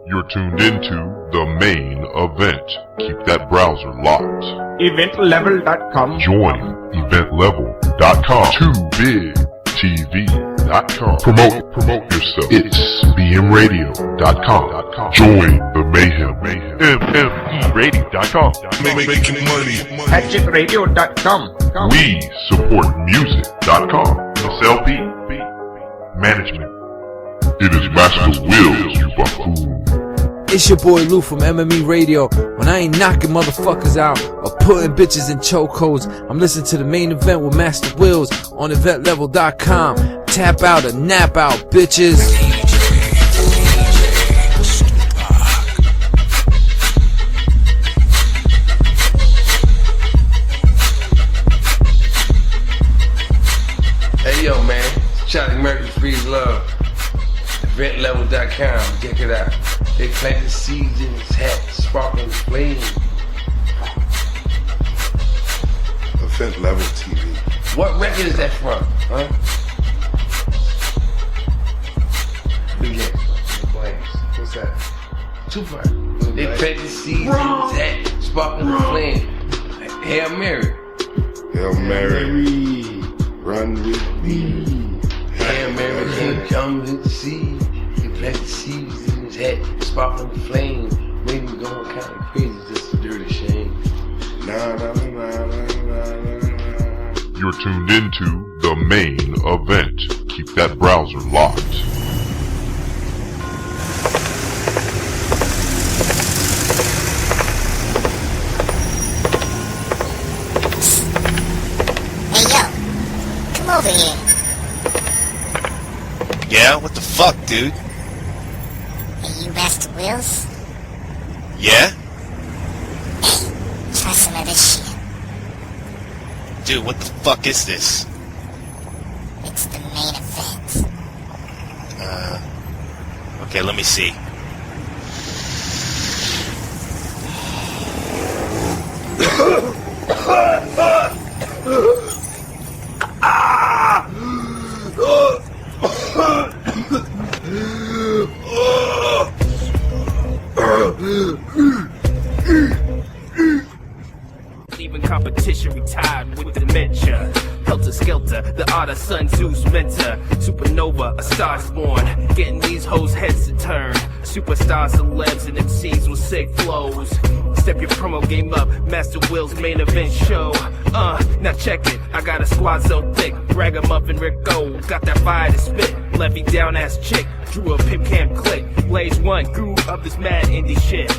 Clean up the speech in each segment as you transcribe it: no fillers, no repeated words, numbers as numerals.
You're tuned into the main event. Keep that browser locked. Eventlevel.com. Join eventlevel.com. TooBigTV.com. Promote yourself. It's bmradio.com. Join the mayhem. mmeradio.com. Making money. HatchetRadio.com. We support music.com. MsLB. Management. It is MasterWillz, you buffoon. It's your boy Lou from MME Radio. When I ain't knocking motherfuckers out or putting bitches in chokeholds, I'm listening to the main event with MasterWillz on eventlevel.com. Tap out or nap out, bitches. Hey yo man, Charlie Murphy, Free Love. Eventlevel.com, check it out. They plant the seeds in his hat, sparkling flame. Event Level TV. What record is that from, huh? Begin. What's that? Tupac. They plant the seeds in his hat, sparkling flame. Hail Mary. Hail Mary. Run with me. Hail Mary, can't come with the seed. They plant the seeds in his hat, sparkling flame. Made me going kind of crazy, just a dirty shame. Nah. You're tuned into the main event. Keep that browser locked. Hey yo, come over here. Yeah, what the fuck, dude? Hey, you MasterWillz? Yeah? Hey, try some of this shit. Dude, what the fuck is this? It's the main event. Okay, let me see. Even competition retired with dementia. Helter Skelter, the art of Sun Tzu's mentor. Supernova, a star's born, getting these hoes heads to turn. Superstars, celebs, and MCs with sick flows. Step your promo game up, MasterWillz main event show. Now check it, I got a squad so thick. Ragamuffin Rick Gold, got that fire to spit. Levy down ass chick, drew a pimp cam click. Blaze one, grew up this mad indie shit.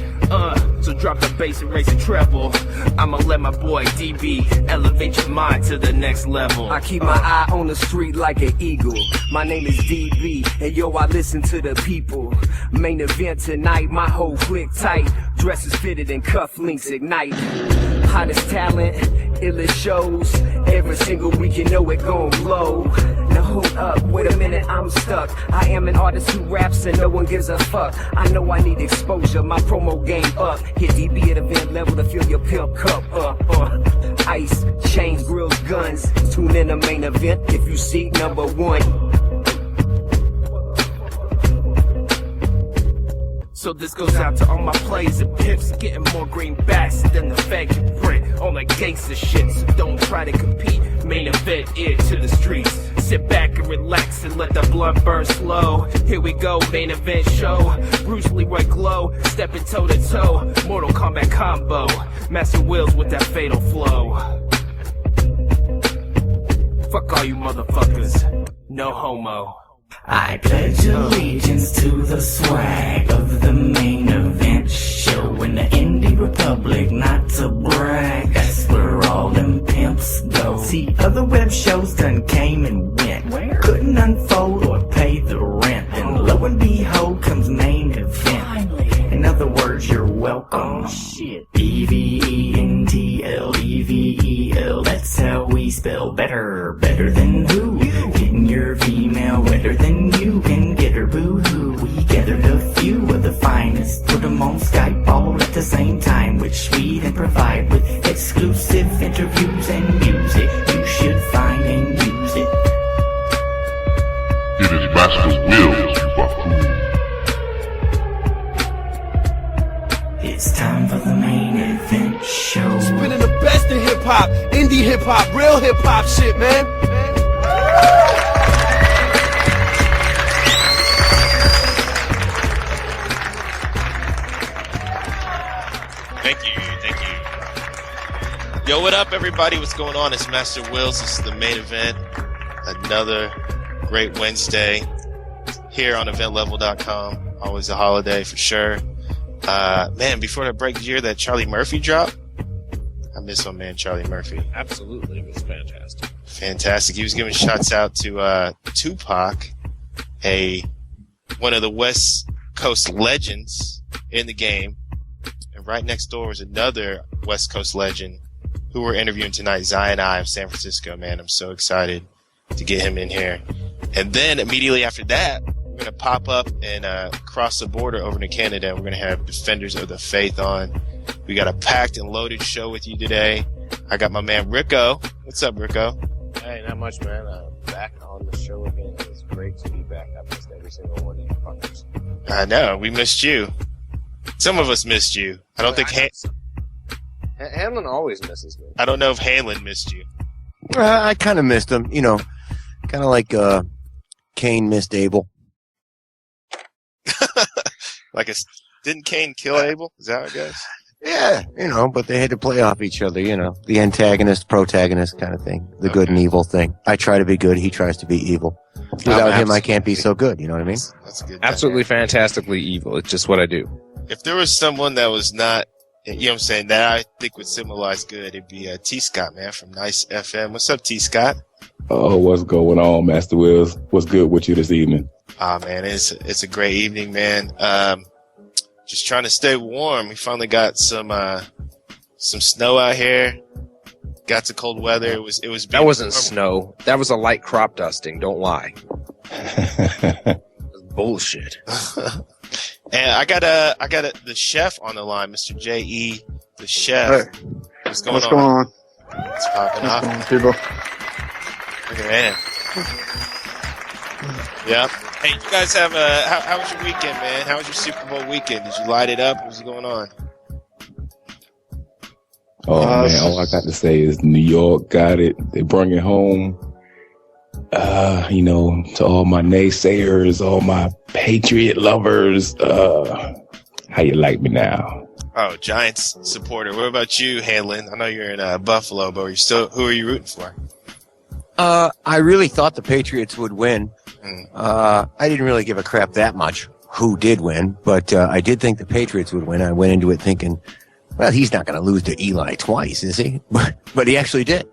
So drop the bass and raise the treble. I'ma let my boy DB elevate your mind to the next level. I keep my eye on the street like an eagle. My name is DB, and yo, I listen to the people. Main event tonight, my whole clique tight. Dresses fitted and cufflinks ignite. Hottest talent, illest shows. Every single week you know it gon' blow. Now hold up, wait a minute, I'm stuck. I am an artist who raps and no one gives a fuck. I know I need exposure, my promo game up. Hit DB at event level to fill your pimp cup up. Ice, chains, grills, guns. Tune in the main event if you seek number one. So this goes out to all my players and pimps, getting more greenbacks than the fag you print. All that gangster shit, so don't try to compete. Main event, ear to the streets. Sit back and relax and let the blunt burn slow. Here we go, main event show. Bruce Leroy glow, stepping toe to toe. Mortal Kombat combo, MasterWillz with that fatal flow. Fuck all you motherfuckers, no homo. I pledge allegiance to the swag of the main event show in the Indie Republic, not to brag. That's where all them pimps go. See, other web shows done came and went. Couldn't unfold or pay the rent. And lo and behold comes main event. In other words, you're welcome. EVENTLEVEL, that's how we spell better. Better than who? Getting your female wetter than you can get her boo-hoo. We gathered a few of the finest, put them on Skype all at the same time, which we then provide with exclusive interviews and music. You should find and use it. It is MasterWillz, you buffoon. It's time for the main event show. Spinning the best in hip hop, indie hip hop, real hip hop shit, man. Thank you. Yo, what up, everybody? What's going on? It's MasterWillz. This is the main event. Another great Wednesday here on eventlevel.com. Always a holiday for sure. Man, before the break, did you hear that Charlie Murphy drop? I miss my man Charlie Murphy. Absolutely, it was fantastic. Fantastic. He was giving shouts out to Tupac, one of the West Coast legends in the game. And right next door was another West Coast legend who we're interviewing tonight, Zion I of San Francisco. Man, I'm so excited to get him in here. And then immediately after that, we're going to pop up and cross the border over to Canada. We're going to have Defenders of the Faith on. We got a packed and loaded show with you today. I got my man Rico. What's up, Rico? Hey, not much, man. Back on the show again. It's great to be back. I missed every single one of you fuckers. I know. We missed you. Some of us missed you. I don't think Hanlon always misses me. I don't know if Hanlon missed you. I kind of missed him, you know, kind of like Cain missed Abel. Didn't Cain kill Abel? Is that how it goes? Yeah, you know, but they had to play off each other, you know, the antagonist, protagonist kind of thing, the good and evil thing. I try to be good, he tries to be evil. Without him, I can't be so good, you know what I mean? That's good. Absolutely fantastically evil. It's just what I do. If there was someone that was not, you know what I'm saying, that I think would symbolize good, it'd be T. Scott, man, from Nice FM. What's up, T. Scott? Oh, what's going on, Master Willz? What's good with you this evening? Man, it's a great evening, man. Just trying to stay warm. We finally got some snow out here. Got to cold weather. It was. That wasn't snow. That was a light crop dusting. Don't lie. Bullshit. And I got the chef on the line, Mr. J.E. the chef. Hey. What's going on? What's popping off? People. Look at that. Yeah. Hey, you guys have how was your weekend, man? How was your Super Bowl weekend? Did you light it up? What's going on? Oh man, all I got to say is New York got it. They bring it home. You know, to all my naysayers, all my Patriot lovers, how you like me now? Oh, Giants supporter. What about you, Hanlon? I know you're in Buffalo, but who are you rooting for? I really thought the Patriots would win. I didn't really give a crap that much who did win, but I did think the Patriots would win. I went into it thinking, well, he's not going to lose to Eli twice, is he? But he actually did.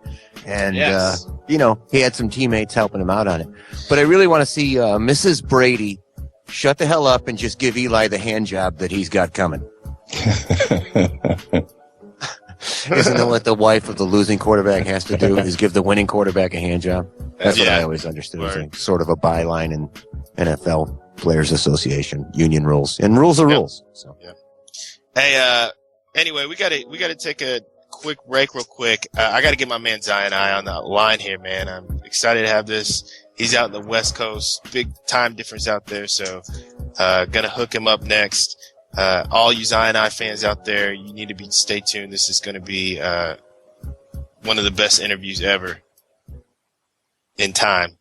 And, yes. You know, he had some teammates helping him out on it. But I really want to see Mrs. Brady shut the hell up and just give Eli the hand job that he's got coming. Isn't that what the wife of the losing quarterback has to do, is give the winning quarterback a hand job? That's what I always understood. As sort of a byline in NFL Players Association, union rules. And rules are rules. So. Yeah. Hey, anyway, we gotta take a quick break real quick. I gotta get my man Zion I on the line here, man. I'm excited to have this. He's out in the West Coast. Big time difference out there, so gonna hook him up next. All you Zion I fans out there, you need to stay tuned. This is gonna be one of the best interviews ever in time,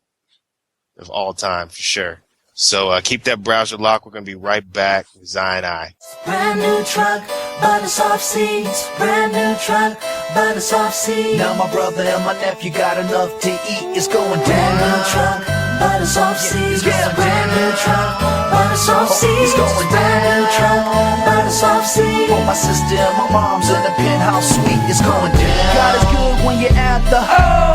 of all time, for sure. So keep that browser locked. We're going to be right back with Zion I. Brand new truck, butter soft seats. Brand new truck, butter soft seats. Now my brother and my nephew got enough to eat. It's going down. Brand new truck, butter soft seats. Yeah, brand new truck, butter soft seats. It's going down. Brand new truck, butter soft seats. For my sister and my mom's in the penthouse suite. It's going down. God is good when you're at the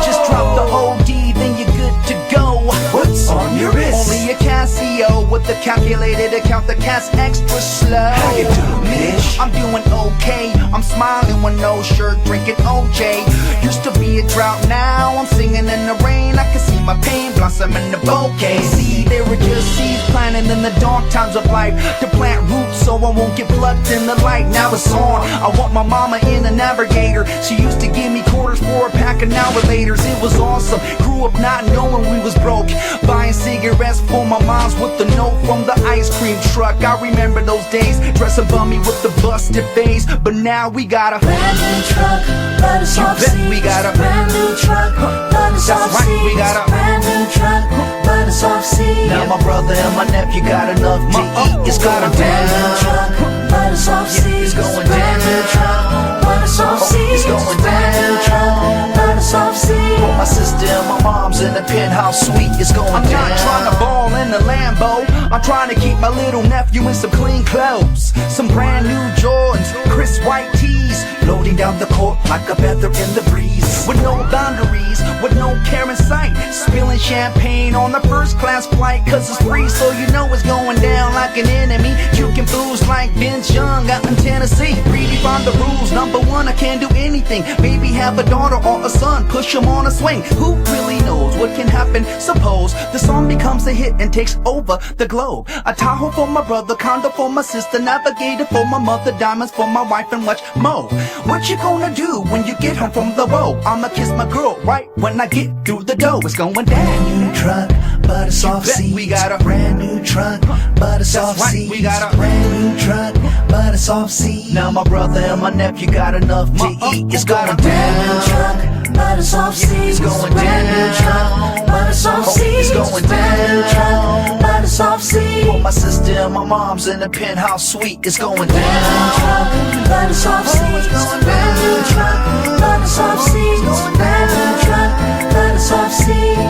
Just drop the OD, then you're good to go. What's on your wrist? Only a Casio with the calculated account that cash extra slow. How you doing, bitch? I'm doing okay. I'm smiling with no shirt, drinking OJ. Used to be a drought, now I'm singing in the rain. I can see my pain blossom in the bouquet. See, they were just seeds planted in the dark times of life to plant roots so I won't get plucked in the light. Now it's on. I want my mama in a Navigator. She used to give me quarters for a pack of Navigators. It was awesome. Grew up not knowing we was broke, buying cigarettes for my moms with the know from the ice cream truck. I remember those days, dressing bummy with the busted face. But now we got a brand new truck, but it's off seats. We got a brand new truck, but it's off seats. We got a brand new truck, but it's off seats. Now my brother and my nephew got enough to eat. It's going down. Brand new truck, but it's off seats. It's going brand new truck, but it's off seats. It's going brand new truck, but it's off seats. With my sister and my mom's in the penthouse suite. It's going down. I'm not trying to ball in the Lambo. I'm trying to keep my little nephew in some clean clothes, some brand new Jordans, crisp white tees, loading down the court like a feather in the breeze, with no boundaries, with no care in sight, spilling champagne on the first class flight, cause it's free, so you know it's going down like an enemy. Juking fools like Vince Young out in Tennessee. Redefine the rules, number one, I can't do anything. Maybe have a daughter or a son, push him on a swing. Who really knows what can happen? Suppose the song becomes a hit and takes over the globe. A Tahoe for my brother, condo for my sister, navigator for my mother, diamonds for my wife, and much more. What you gonna do when you get home from the road? I'ma kiss my girl right when I get through the door. It's going down. Brand new truck, but it's off seats. We got a brand new truck, but it's off seats. We got a brand new truck, but it's off seats. Now my brother and my nephew got enough to eat. It's going down. Brand new truck, but it's off seats. It's going brand down. new truck, but it's off seats. It's going brand new down. truck, but it's off seats. With my sister and my mom's in the penthouse suite. It's going brand new truck, down. but it's off seats. Brand new truck, but it's off seats. Brand new truck, but it's off seats.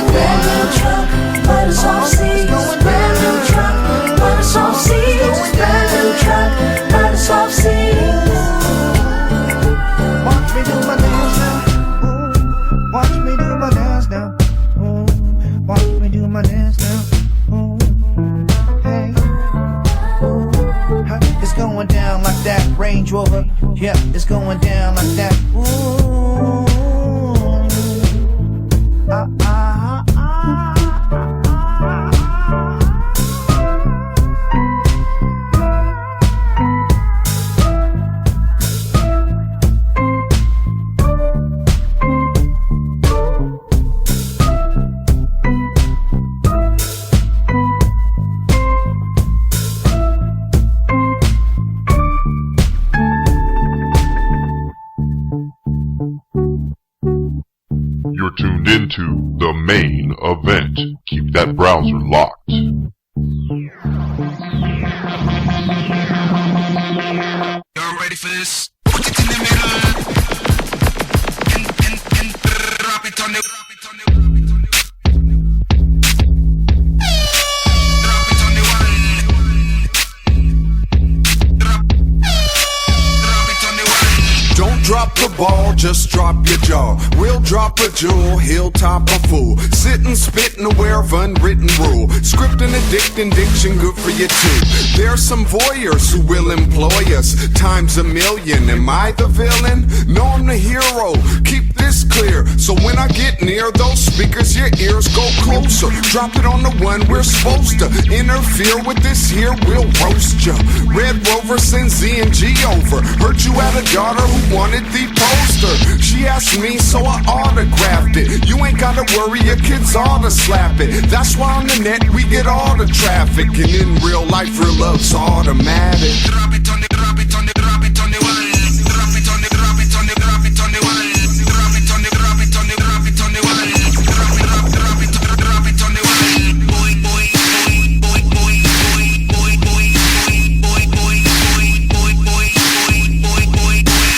Brand new truck, but it's off seats. Brand new truck, but it's off seats. Brand new truck, but it's off seats. Watch me do my dance now. Watch me do my dance now. Watch me do my dance now. Hey. It's going down like that Range Rover. Yeah, it's going down like that. Ooh. You're tuned into the main event. Keep that browser locked. Y'all ready for this? Put it in the middle and drop it on the. Don't drop the ball, just drop your jaw. We'll drop a jewel, he'll top a fool. Sit and spit and aware of unwritten rule. Script and addicting diction, good for you too. There's some voyeurs who will employ us times a million. Am I the villain? No, I'm the hero. Keep this clear, so when I get near those speakers, your ears go closer. Drop it on the one we're supposed to interfere with this here, we'll roast ya. Red Rover sends Z and G over. Heard you had a daughter who wanted the poster. She asked me, so I autographed it. You ain't gotta worry, your kids ought to slap it. That's why on the net we get all the traffic, and in real life real love's automatic. Drop it on the, drop it on the, drop it on the wall. Drop it on the, drop it on the, drop it on the wall. Drop it on the, drop it on the, drop it on the wall. Drop it, drop it, drop it on the wall. Boy, boy, boy, boy, boy, boy, boy, boy, boy, boy, boy, boy, boy, boy, boy.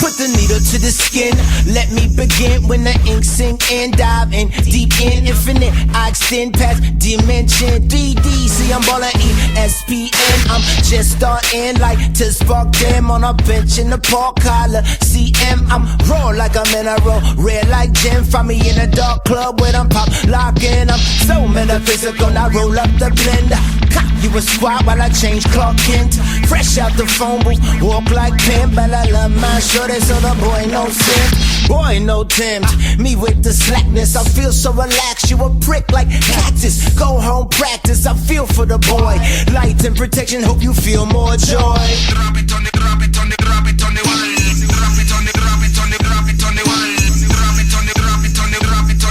Put the needle to the skin. Let me begin when the ink sink and dive in deep in infinite. I extend past dimension 3D. See, I'm ballin' ESPN. I'm just starting like to spark them on a bench in the park. Collar CM. I'm raw like a mineral, red like gin. Find me in a dark club where I'm pop locking. I'm so metaphysical. Now roll up the blender. Cop you a squad while I change Clark Kent. Fresh out the phone booth, walk like pimp. But I love my shorty, so the boy no simp. Boy no tempt me with the slackness. I feel so relaxed. You a prick like cactus. Go home practice. I feel for the boy. Light and protection. Hope you feel more joy. Drop it on the, drop it on the, drop it on the wall. Drop it on the, drop it on the, drop it on the wall. Drop it on the, drop it on the, drop it on the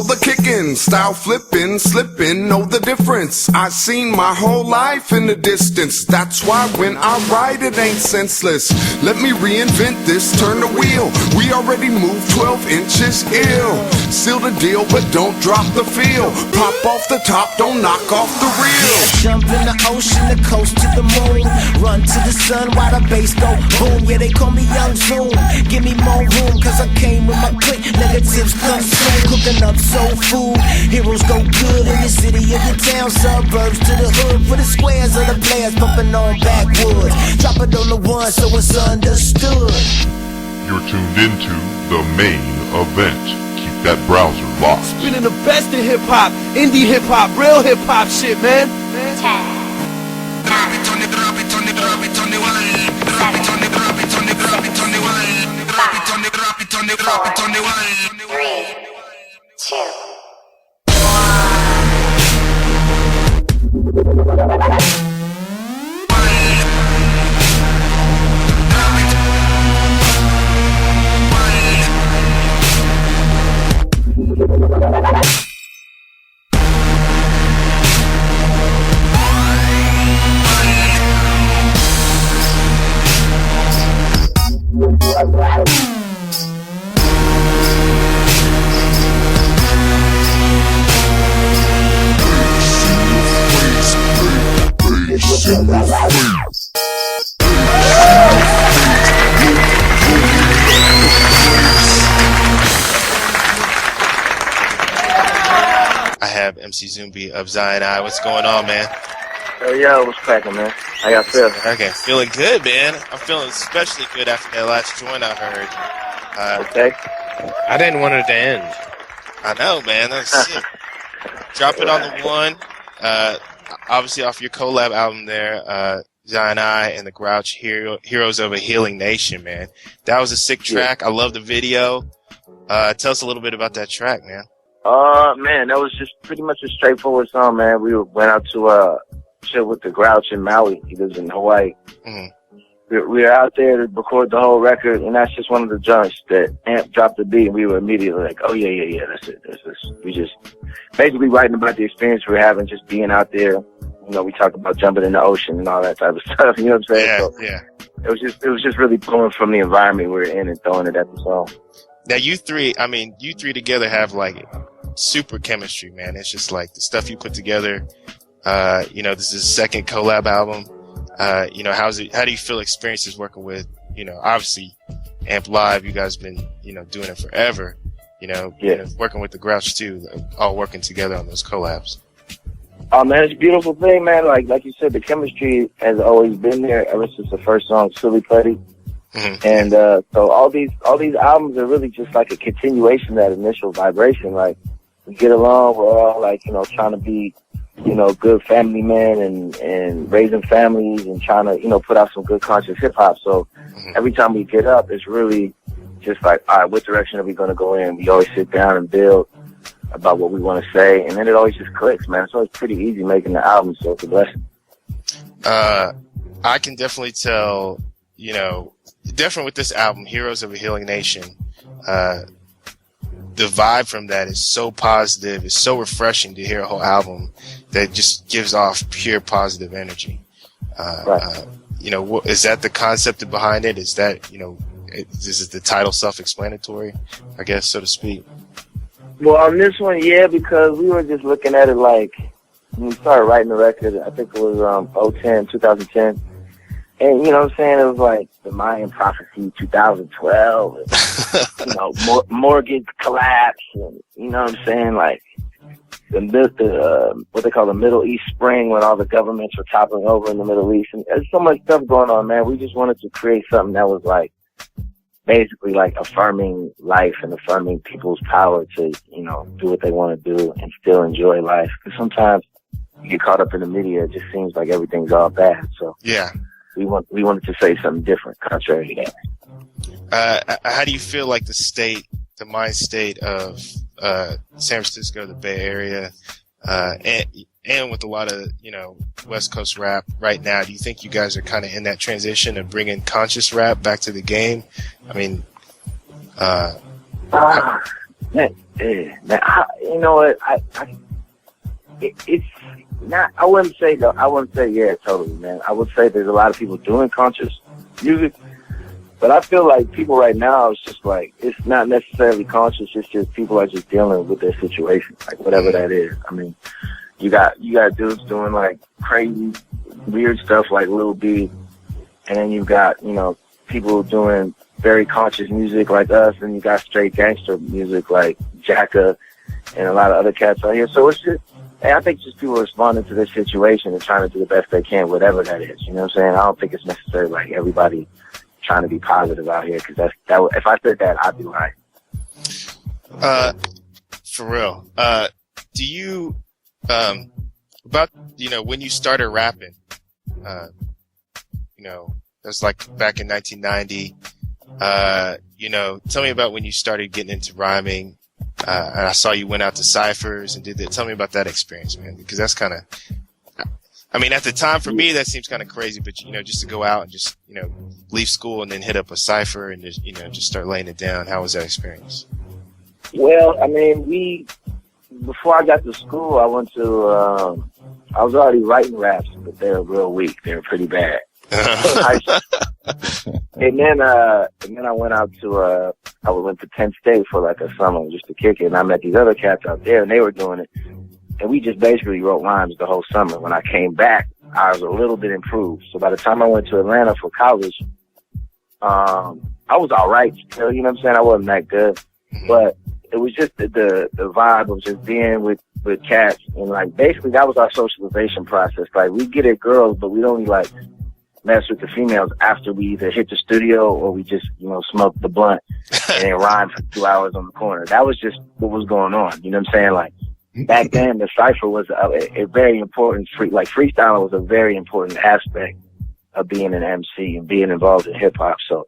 know the kicking, style flipping, slipping, know the difference. I seen my whole life in the distance. That's why when I ride it ain't senseless. Let me reinvent this, turn the wheel. We already moved 12 inches ill. Seal the deal, but don't drop the feel. Pop off the top, don't knock off the reel. Jump in the ocean, the coast to the moon. Run to the sun while the bass go boom. Yeah, they call me Young Zoom. Give me more room, cause I came with my clique. Negatives come soon, cooking up soul food. Heroes go good in the city of the town. Suburbs to the hood, for the squares of the players pumping on backwoods. Drop it on the one so it's understood. You're tuned into the main event. Keep that browser locked. Spinning the best in hip-hop, indie hip-hop, real hip-hop shit, man. 10. I have MC Zumbi of Zion I. What's going on, man? Yo, what's cracking, man? How y'all feel? Okay, feeling good, man. I'm feeling especially good after that last joint I heard. Okay. I didn't want it to end. I know, man. That's sick. Drop it on the one. Obviously off your collab album there, Zion I and the Grouch Heroes of a Healing Nation, man. That was a sick track. I love the video. Tell us a little bit about that track, man. Man, that was just pretty much a straightforward song, man. We went out to chill with the Grouch in Maui. He lives in Hawaii. Mm-hmm. We were out there to record the whole record, and that's just one of the joints that Amp dropped the beat, and we were immediately like, oh, yeah, that's it. We just basically writing about the experience we were having, just being out there. You know, we talked about jumping in the ocean and all that type of stuff, you know what I'm saying? Yeah, so yeah. It was just really pulling from the environment we were in and throwing it at the song. Now, you three together have, like, super chemistry, man. It's just, like, the stuff you put together. You know, this is a second collab album. You know, how do you feel experiences working with, you know, obviously Amp Live, you guys been, you know, doing it forever, you know, working with the Grouch too, all working together on those collabs. Oh man, it's a beautiful thing, man. Like you said, the chemistry has always been there ever since the first song, Silly Putty. Mm-hmm. And, so all these albums are really just like a continuation of that initial vibration. Like, we get along, we're all like, you know, trying to be, you know, good family men and raising families and trying to, you know, put out some good conscious hip hop. So every time we get up, it's really just like, all right, what direction are we going to go in? We always sit down and build about what we want to say. And then it always just clicks, man. So it's pretty easy making the album. So it's a blessing. I can definitely tell, you know, definitely with this album, Heroes of a Healing Nation, the vibe from that is so positive. It's so refreshing to hear a whole album that just gives off pure positive energy. Right. You know, is that the concept behind it? Is that, you know, this is the title self-explanatory, I guess, so to speak? Well, on this one, yeah, because we were just looking at it like, when we started writing the record, I think it was 2010. And, you know what I'm saying, it was like the Mayan prophecy 2012, and, you know, mortgage collapse, and, you know what I'm saying, like, what they call the Middle East Spring, when all the governments were toppling over in the Middle East. And there's so much stuff going on, man. We just wanted to create something that was like, basically like affirming life and affirming people's power to, you know, do what they want to do and still enjoy life. Because sometimes you get caught up in the media, it just seems like everything's all bad. So yeah. We wanted to say something different, contrary to that. How do you feel like the mind state of San Francisco, the Bay Area, and with a lot of, you know, West Coast rap right now? Do you think you guys are kind of in that transition of bringing conscious rap back to the game? I mean, Man, you know what? It's not. I wouldn't say though. I wouldn't say yeah, totally, man. I would say there's a lot of people doing conscious music, but I feel like people right now, it's just like it's not necessarily conscious. It's just people are just dealing with their situation, like whatever that is. I mean, you got dudes doing like crazy, weird stuff like Lil B, and then you got people doing very conscious music like us, and you got straight gangster music like Jacka and a lot of other cats out here. So it's just, I think just people responding to this situation and trying to do the best they can, whatever that is. You know what I'm saying? I don't think it's necessarily like everybody trying to be positive out here, because if I said that, I'd be lying. For real. Do you about when you started rapping? It was like back in 1990. Tell me about when you started getting into rhiming. And I saw you went out to ciphers and did that. Tell me about that experience, man, because that's kind of, I mean, at the time for me, that seems kind of crazy, but just to go out and just, leave school and then hit up a cipher and just, just start laying it down. How was that experience? Well, I mean, before I got to school, I went to, I was already writing raps, but they were real weak. They were pretty bad. And then I went out to, I went to Penn State for like a summer just to kick it, and I met these other cats out there, and they were doing it. And we just basically wrote rhymes the whole summer. When I came back, I was a little bit improved. So by the time I went to Atlanta for college, I was all right still, you know what I'm saying? I wasn't that good. But it was just the vibe of just being with cats. And like, basically that was our socialization process. Like, we get at girls, but we'd only like mess with the females after we either hit the studio or we just, smoked the blunt and then rhyme for 2 hours on the corner. That was just what was going on. You know what I'm saying? Like, back then, the cipher was a very important, freestyling was a very important aspect of being an MC and being involved in hip hop. So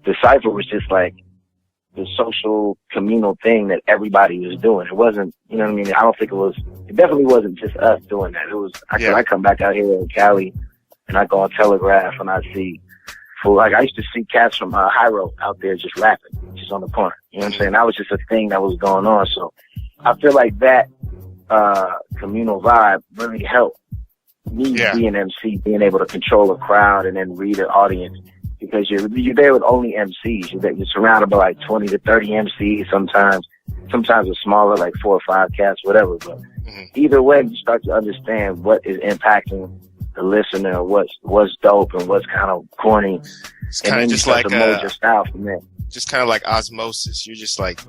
the cipher was just like the social communal thing that everybody was doing. It wasn't, you know what I mean? I don't think it definitely wasn't just us doing that. It was, I come back out here in Cali and I go on Telegraph and I see, I used to see cats from High Road out there just rapping, just on the corner. You know what I'm saying? That was just a thing that was going on. So I feel like that communal vibe really helped me be an MC, being able to control a crowd and then read an audience, because you're there with only MCs. You're surrounded by like 20 to 30 MCs sometimes it's smaller, like 4 or 5 cats, whatever. But either way, you start to understand what is impacting the listener, what's dope and what's kind of corny. It's kind of just like mold your style from there. Just kind of like osmosis. You're just like,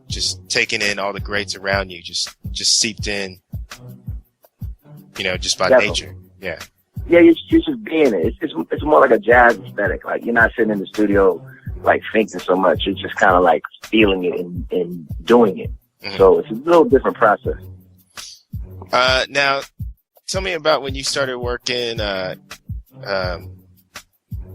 just taking in all the greats around you, just seeped in, just by nature. Yeah. Yeah, you're just being it. It's more like a jazz aesthetic. Like, you're not sitting in the studio like thinking so much. You're just kind of like feeling it and doing it. So it's a little different process. Now, tell me about when you started working.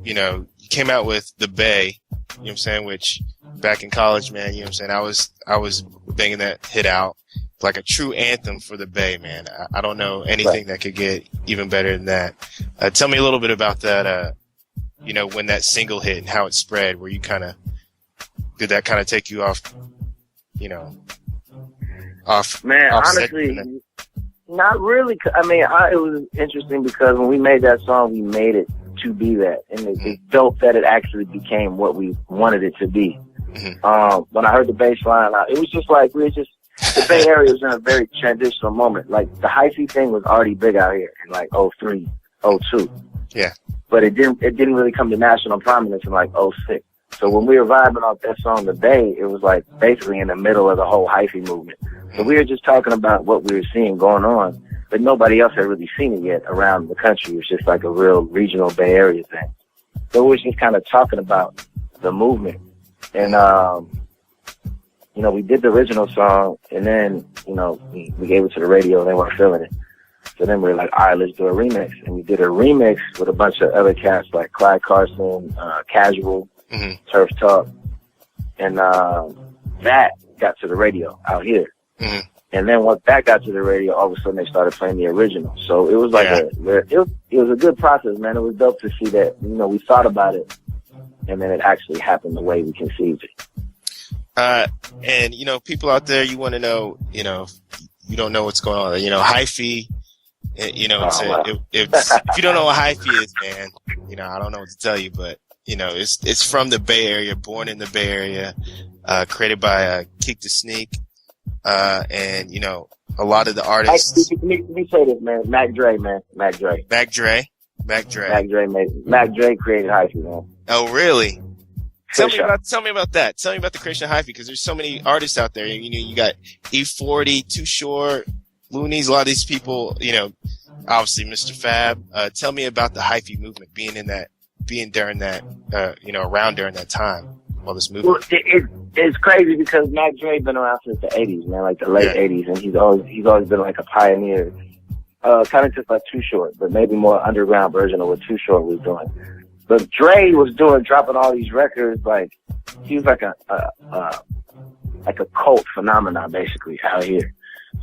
You came out with The Bay. You know what I'm saying? Which back in college, man, you know what I'm saying? I was banging that hit out. Like a true anthem for the Bay, man. I don't know anything that could get even better than that. Tell me a little bit about that, when that single hit and how it spread, where you did that kind of take you off, Man, honestly, not really. I mean, it was interesting because when we made that song, we made it to be that. And it's dope that it actually became what we wanted it to be. When I heard the bass line, it was just like, the Bay Area was in a very transitional moment. Like, the hyphy thing was already big out here in like 03, 02. Yeah. But it didn't really come to national prominence in like 06. So when we were vibing off that song, The Bay, it was like basically in the middle of the whole hyphy movement. So we were just talking about what we were seeing going on, but nobody else had really seen it yet around the country. It was just like a real regional Bay Area thing. So we were just kind of talking about the movement. And, we did the original song, and then, we gave it to the radio, and they weren't feeling it. So then we were like, all right, let's do a remix. And we did a remix with a bunch of other cats like Clyde Carson, Casual, Turf Talk. And that got to the radio out here. And then once that got to the radio, all of a sudden they started playing the original. So it was like it was a good process, man. It was dope to see that, we thought about it, and then it actually happened the way we conceived it. And, you know, people out there, you want to know, you know, you don't know what's going on. You know, hyphy, you know, if you don't know what hyphy is, man, you know, I don't know what to tell you, but, you know, it's from the Bay Area, born in the Bay Area, created by Keek the Sneak, and, you know, a lot of the artists. Let me say this, man. Mac Dre, man. Mac Dre created hyphy, man. Oh, really? Tell me about that. Tell me about the creation of hyphy, because there's so many artists out there. You know, you got E40, Too Short, Loonies, a lot of these people, you know, obviously Mr. Fab. Tell me about the hyphy movement being during that, you know, around during that time while this movement. Well, it's crazy because Mac Dre been around since the 80s, man, like the late 80s, and he's always been like a pioneer. Kind of just like Too Short, but maybe more underground version of what Too Short was doing. But Dre was dropping all these records, like, he was like a cult phenomenon, basically, out here.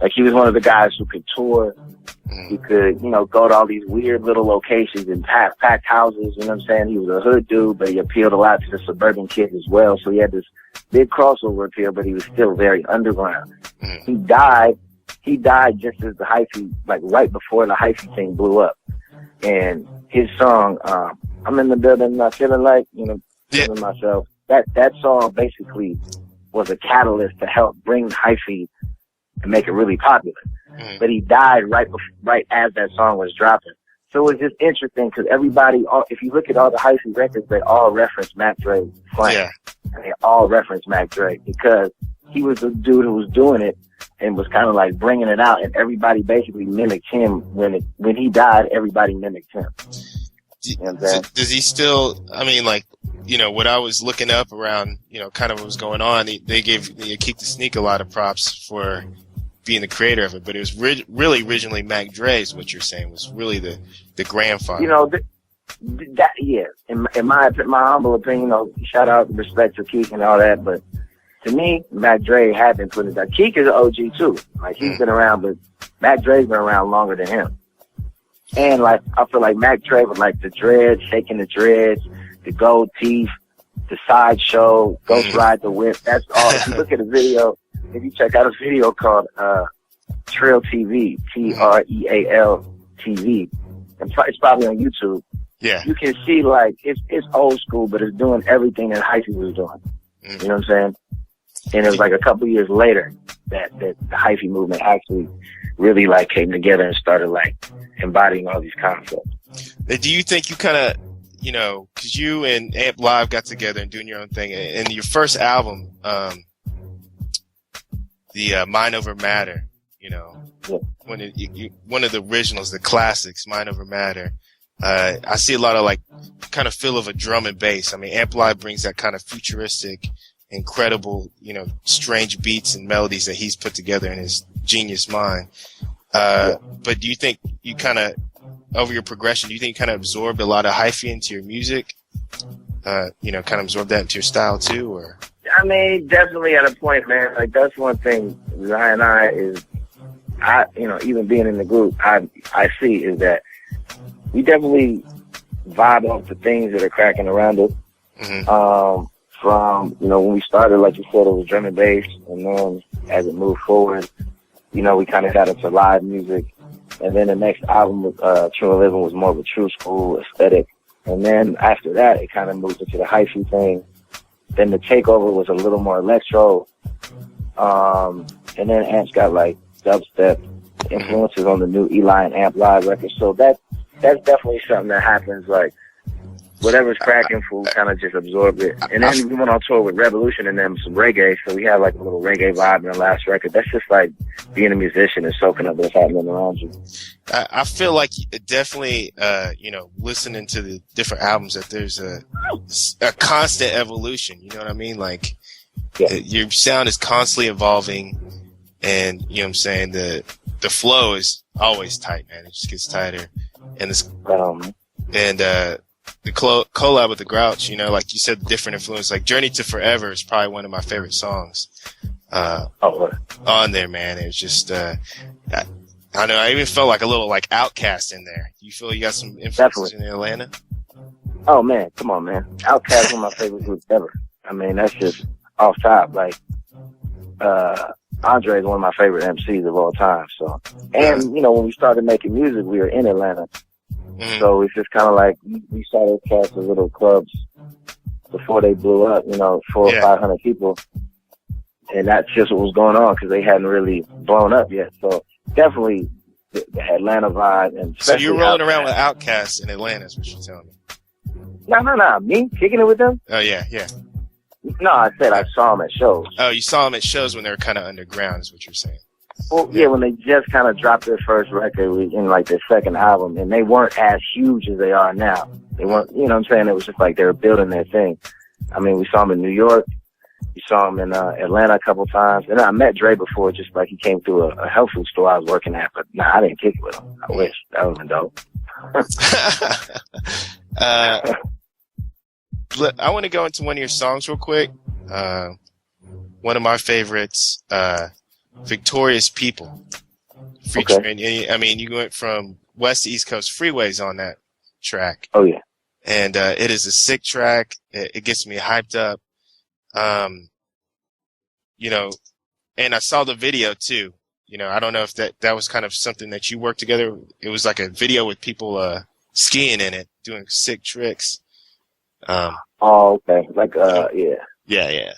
Like, he was one of the guys who could tour. He could, you know, go to all these weird little locations and packed houses, you know what I'm saying? He was a hood dude, but he appealed a lot to the suburban kids as well. So he had this big crossover appeal, but he was still very underground. He died just as the hyphy, like right before the hyphy thing blew up. And his song, I'm in the building, not feeling like, you know, feeling myself. That song basically was a catalyst to help bring hyphy and make it really popular. But he died right as that song was dropping. So it was just interesting because if you look at all the hyphy records, they all reference Mac Dre playing. Yeah. And they all reference Mac Dre because he was the dude who was doing it and was kind of like bringing it out, and everybody basically mimicked him. When he died, everybody mimicked him. You know what I'm saying? Does he still, I mean, like, you know, what I was looking up around, you know, kind of what was going on, they gave Keek the Sneak a lot of props for being the creator of it, but it was really originally Mac Dre's, what you're saying, was really the grandfather. You know, in my humble opinion, you know, shout out and respect to Keek and all that, but to me, Mac Dre had been putting it down. Keek is an OG too. Like, he's been around, but Mac Dre's been around longer than him. And like, I feel like Mac Dre with like the dreads, shaking the dreads, the gold teeth, the sideshow, Ghost Ride the Whip. That's all. If you look at a video, if you check out a video called Trail TV, Treal TV, and it's probably on YouTube. Yeah. You can see like it's old school, but it's doing everything that hyphy was doing. You know what I'm saying? And it was like a couple years later that the hyphy movement actually really like came together and started like embodying all these concepts. Do you think you kind of, you know, because you and Amp Live got together and doing your own thing, and your first album, the Mind Over Matter, you know, one of the originals, the classics, Mind Over Matter. I see a lot of like kind of feel of a drum and bass. I mean, Amp Live brings that kind of futuristic, incredible, you know, strange beats and melodies that he's put together in his genius mind. But do you think you kind of, over your progression, do you think you kind of absorbed a lot of hyphy into your music? You know, kind of absorbed that into your style too, or? I mean, definitely at a point, man. Like, that's one thing Zion and I you know, even being in the group, I see is that we definitely vibe off the things that are cracking around us. From, you know, when we started, like you said, it was drum and bass, and then as it moved forward, you know, we kind of got into live music, and then the next album, True and Living, was more of a true school aesthetic, and then after that, it kind of moved into the hyphy thing. Then the Takeover was a little more electro, and then Amp's got like dubstep influences on the new Eli and Amp Live record, so that's definitely something that happens, like, whatever's cracking, fool kind of just absorb it. And then we went on tour with Revolution and then some reggae, so we had like a little reggae vibe in the last record. That's just like being a musician and soaking up what's happening around you. I feel like definitely, you know, listening to the different albums, that there's a constant evolution. You know what I mean? Like, your sound is constantly evolving, and you know what I'm saying, the flow is always tight, man. It just gets tighter, and the collab with the Grouch, you know, like you said, the different influence, like Journey to Forever is probably one of my favorite songs on there, man. It was just, I know, I even felt like a little like Outkast in there. Do you feel you got some influences in Atlanta? Oh man, come on, man. Outkast is one of my favorite groups ever. I mean, that's just off top, like Andre is one of my favorite MCs of all time. So, and you know, when we started making music, we were in Atlanta, so it's just kind of like we started cast of little clubs before they blew up. You know, 400 or 500 people, and that's just what was going on because they hadn't really blown up yet. So definitely the Atlanta vibe. And so you're rolling around with Outkast in Atlanta, is what you're telling me? No, me kicking it with them? Oh yeah. No, I said I saw them at shows. Oh, you saw them at shows when they were kind of underground, is what you're saying? Well, yeah, when they just kind of dropped their first record in like their second album, and they weren't as huge as they are now. They weren't, you know what I'm saying? It was just like they were building their thing. I mean, we saw them in New York. We saw them in Atlanta a couple times. And I met Dre before, just like he came through a health food store I was working at. But nah, I didn't kick it with him. I wish. That would have been dope. I want to go into one of your songs real quick. One of my favorites, Victorious People. Featuring, I mean, you went from West to East Coast freeways on that track. Oh, yeah. And it is a sick track. It gets me hyped up. You know, and I saw the video too. You know, I don't know if that was kind of something that you worked together. It was like a video with people skiing in it, doing sick tricks. Oh, okay. Like, yeah. Yeah.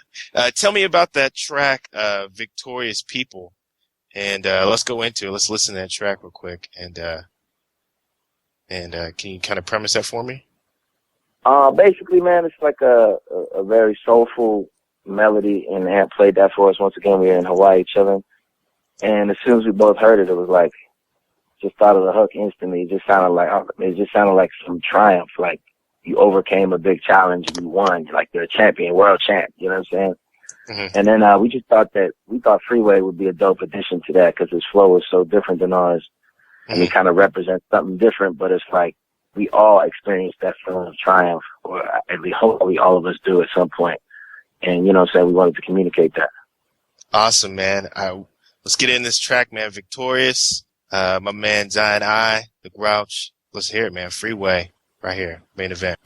Tell me about that track, Victorious People. And let's go into it. Let's listen to that track real quick. And can you kind of premise that for me? Basically, man, it's like a very soulful melody, and Ant played that for us. Once again, we were in Hawaii chilling, and as soon as we both heard it, it was like, just thought of the hook instantly. It just sounded like some triumph, like you overcame a big challenge and you won, like you're a champion, world champ, you know what I'm saying? Mm-hmm. And then we just thought Freeway would be a dope addition to that because his flow is so different than ours, and it kind of represents something different, but it's like, we all experience that feeling of triumph, or at least hopefully all of us do at some point. And, you know what I'm saying, we wanted to communicate that. Awesome, man. Let's get in this track, man. Victorious, my man Zion I, The Grouch. Let's hear it, man. Freeway, right here, main event.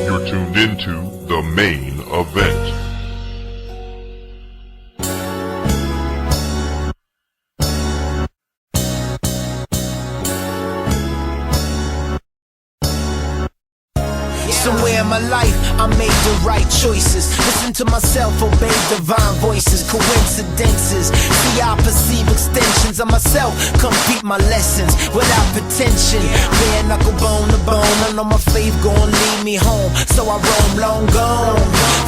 You're tuned into the main event. Somewhere in my life, I made the right choices. Listen to myself, obey divine voices. Coincidences, see I perceive extensions of myself. Complete my lessons without pretension. Bare knuckle bone to bone. I know my faith gon' lead me home, so I roam long gone.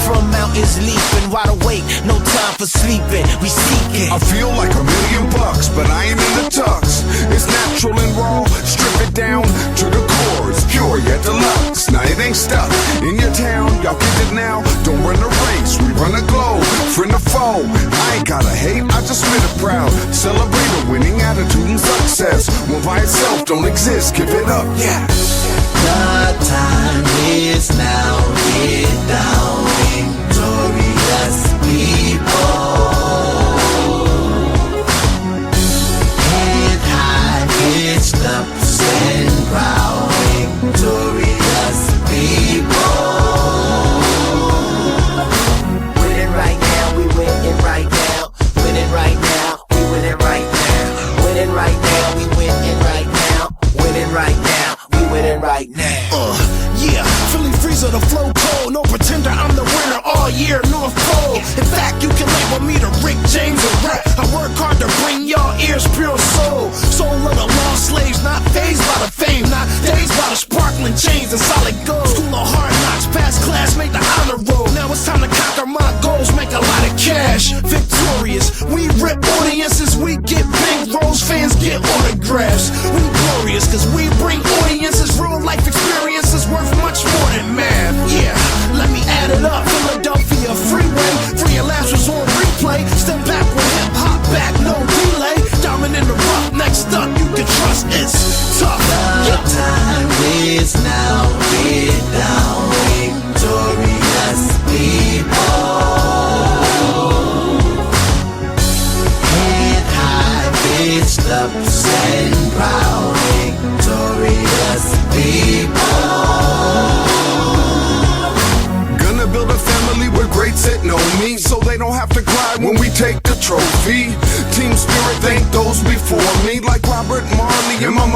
From mountains leaping, wide awake, no time for sleeping. We seek it. I feel like $1,000,000, but I ain't in the tux. It's natural and raw, strip it down to the core. It's pure yet deluxe. Now it ain't stuck in your town, y'all get it now. Don't run a race, we run a globe. Friend or foe, I ain't gotta hate, I just spit it proud. Celebrate a winning attitude and success. One by itself don't exist, give it up, yeah. The time is now, get down, victorious people. Head high, pitched up, stand proud, victorious people. Winning right now, we winning right now. Winning right now, we winning right now. Winning right now, we winning right now. Winning right now, we winning right now. Yeah, Philly freezer, the flow cold. No pretender, I'm the winner all year, North Pole. In fact, you can label me the Rick James of rap. I work hard to bring y'all ears pure soul. Soul of the lost slaves, not phased by the fame, not dazed by the sparkling chains and solid gold. School of hard knocks, past class, make the honor roll. Now it's time to conquer my goals, make a lot of cash. Victorious, we rip audiences, we get big roles, fans get autographs. We glorious, cause we bring audiences real life experiences worth much more than math. Yeah, let me add it up. Philadelphia freeway, free your laughs was on replay. Step back with hip hop back, no delay. Diamond in the rough, next up you can trust it's tough. The time is now, get down, victorious people. Head high, pitched up, stand proud, victorious.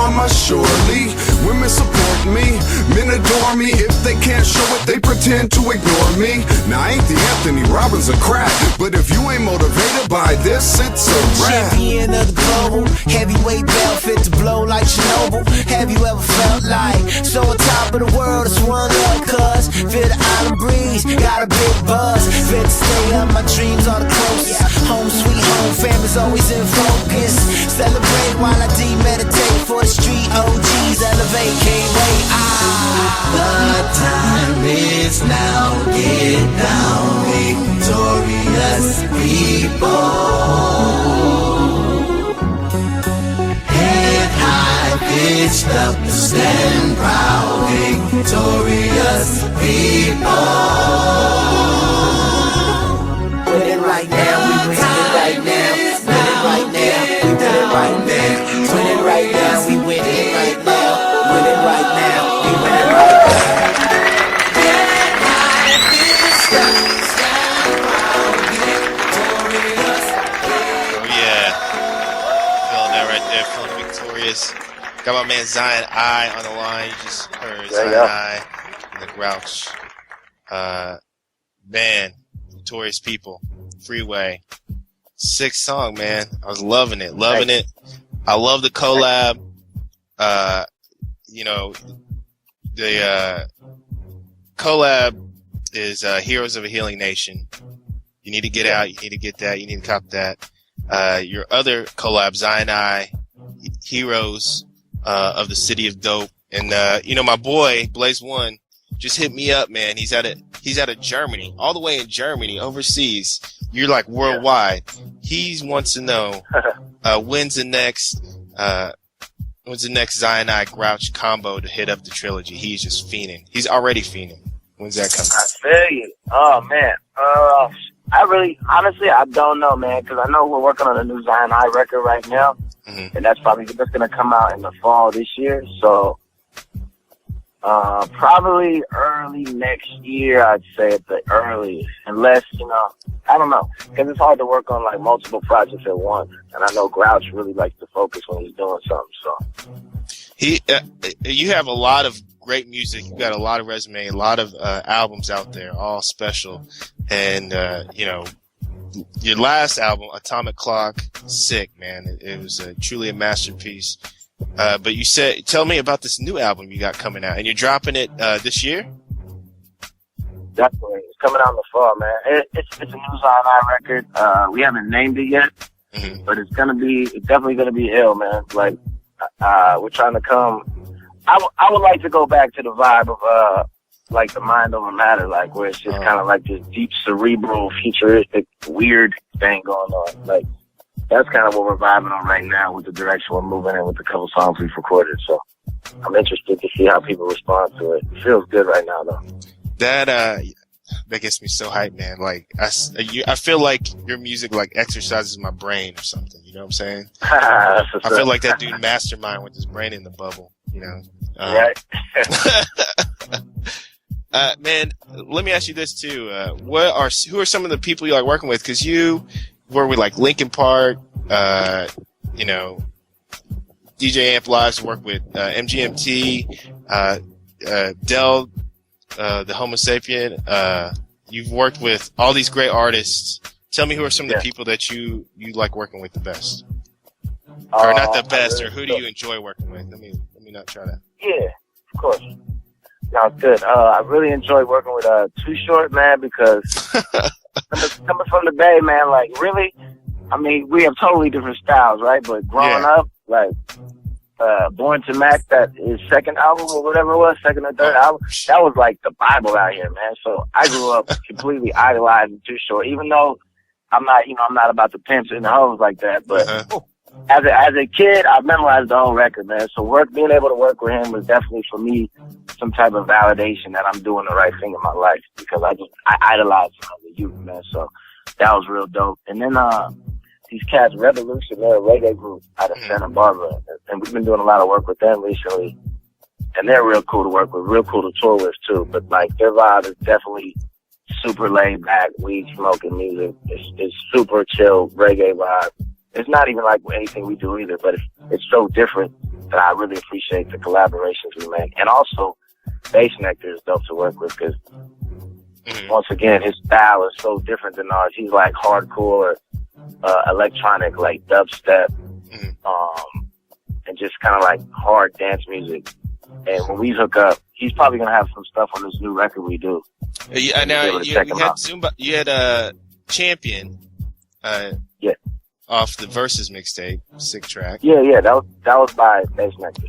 mama, surely. Women support me, men adore me. If they can't show it, they pretend to ignore me. Now I ain't the Anthony Robbins of crap, but if you ain't motivated by this, it's a rap. Champion of the global, heavyweight belt fit to blow like Chernobyl. Have you ever felt like so on top of the world? It's one love, cuz feel the island breeze, got a big buzz. Fit to stay up, my dreams are the closest. Home sweet home, family's always in focus. Celebrate while I demeditate for the street OGs. Elevate, can't wait. The time is now. Get down, victorious people. Head high, pitched up to stand proud, victorious people. Win it right now, we win it right now. Win it right now, we win it right now. Win it right now, we win it right now. Win it right now, we win it right now. Oh yeah, feeling that right there, feeling victorious. Got my man Zion I on the line. You just heard Zion I and the Grouch. Man, victorious people. Freeway. Sick song, man. I was loving it. I love the collab. You know, the collab is Heroes of a Healing Nation. You need to get out. You need to get that. You need to cop that. Your other collab, Zion I, Heroes of the City of Dope. And, you know, my boy, Blaze One, just hit me up, man. He's out of Germany, all the way in Germany, overseas. You're like worldwide. He wants to know, when's the next Zion I Grouch combo to hit up the trilogy? He's just fiending. He's already fiending. When's that coming? I feel you. Oh, man. Honestly, I don't know, man, because I know we're working on a new Zion I record right now, and that's going to come out in the fall this year, so probably early next year, I'd say at the earliest, unless, you know, I don't know, because it's hard to work on, like, multiple projects at once, and I know Grouch really likes to focus when he's doing something, so. You have a lot of great music. You got a lot of resume, a lot of albums out there, all special. And, you know, your last album, Atomic Clock, sick, man. It was truly a masterpiece. But you said, tell me about this new album you got coming out. And you're dropping it this year? Definitely. It's coming out in the fall, man. It's a new Zion I record. We haven't named it yet, but it's definitely going to be ill, man. Like, we're trying to come. I would like to go back to the vibe of, like the Mind Over Matter, like where it's just kind of like this deep, cerebral, futuristic, weird thing going on. Like, that's kind of what we're vibing on right now with the direction we're moving in with the couple songs we've recorded. So I'm interested to see how people respond to it. It feels good right now, though. That gets me so hyped, man. Like, I feel like your music like exercises my brain or something. You know what I'm saying? I feel like that dude Mastermind with his brain in the bubble. You know? Right. Man, let me ask you this too. Who are some of the people you like working with? Because you work with like Linkin Park, you know, DJ Amp Lives, work with MGMT, Del, the Homo Sapien. You've worked with all these great artists. Tell me who are some of the people that you like working with the best, or not the best, or who do you enjoy working with? Let me not try to. Yeah, of course. Sounds good. I really enjoy working with Too Short, man, because coming from the Bay, man, like really, I mean, we have totally different styles, right? But growing up, like Born to Mac, that his second album or whatever it was, second or third album, that was like the Bible out here, man. So I grew up completely idolizing Too Short, even though I'm not about the pimps and the hoes like that, but as a kid, I memorized the whole record, man. So being able to work with him was definitely for me some type of validation that I'm doing the right thing in my life, because I idolized him as a youth, man. So that was real dope. And then these cats, Revolution, they're a reggae group out of Santa Barbara, and we've been doing a lot of work with them recently. And they're real cool to work with, real cool to tour with too. But like their vibe is definitely super laid back, weed smoking music. It's super chill reggae vibe. It's not even like anything we do either, but it's so different that I really appreciate the collaborations we make. And also, Bass Nectar is dope to work with because, once again, his style is so different than ours. He's like hardcore, electronic, like dubstep, and just kind of like hard dance music. And when we hook up, he's probably going to have some stuff on this new record we do. Yeah, now you had Champion. Yeah. Off the Versus mixtape, sick track. Yeah, that was by Bass Nectar.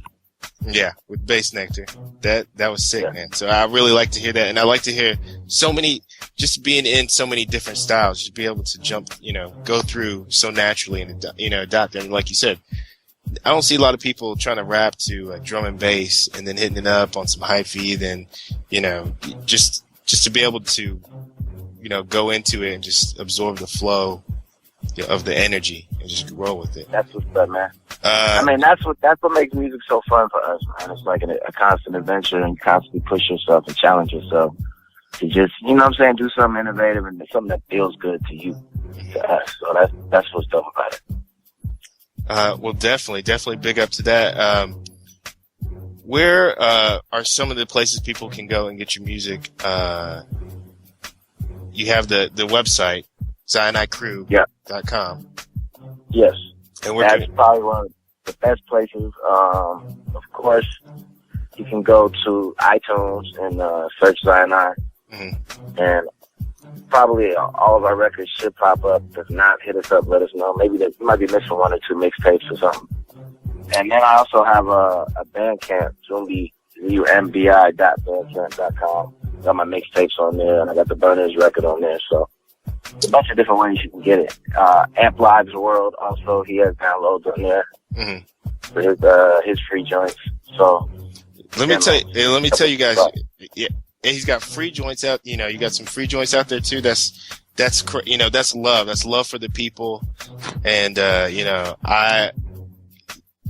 Yeah, with Bass Nectar. That was sick, man. So I really like to hear that, and I like to hear so many, just being in so many different styles, just be able to jump, go through so naturally and adopt them. Like you said, I don't see a lot of people trying to rap to drum and bass and then hitting it up on some hyphy, then just to be able to go into it and just absorb the flow of the energy and just roll with it. That's what's up, man. I mean, that's what makes music so fun for us, man. It's like a constant adventure, and constantly push yourself and challenge yourself to just, do something innovative and something that feels good to you, to us. So that's what's dope about it. Well, definitely big up to that. Where are some of the places people can go and get your music? You have the website, ZioniteCrew.com. Yes. And that's probably one of the best places. Of course, you can go to iTunes and search Zionite. And probably all of our records should pop up. If not, hit us up, let us know. Maybe you might be missing one or two mixtapes or something. And then I also have a Bandcamp, zumbi.bandcamp.com. Got my mixtapes on there, and I got the Burners record on there. So a bunch of different ways you can get it. Amp Live's World also, he has downloads on there for his free joints. So let me tell you guys, he's got free joints out. You got some free joints out there too. That's love. That's love for the people, and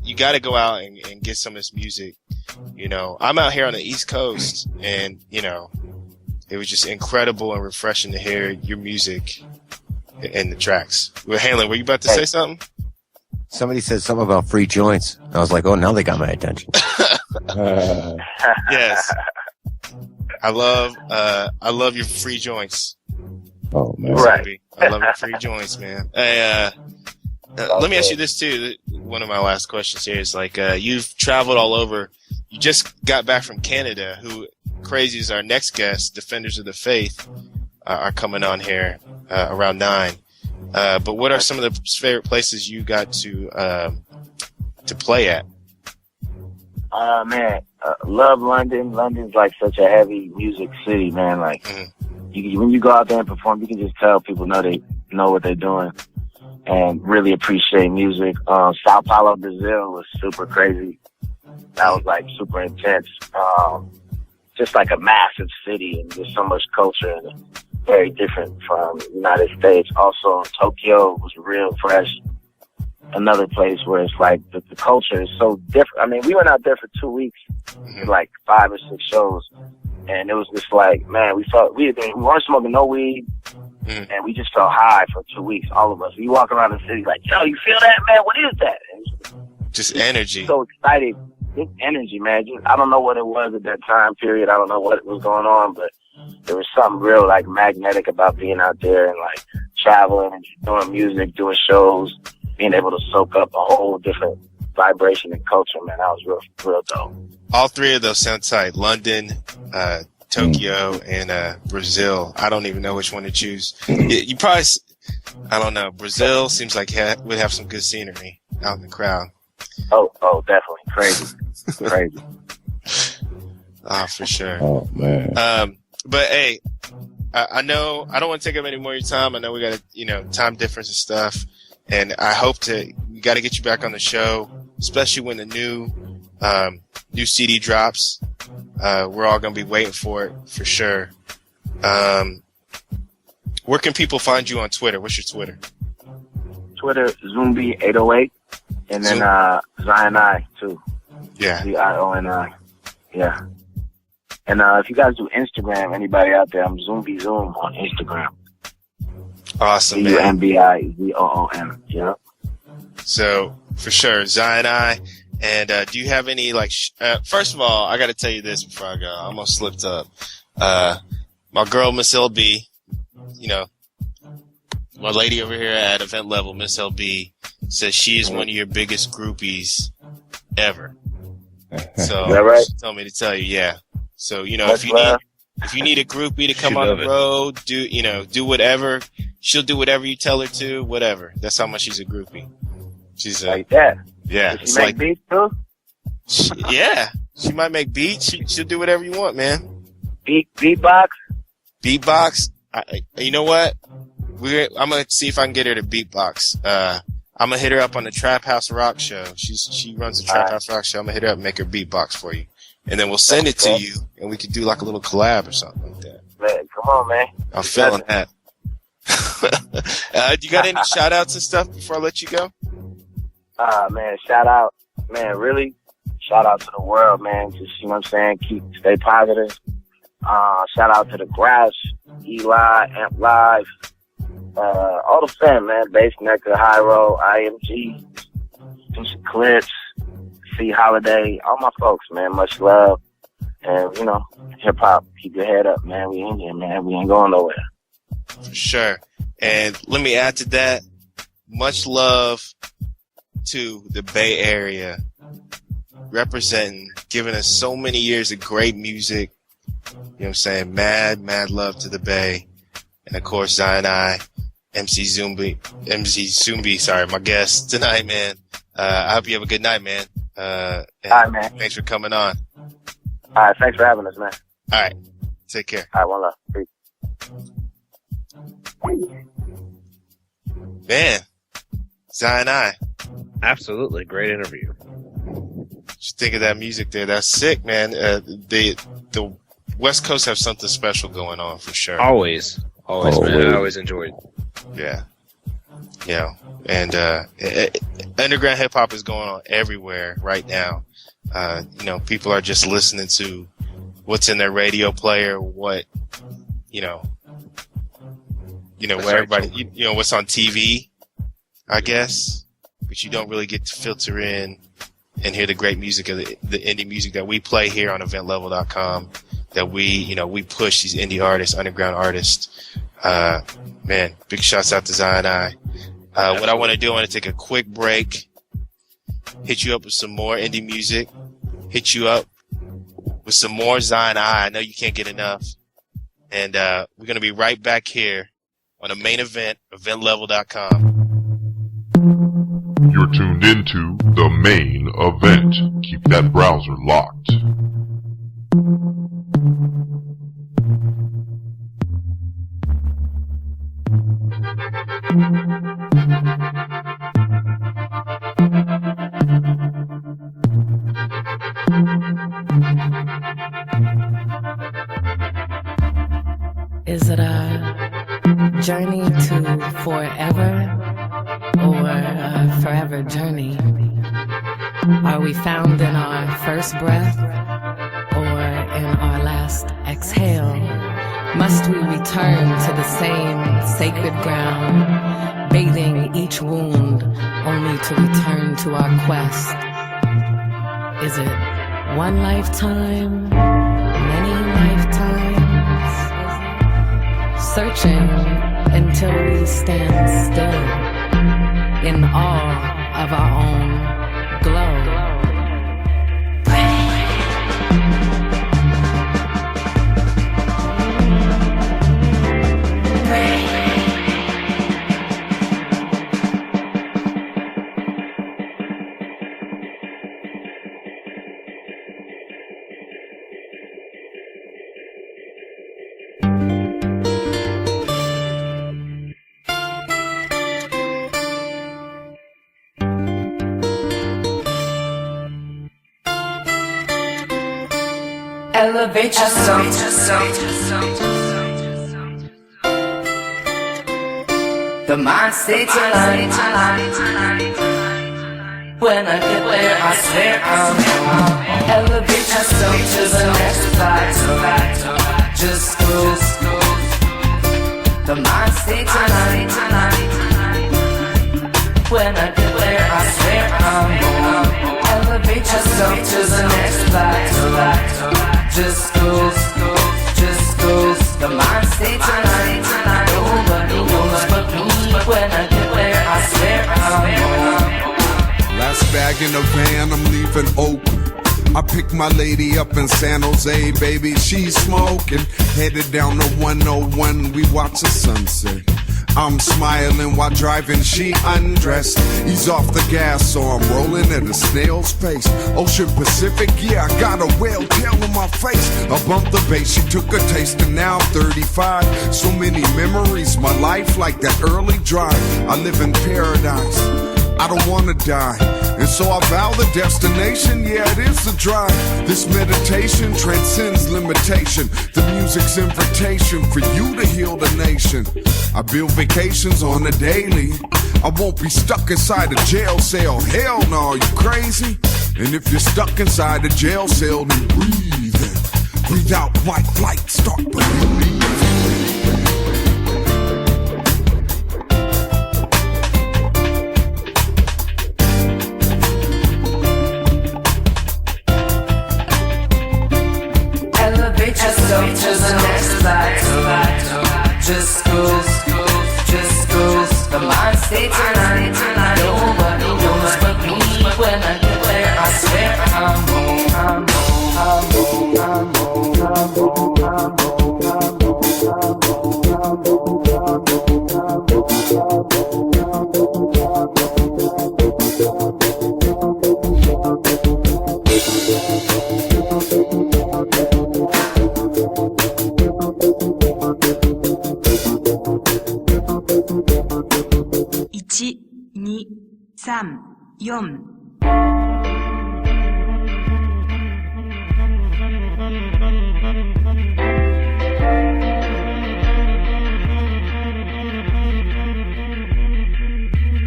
you got to go out and get some of this music. I'm out here on the East Coast, and it was just incredible and refreshing to hear your music and the tracks. Well, Hanlon, were you about to say something? Somebody said something about free joints. I was like, oh, now they got my attention. Yes. I love your free joints. Oh, man. Right. I love your free joints, man. Hey, let me ask you this too. One of my last questions here is you've traveled all over. You just got back from Canada. Who crazy is our next guest? Defenders of the Faith are coming on here around 9. But what are some of the favorite places you got to play at? Man, love London. London's like such a heavy music city, man. Like when you go out there and perform, you can just tell people they know what they're doing and really appreciate music. Sao Paulo, Brazil was super crazy. That was like super intense. Just like a massive city and just so much culture and very different from the United States. Also, Tokyo was real fresh. Another place where it's like the culture is so different. I mean, we went out there for 2 weeks, like 5 or 6 shows, and it was just like, man, we weren't smoking no weed, and we just felt high for 2 weeks, all of us. We walk around the city like, yo, you feel that, man? What is that? And just energy. So excited. Just energy, man. I don't know what it was at that time period. I don't know what was going on, but there was something real like magnetic about being out there and like traveling and doing music, doing shows, being able to soak up a whole different vibration and culture, man. That was real dope. All 3 of those sound tight. London, Tokyo, and Brazil. I don't even know which one to choose. You probably, I don't know. Brazil seems like would have some good scenery out in the crowd. Oh, definitely. Crazy. For sure. Oh, man. But hey, I know I don't want to take up any more of your time. I know we got time difference and stuff, and I hope we got to get you back on the show, especially when the new CD drops. We're all gonna be waiting for it for sure. Where can people find you on Twitter? What's your Twitter? Twitter, Zumbi808, and then Zionite too. Yeah. ZIONI. Yeah. And if you guys do Instagram, anybody out there, I'm Zoombi Zoom on Instagram. Awesome, man. ZUMBIZOOM. Yeah. So for sure, Zionite, And do you have any like? First of all, I got to tell you this before I go. I almost slipped up. My girl MsLB, you know, my lady over here at event level, MsLB, says she is one of your biggest groupies ever. So Is that right? she told me to tell you, yeah. So you know, if you need a groupie to come on the road, do whatever. She'll do whatever you tell her to, whatever. That's how much she's a groupie. She's like that. Yeah, Does she make beats too? Yeah, she might make beats. She'll do whatever you want, man. Beatbox. Beatbox. You know what? I'm gonna see if I can get her to beatbox. I'm gonna hit her up on the Trap House Rock show. She runs the Trap House Rock show. I'm gonna hit her up and make her beatbox for you, and then we'll send it to you, and we could do like a little collab or something like that. Man, come on, man. I'm feeling that. You got any shout outs and stuff before I let you go? Man, shout out. Man, really, shout out to the world, man. Just, you know what I'm saying? Stay positive. Shout out to the Grouch, Eli, Amp Live, all the fam, man. Bass Necker, High Road, IMG, Deuce Eclipse, C Holiday, all my folks, man. Much love. And, you know, hip hop, keep your head up, man. We in here, man. We ain't going nowhere. For sure. And let me add to that, much love to the Bay Area, representing, giving us so many years of great music. You know what I'm saying? Mad love to the Bay. And of course, Zion I, MC Zumbi, sorry, my guest tonight, man. I hope you have a good night, man. All right, man. Thanks for coming on. All right, thanks for having us, man. All right. Take care. All right, one love. Peace. Man, Zion I. Absolutely. Great interview. Just think of that music there. That's sick, man. The West Coast have something special going on for sure. Always, man. I always enjoyed. Yeah. Yeah. And underground hip hop is going on everywhere right now. You know, people are just listening to what's in their radio player, where everybody, you know, what's on TV, I guess, but you don't really get to filter in and hear the great music of the indie music that we play here on eventlevel.com, that we push these indie artists, underground artists. Man, big shouts out to Zion I. What I want to do, I want to take a quick break, hit you up with some more indie music, hit you up with some more Zion I. I know you can't get enough. And we're going to be right back here on the main event, eventlevel.com. You're tuned into the main event. Keep that browser locked. Is it a journey to forever or a forever journey? Are we found in our first breath or in our last exhale? Must we return to the same sacred ground, bathing each wound only to return to our quest? Is it one lifetime, many lifetimes? Searching until we stand still in awe of our own glow. Elevate yourself. The mind stays aligned. When I get there, I swear I'm elevate yourself to the next flight. Just cruise. The mind stays aligned. When I get there, I swear I'm elevate yourself to the next plateau. Just goes. The mind state tonight. Nobody knows but me. When I get there, I swear I'm home. Last bag in the van, I'm leaving Oakland. I picked my lady up in San Jose, baby, she's smoking. Headed down to 101, we watch the sunset. I'm smiling while driving, she undressed. Ease off the gas, so I'm rolling at a snail's pace. Ocean Pacific, yeah, I got a whale tail on my face. I bumped the bass, she took a taste, and now I'm 35. So many memories, my life like that early drive. I live in paradise, I don't wanna die. And so I vow the destination, yeah, it is the drive. This meditation transcends limitation. The music's invitation for you to heal the nation. I build vacations on a daily. I won't be stuck inside a jail cell. Hell no, you crazy? And if you're stuck inside a jail cell, then breathe in. Breathe out, white flight, start believing. Yourself to the next plateau. Just goes. The mind state tonight. Nobody knows but me. When I get there, I swear I'm home.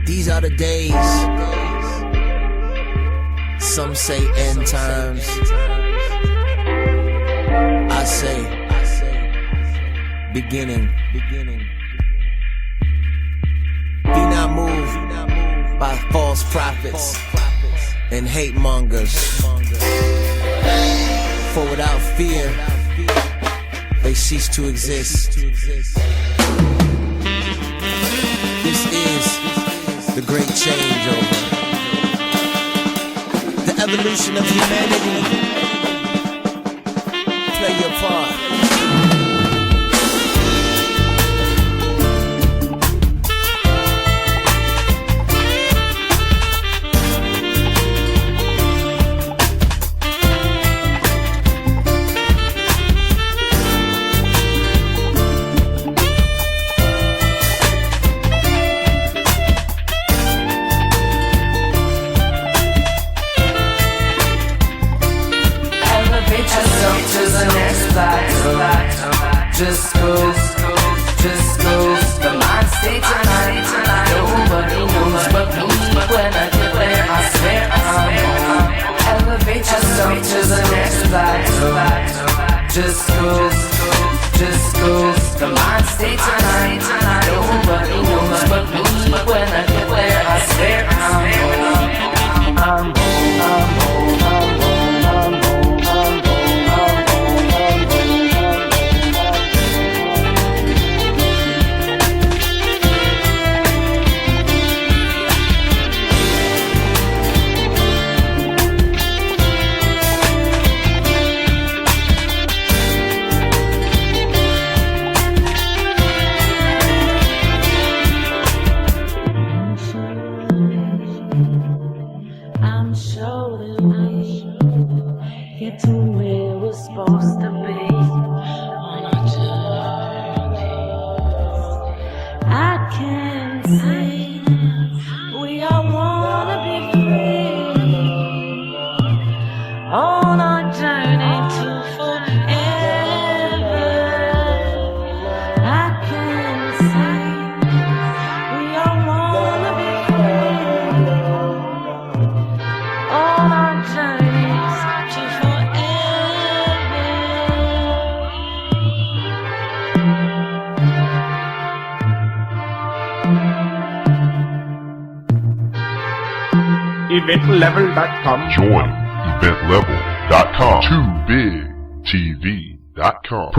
These are the days. Some say end times. I say beginning. Be not moved by false prophets and hate mongers. For without fear, they cease to exist. This is the great changeover. The evolution of humanity. Play your part. Just goes. The mind state tonight. Nobody knows but me. When I get there, I swear I'm home. Elevate yourself to the next plateau. Just goes. The mind state tonight. Nobody knows but me. When I get there, I swear I'm home. I'm sure that we get to where we're supposed to be on our journey. I can see we all wanna be free on our journey to forever. I can see we all wanna be free on our journeys to forever. EventLevel.com. Join eventlevel.com. TooBigTV.com.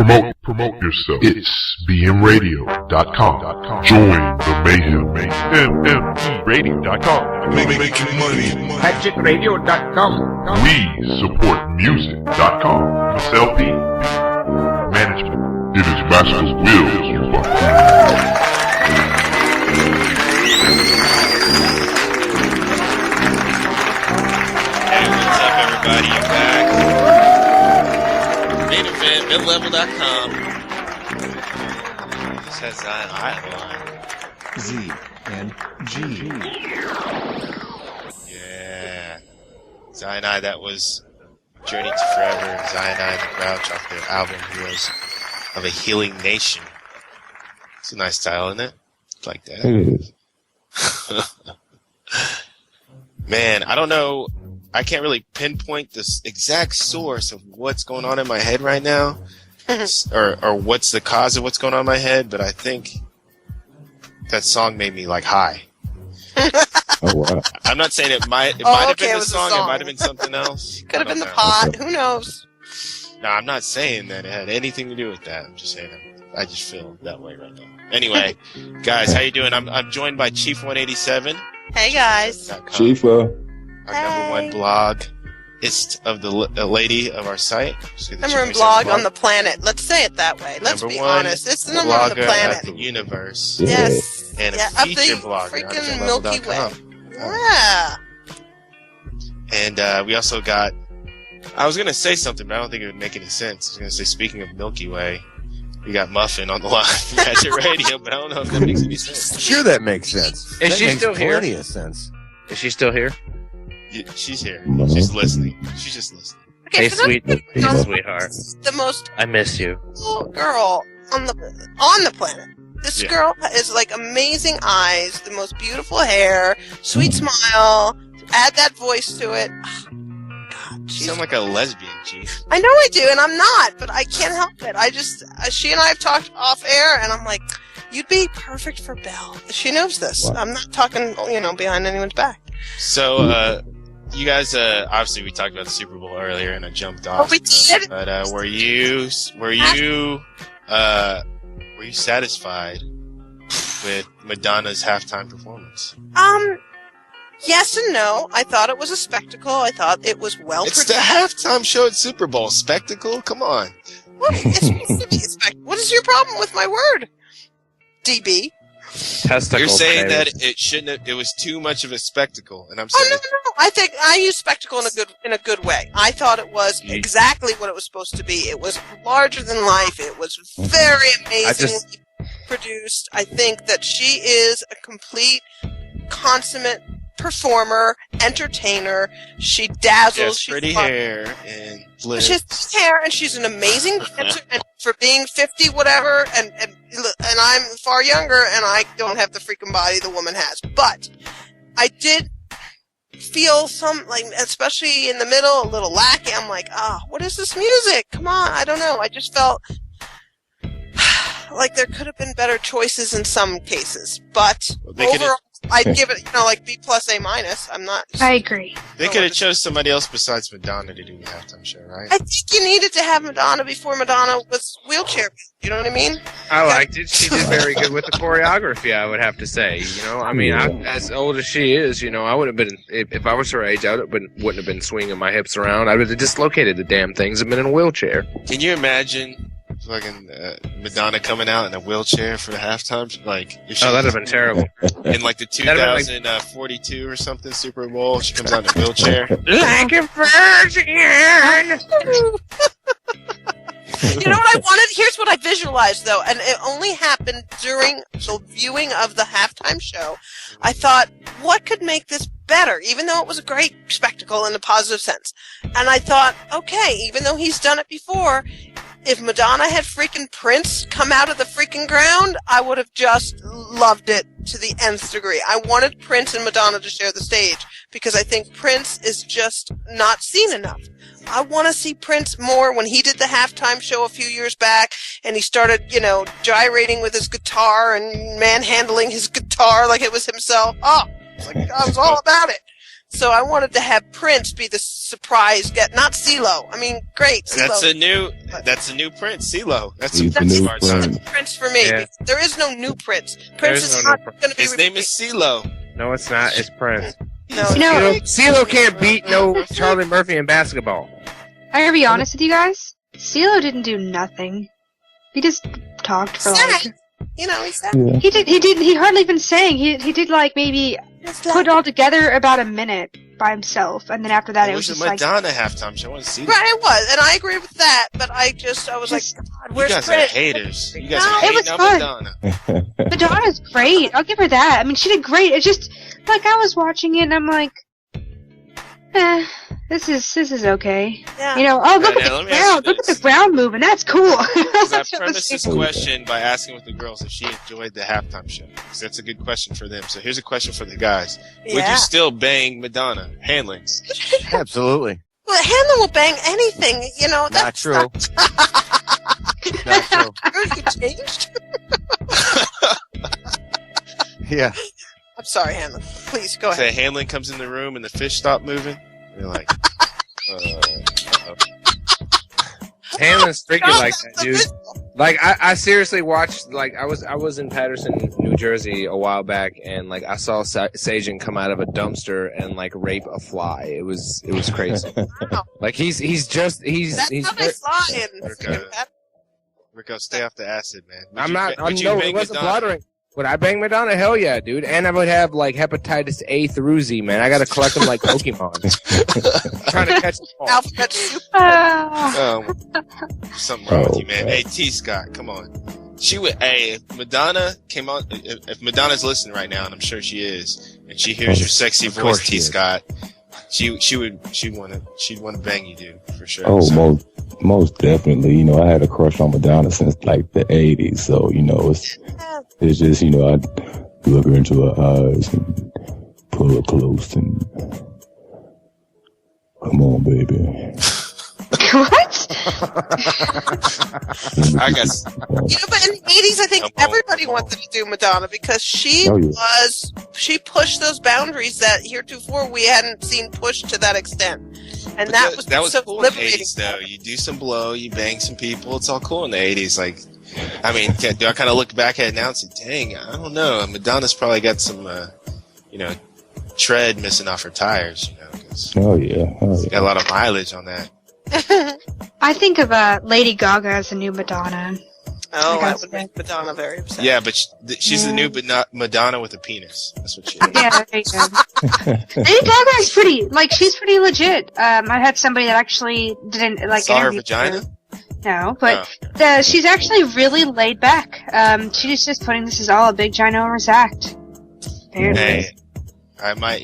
Promote yourself. It's bmradio.com. Join the mayhem. mmeradio.com. Making money. MagicRadio.com. We support music.com. MsLB. Management. It is MasterWillz, you fuck. Hey, what's up, everybody? I'm back. Main event, MsLB.com. This has an line. Z and G. Yeah. Zion I, that was Journey to Forever. Zion I and the Grouch off their album Heroes of a Healing Nation. It's a nice title, isn't it? Like that. It is. Man, I don't know. I can't really pinpoint this exact source of what's going on in my head right now, or what's the cause of what's going on in my head, but I think that song made me like high. Oh wow! I'm not saying it might have been it the was song. the It song. might have been something else. Could have been the know. pot. Who knows? No, I'm not saying that it had anything to do with that. I'm just saying I just feel that way right now. Anyway, guys, how you doing? I'm joined by Chief 187. Hey guys. Chifa. Our number one blog. It's of the lady of our site. Number one blog on the planet. Let's say it that way. Let's Number be one honest. It's the number one on the blogger planet. of the universe. Yes. And Yeah, a of the feature blogger. freaking on Milky MsLB.com. Way. Yeah. And we also got. I was gonna say something, but I don't think it would make any sense. I was gonna say, speaking of Milky Way, we got Muffin on the line from Magic Radio, but I don't know if that makes any sense. Sure, that makes sense. Is That she makes still here? Plenty of sense. Is she still here? Yeah, she's here. She's listening. She's just listening. Hey, for those sweetheart. The most I miss you. cool girl on the planet. This Yeah. girl is like amazing eyes, the most beautiful hair, sweet smile. Add that voice to it. You sound like a lesbian, Chief. I know I do, and I'm not, but I can't help it. I just, she and I have talked off air, and I'm like, you'd be perfect for Belle. She knows this. Wow. I'm not talking, behind anyone's back. So, you guys, obviously we talked about the Super Bowl earlier, and I jumped off. Oh, we did? But were you satisfied with Madonna's halftime performance? Yes and no. I thought it was a spectacle. I thought it was well It's the produced. halftime show at Super Bowl. Spectacle? Come on. It's supposed to be a spectacle. What is your problem with my word, DB? Testicles, You're saying baby. that it shouldn't have, it was too much of a spectacle, and I'm Oh saying no! I think I use spectacle in a good way. I thought it was You- exactly what it was supposed to be. It was larger than life. It was very amazingly produced. I think that she is a complete, consummate performer, entertainer. She dazzles. yes, She's pretty fun. hair and lips. She has hair, and she's an amazing dancer. And for being 50, whatever, and I'm far younger, and I don't have the freaking body the woman has. But I did feel some, like, especially in the middle, a little lacking. I'm like, what is this music? Come on, I don't know. I just felt like there could have been better choices in some cases, but They could've- overall, I'd give it, like B plus A minus. I'm not. I agree. They could have chose somebody else besides Madonna to do the halftime show, right? I think you needed to have Madonna before Madonna was wheelchair. You know what I mean? I liked it. She did very good with the choreography, I would have to say. I mean, as old as she is, I would have been, if I was her age, I wouldn't have been swinging my hips around. I would have dislocated the damn things and been in a wheelchair. Can you imagine fucking Madonna coming out in a wheelchair for the halftime? Like, if she, that'd have been terrible. In like the That'd have been 2042 or something Super Bowl, she comes out in a wheelchair. Like a virgin! You know what I wanted? Here's what I visualized, though, and it only happened during the viewing of the halftime show. I thought, what could make this better, even though it was a great spectacle in a positive sense. And I thought, okay, even though he's done it before, if Madonna had freaking Prince come out of the freaking ground, I would have just loved it to the nth degree. I wanted Prince and Madonna to share the stage because I think Prince is just not seen enough. I want to see Prince more when he did the halftime show a few years back and he started, gyrating with his guitar and manhandling his guitar like it was himself. Oh, I was all about it. So I wanted to have Prince be the surprise get. Not CeeLo. I mean, great. CeeLo. That's a new Prince, CeeLo. That's He's the new Prince. Prince for me. Yeah. There is no new Prince. Prince is not going to be. His name is CeeLo. No, it's not. It's Prince. No, CeeLo can't beat no Charlie Murphy in basketball. I gotta be honest with you guys. CeeLo didn't do nothing. He just talked for like. You know, he's that. Yeah. He hardly even sang. He did like maybe put it all together about a minute by himself, and then after that it was just a Madonna half-time show. I want to see that. Right, it was, and I agree with that. But I was like, God, where's you guys Prince? are haters. You guys are hating on Madonna. Madonna's great. I'll give her that. I mean, she did great. It's just like I was watching it, and I'm like, this is okay. Yeah. You know, look at the ground. Look at the ground moving. That's cool. I premised this question by asking with the girls if she enjoyed the halftime show. Because that's a good question for them. So here's a question for the guys. Would you still bang Madonna? Hanlon? Absolutely. Well, Hanlon will bang anything. You know, that's not true. Not true. You changed. Yeah. I'm sorry, Hanlon. Please go Say ahead. Hanlon comes in the room and the fish stop moving. You're like, Hanlon's freaking like that, dude. Like I seriously watched. Like I was in Patterson, New Jersey a while back, and like I saw Sajin come out of a dumpster and like rape a fly. It was crazy. Wow. Like he's That's how they fly in. Rico, stay off the acid, man. It wasn't blathering. Would I bang Madonna? Hell yeah, dude. And I would have like hepatitis A through Z, man. I gotta collect them like Pokemon. Trying to catch them all. Alphabet soup. Something wrong with you, man. Hey, T. Scott, come on. If Madonna came on, if Madonna's listening right now, and I'm sure she is, and she hears your sexy voice, T. Scott, she'd want to bang you, dude, for sure. Oh, most definitely. You know, I had a crush on Madonna since like the 80s, so you know, it's just, you know, I look her into her eyes and pull her close and come on, baby. What? I guess. But in the 80s, I think everybody wanted to do Madonna because she pushed those boundaries that heretofore we hadn't seen pushed to that extent. And that was so cool in the liberating. 80s, though. You do some blow, you bang some people. It's all cool in the 80s. Like, I mean, do I kind of look back at it now and say, dang, I don't know. Madonna's probably got some, tread missing off her tires, you know. Oh, yeah. Got a lot of mileage on that. I think of Lady Gaga as the new Madonna. Oh, that would make Madonna very upset. Yeah, but she's the new Madonna with a penis. That's what she is. Yeah, there you go. Lady Gaga is pretty, she's pretty legit. I had somebody that actually didn't, Saw her interview vagina? her. No, but she's actually really laid back. She's just putting this is all a big ginormous act. Apparently. Hey, I might,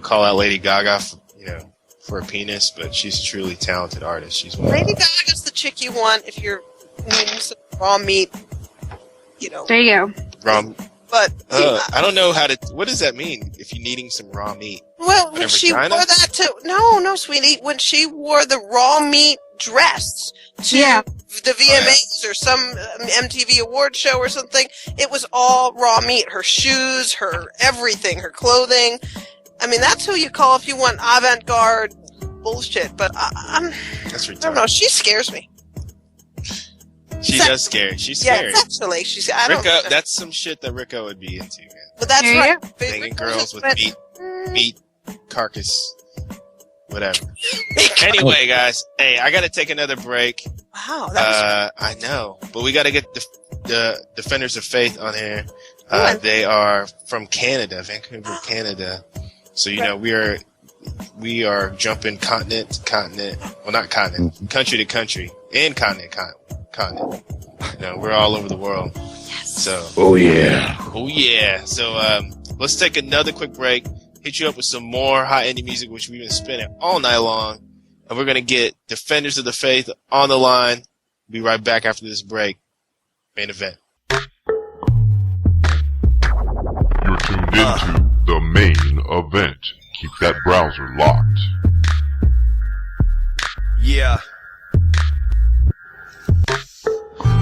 call out Lady Gaga, for a penis, but she's a truly talented artist. She's one Lady Gaga's the chick you want if you're needing some raw meat, There you go. raw. But I don't know what does that mean if you're needing some raw meat? well, when she wore that to no, sweetie, when she wore the raw meat dress to the VMAs or some MTV award show or something, it was all raw meat. Her shoes, her everything, her clothing. I mean, that's who you call if you want avant-garde bullshit. But That's retarded. I don't know. She scares me. She does scare. She's scary. Yeah, sexually. Rico, that's some shit that Rico would be into, man. But that's right. Banging girls with meat carcass, whatever. Anyway, guys, hey, I got to take another break. Wow. I know, but we got to get the Defenders of Faith on here. They are from Canada, Vancouver, Canada. So we are jumping continent to continent. Well, not continent, country to country, and continent. We're all over the world. Yes. So. Oh yeah. Oh yeah. So let's take another quick break. Hit you up with some more hot indie music, which we've been spinning all night long, and we're gonna get Defenders of the Faith on the line. Be right back after this break. Main event. You're tuned into the main event. Keep that browser locked. Yeah.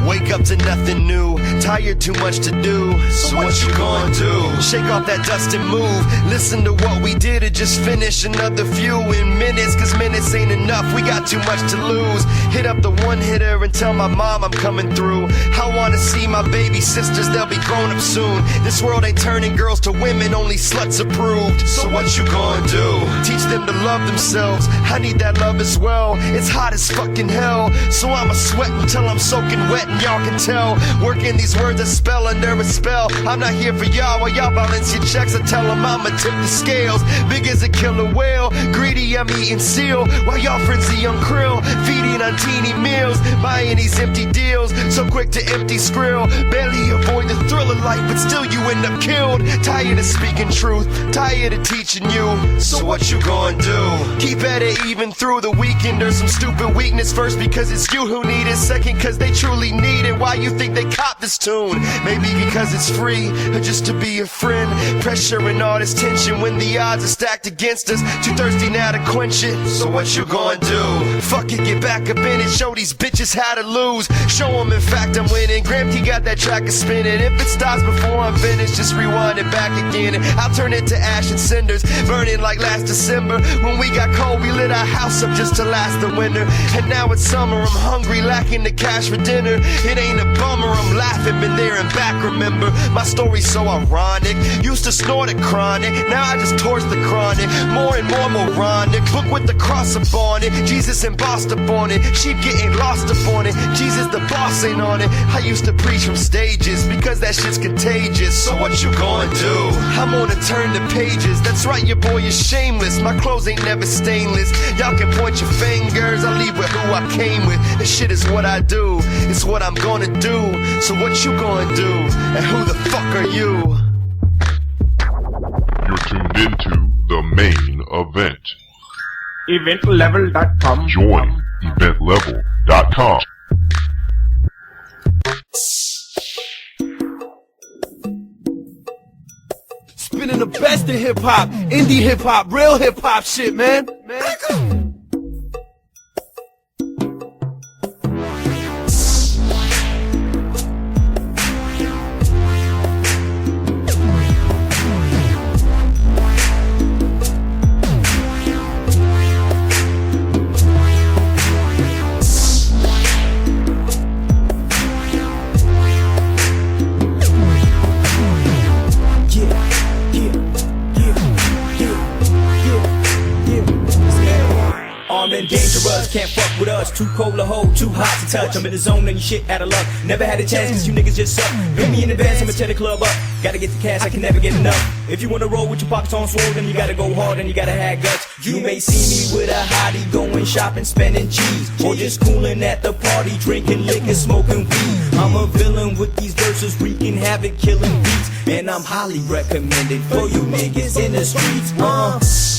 Wake up to nothing new. Tired, too much to do. So what you gonna do? Shake off that dust and move. Listen to what we did or just finish another few in minutes. Cause minutes ain't enough, we got too much to lose. Hit up the one hitter and tell my mom I'm coming through. I wanna see my baby sisters, they'll be grown up soon. This world ain't turning girls to women, only sluts approved. So what you gonna do? Teach them to love themselves. I need that love as well. It's hot as fucking hell, so I'ma sweat until I'm soaking wet and y'all can tell. Working these words I spell under a spell. I'm not here for y'all while y'all balance your checks. I tell them I'ma tip the scales. Big as a killer whale, greedy I'm eating seal. While y'all frenzy on krill, feeding on teeny meals. Buying these empty deals, so quick to empty skrill. Barely avoid the thrill of life, but still you end up killed. Tired of speaking truth, tired of teaching you. So what you gonna do? Keep at it even through the weekend. There's some stupid weakness. First because it's you who need it, second cause they truly need it. Why you think they cop this tune? Maybe because it's free, or just to be a friend. Pressure and all this tension when the odds are stacked against us. Too thirsty now to quench it. So what you gonna do? Fuck it, get back up in it. Show these bitches how to lose. Show them in fact I'm winning. Gramty got that track is spinning. If it stops before I'm finished, just rewind it back again. I'll turn it to ash and cinders, burning like last December. When we got cold, we lit our house up just to last the winter. And now it's summer, I'm hungry, lacking the cash for dinner. It ain't a bummer, I'm laughing, been there and back, remember. My story's so ironic. Used to snort it chronic, now I just torch the chronic. More and more moronic, book with the cross up on it. Jesus embossed up on it, sheep getting lost up on it. Jesus the boss ain't on it. I used to preach from stages, because that shit's contagious. So what you gonna do? I'm gonna turn the pages. That's right, your boy is shameless. My clothes ain't never stainless. Y'all can point your fingers, I leave with who I came with. This shit is what I do, it's what I'm gonna do. So what you gonna do? And who the fuck are you? You're tuned into the main event. Eventlevel.com. Join eventlevel.com. Spinning the best in hip hop, indie hip hop, real hip hop shit, man. And dangerous, can't fuck with us. Too cold to hold, too hot to touch. I'm in the zone and you shit out of luck. Never had a chance cause you niggas just suck. Pay me in advance, I'ma tear the club up. Gotta get the cash, I can never get enough. If you wanna roll with your pockets on swole, then you gotta go hard and you gotta have guts. You may see me with a hottie going shopping, spending cheese, or just cooling at the party, drinking liquor, smoking weed. I'm a villain with these verses, wreaking havoc, killing beats. And I'm highly recommended for you niggas in the streets.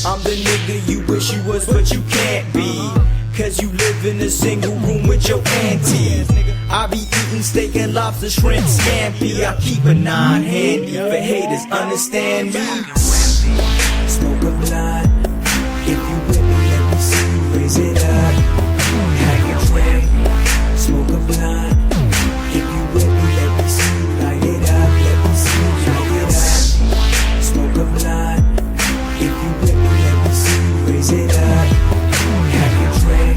I'm the nigga you wish you was, but you can't be. Cause you live in a single room with your auntie. I be eating steak and lobster, shrimp, scampi. I keep a 9 handy for haters, understand me. Smoke a blunt. If you with me, let me see you raise it up. Hang your drink. Smoke a blunt. If you with me, let me see you light it up. Let me see you light it up. Smoke a blunt. If you with me, let me see you raise it up. Hang your drink.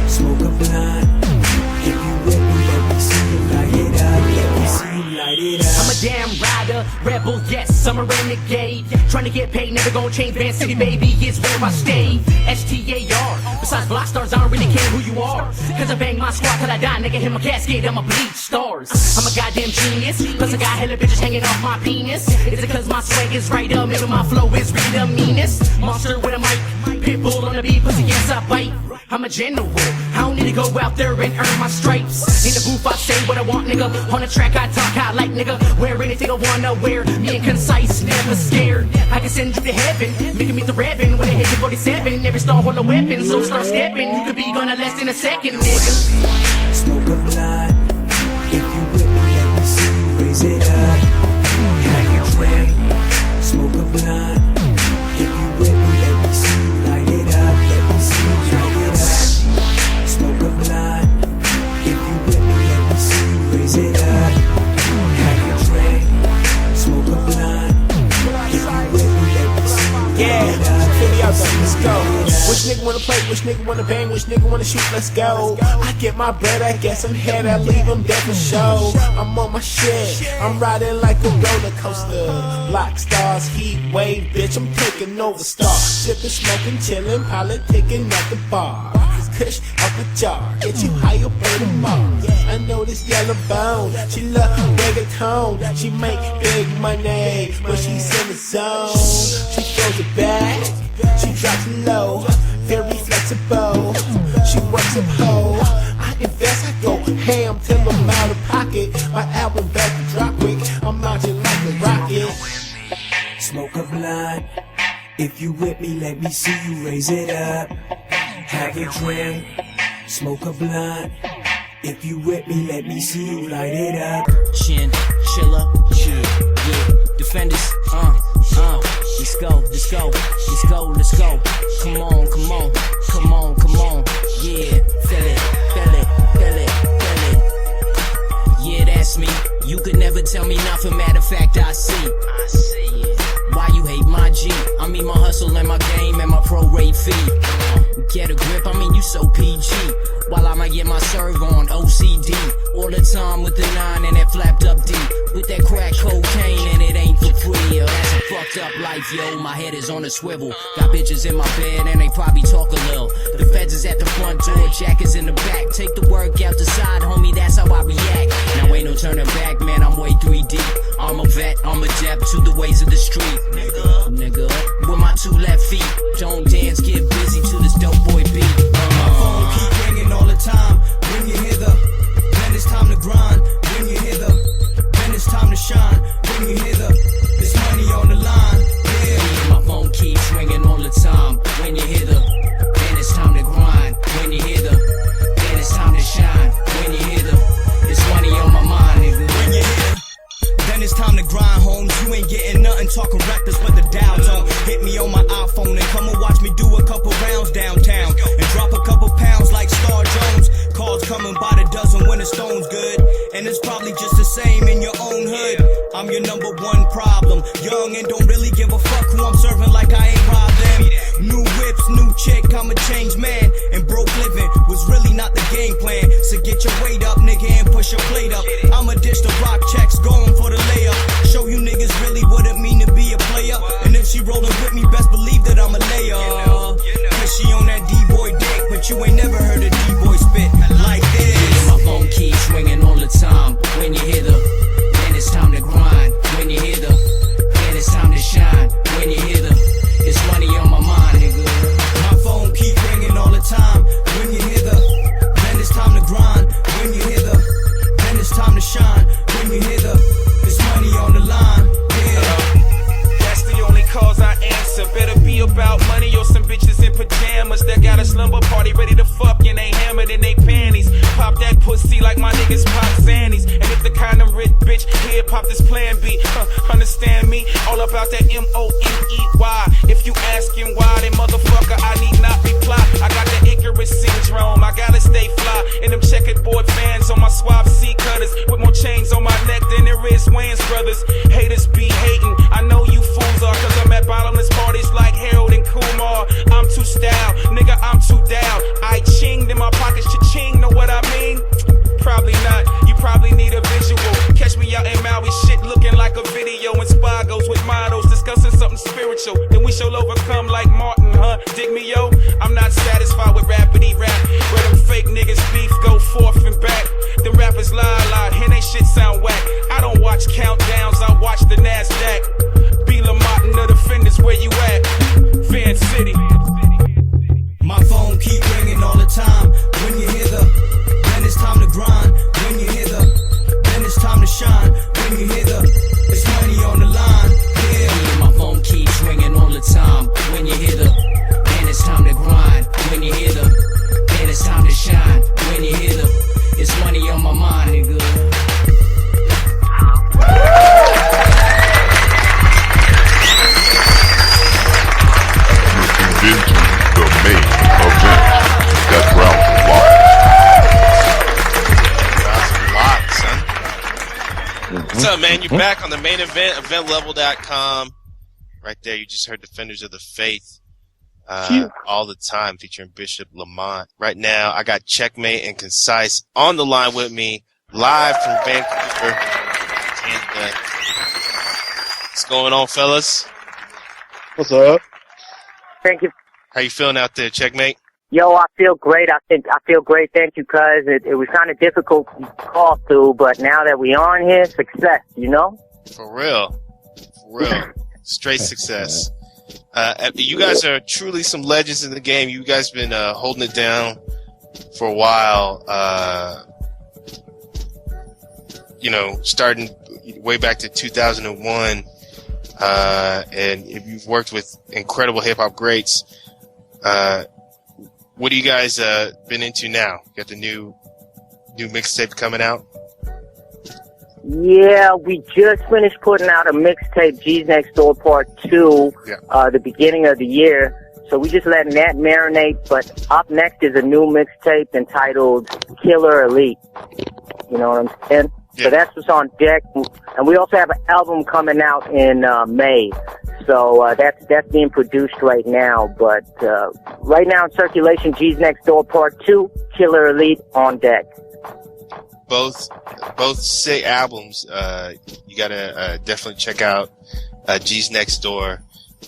Smoke a blunt. If you with me, let me see you light it up. Let me see you light it up. I'm a damn rider, rebel, yes, I'm a renegade. Trying to get paid, never gonna change. Van City, baby, is where I stay. STAR. Besides block stars, I don't really care who you are. Cause I bang my squad till I die, nigga, hit my casket, I'ma bleed stars. I'm a goddamn genius, plus I got hella bitches hanging off my penis. Is it cause my swag is right up, maybe my flow is really the meanest? Monster with a mic, pit bull on the beat, pussy yes I bite. I'm a general, I don't need to go out there and earn my stripes. In the booth I say what I want, nigga. On the track I talk out like nigga. Wear anything I wanna wear, me and concise, never scared. I can send you to heaven, make me the Revan. When I hit you 47, every star hold a weapon. So start stepping, you could be gonna less than a second, nigga. Smoke a blunt. If you with me, let me see you raise it up. Hang your drink. Smoke a blunt. If you with me, let me see you light it up. Let me see you light it up. Smoke a blunt. If you with me, let me see you raise Which nigga wanna play, which nigga wanna bang, which nigga wanna shoot, let's go. I get my bread, I get some head, I leave them dead for show. I'm on my shit, I'm riding like a roller coaster. Block stars, heat wave, bitch, I'm taking over stars. Sipping, smoking, chilling, politicking at the bar. Kush up a jar, get you high up in the mall. I know this yellow bone, she love reggaeton. She make big money when she's in the zone. She throws it back, she drops it low, very flexible. She works up hoe. I invest, I go ham till I'm out of pocket. My album back to drop quick, I'm launching like a rocket. Smoke a blunt. If you with me, let me see you raise it up. Have a drink, smoke a blunt. If you with me, let me see you light it up. Chin, chiller, yeah. Defenders, let's go, let's go, let's go, let's go. Come on, come on, come on, come on. Yeah, feel it, feel it, feel it, feel it. Yeah, that's me. You could never tell me nothing. Matter of fact, I see. Why you hate my G? I mean my hustle and my game and my pro rate fee. Get a grip, I mean you so PG. While I might get my serve on OCD. All the time with the 9 and that flapped up D. With that crack cocaine and it ain't for free. Yo, that's a fucked up life, yo. My head is on a swivel. Got bitches in my bed and they probably talk a little. The feds is at the front door, Jack is in the back. Take the work out the side, homie, that's how I react. Now ain't no turning back, man, I'm way 3 deep. I'm a vet, I'm adept to the ways of the street. Nigga, with my 2 left feet. Don't dance, get busy to this dope boy beat. My phone keep ringing all the time. When you hear the, then it's time to grind. When you hear the, then it's time to shine. When you hear the, there's money on the line. Yeah. My phone keeps ringing all the time. When you hear the, then it's time to grind. When you hear the, then it's time to shine. When you hear the, it's money on my mind, nigga. When you hear, then it's time to grind, homes. You ain't getting nothing talking reckless, but the Dow Zone. Hit me on my iPhone and come and watch me do a couple rounds downtown and drop a couple pounds like Star Jones. Calls coming by the dozen when the stone's good, and it's probably just the same in your own hood. I'm your number 1 problem. Young and don't really give a fuck who I'm serving, like I ain't robbed them. New whips, new chick, I'm a changed man. And broke living was really not the game plan. So get your weight up, nigga, and push your plate up. I'ma dish the rock checks, going for the layup. Show you niggas really what it mean to be a player. And if she rollin' with me, best believe that I'm a layer. Cause she on that D-boy dick, but you ain't never heard a D-boy spit like this. My phone keeps ringing all the time. When you hear the, then it's time to grind. When you hear the, then it's time to shine. When you hear the, it's money on my mind, nigga. My phone keep ringing all the time. When you hear the, then it's time to grind. When you hear the, then it's time to shine. When you hear the, it's money on the line. Yeah. That's the only cause I answer. Better be about money or some bitches in pajamas that got a slumber party ready to fuck and they hammered in they panties. Pop that pussy like my niggas pop Zannies. And if the kind of rich bitch here pop this plan B, understand me? All about that M-O-N-E-Y. If you asking why, then motherfucker, I need not reply. I got the Icarus syndrome, I gotta stay fly. And them checkerboard fans on my swab C cutters with more chains on my neck than there is Wayans brothers. Haters be hating, I know you fools are, cause I'm at bottomless parties like Harold and Kumar. I'm too style, nigga, I'm too down. I chinged in my pockets, cha-ching, know what I mean? Probably not, you probably need a visual. Catch me out in Maui, shit looking like a video. And Spagos with models discussing something spiritual. Then we shall overcome like Martin, huh? Dig me, yo? I'm not satisfied with rapidy rap. Where them fake niggas beef go forth and back. Them rappers lie, and they shit sound whack. I don't watch countdowns, I watch the NASDAQ. Be Lamont and the defenders, where you at? Fan City. My phone keep ringing all the time. When you hear the, then it's time to grind. When you hear the, then it's time to shine. When you hear the, it's money on the line. Yeah. My phone keeps ringing all the time. When you hear the, then it's time to grind. When you hear the, then it's time to shine. When you hear the, it's money on my mind, nigga. Into the main event. That browser locked. What's up, man? You're back on the main event, eventlevel.com. Right there, you just heard Defenders of the Faith. all the time, featuring Bishop Lamont. Right now, I got Checkmate and Concise on the line with me, live from Vancouver, Canada. What's going on, fellas? What's up? Thank you. How you feeling out there, Checkmate? Yo, I feel great. I feel great. Thank you, cuz it was kind of difficult to call through, but now that we on here, success, you know? For real. Straight success. You guys are truly some legends in the game. You guys been holding it down for a while. Starting way back to 2001. And if you've worked with incredible hip hop greats, what do you guys been into now? You got the new mixtape coming out? Yeah, we just finished putting out a mixtape, G's Next Door Part 2, the beginning of the year. So we just letting that marinate, but up next is a new mixtape entitled Killer Elite. You know what I'm saying? Yeah. So that's what's on deck. And we also have an album coming out in May. So that's being produced right now. But right now in circulation, G's Next Door Part 2, Killer Elite on deck. Both sick albums. You gotta definitely check out G's Next Door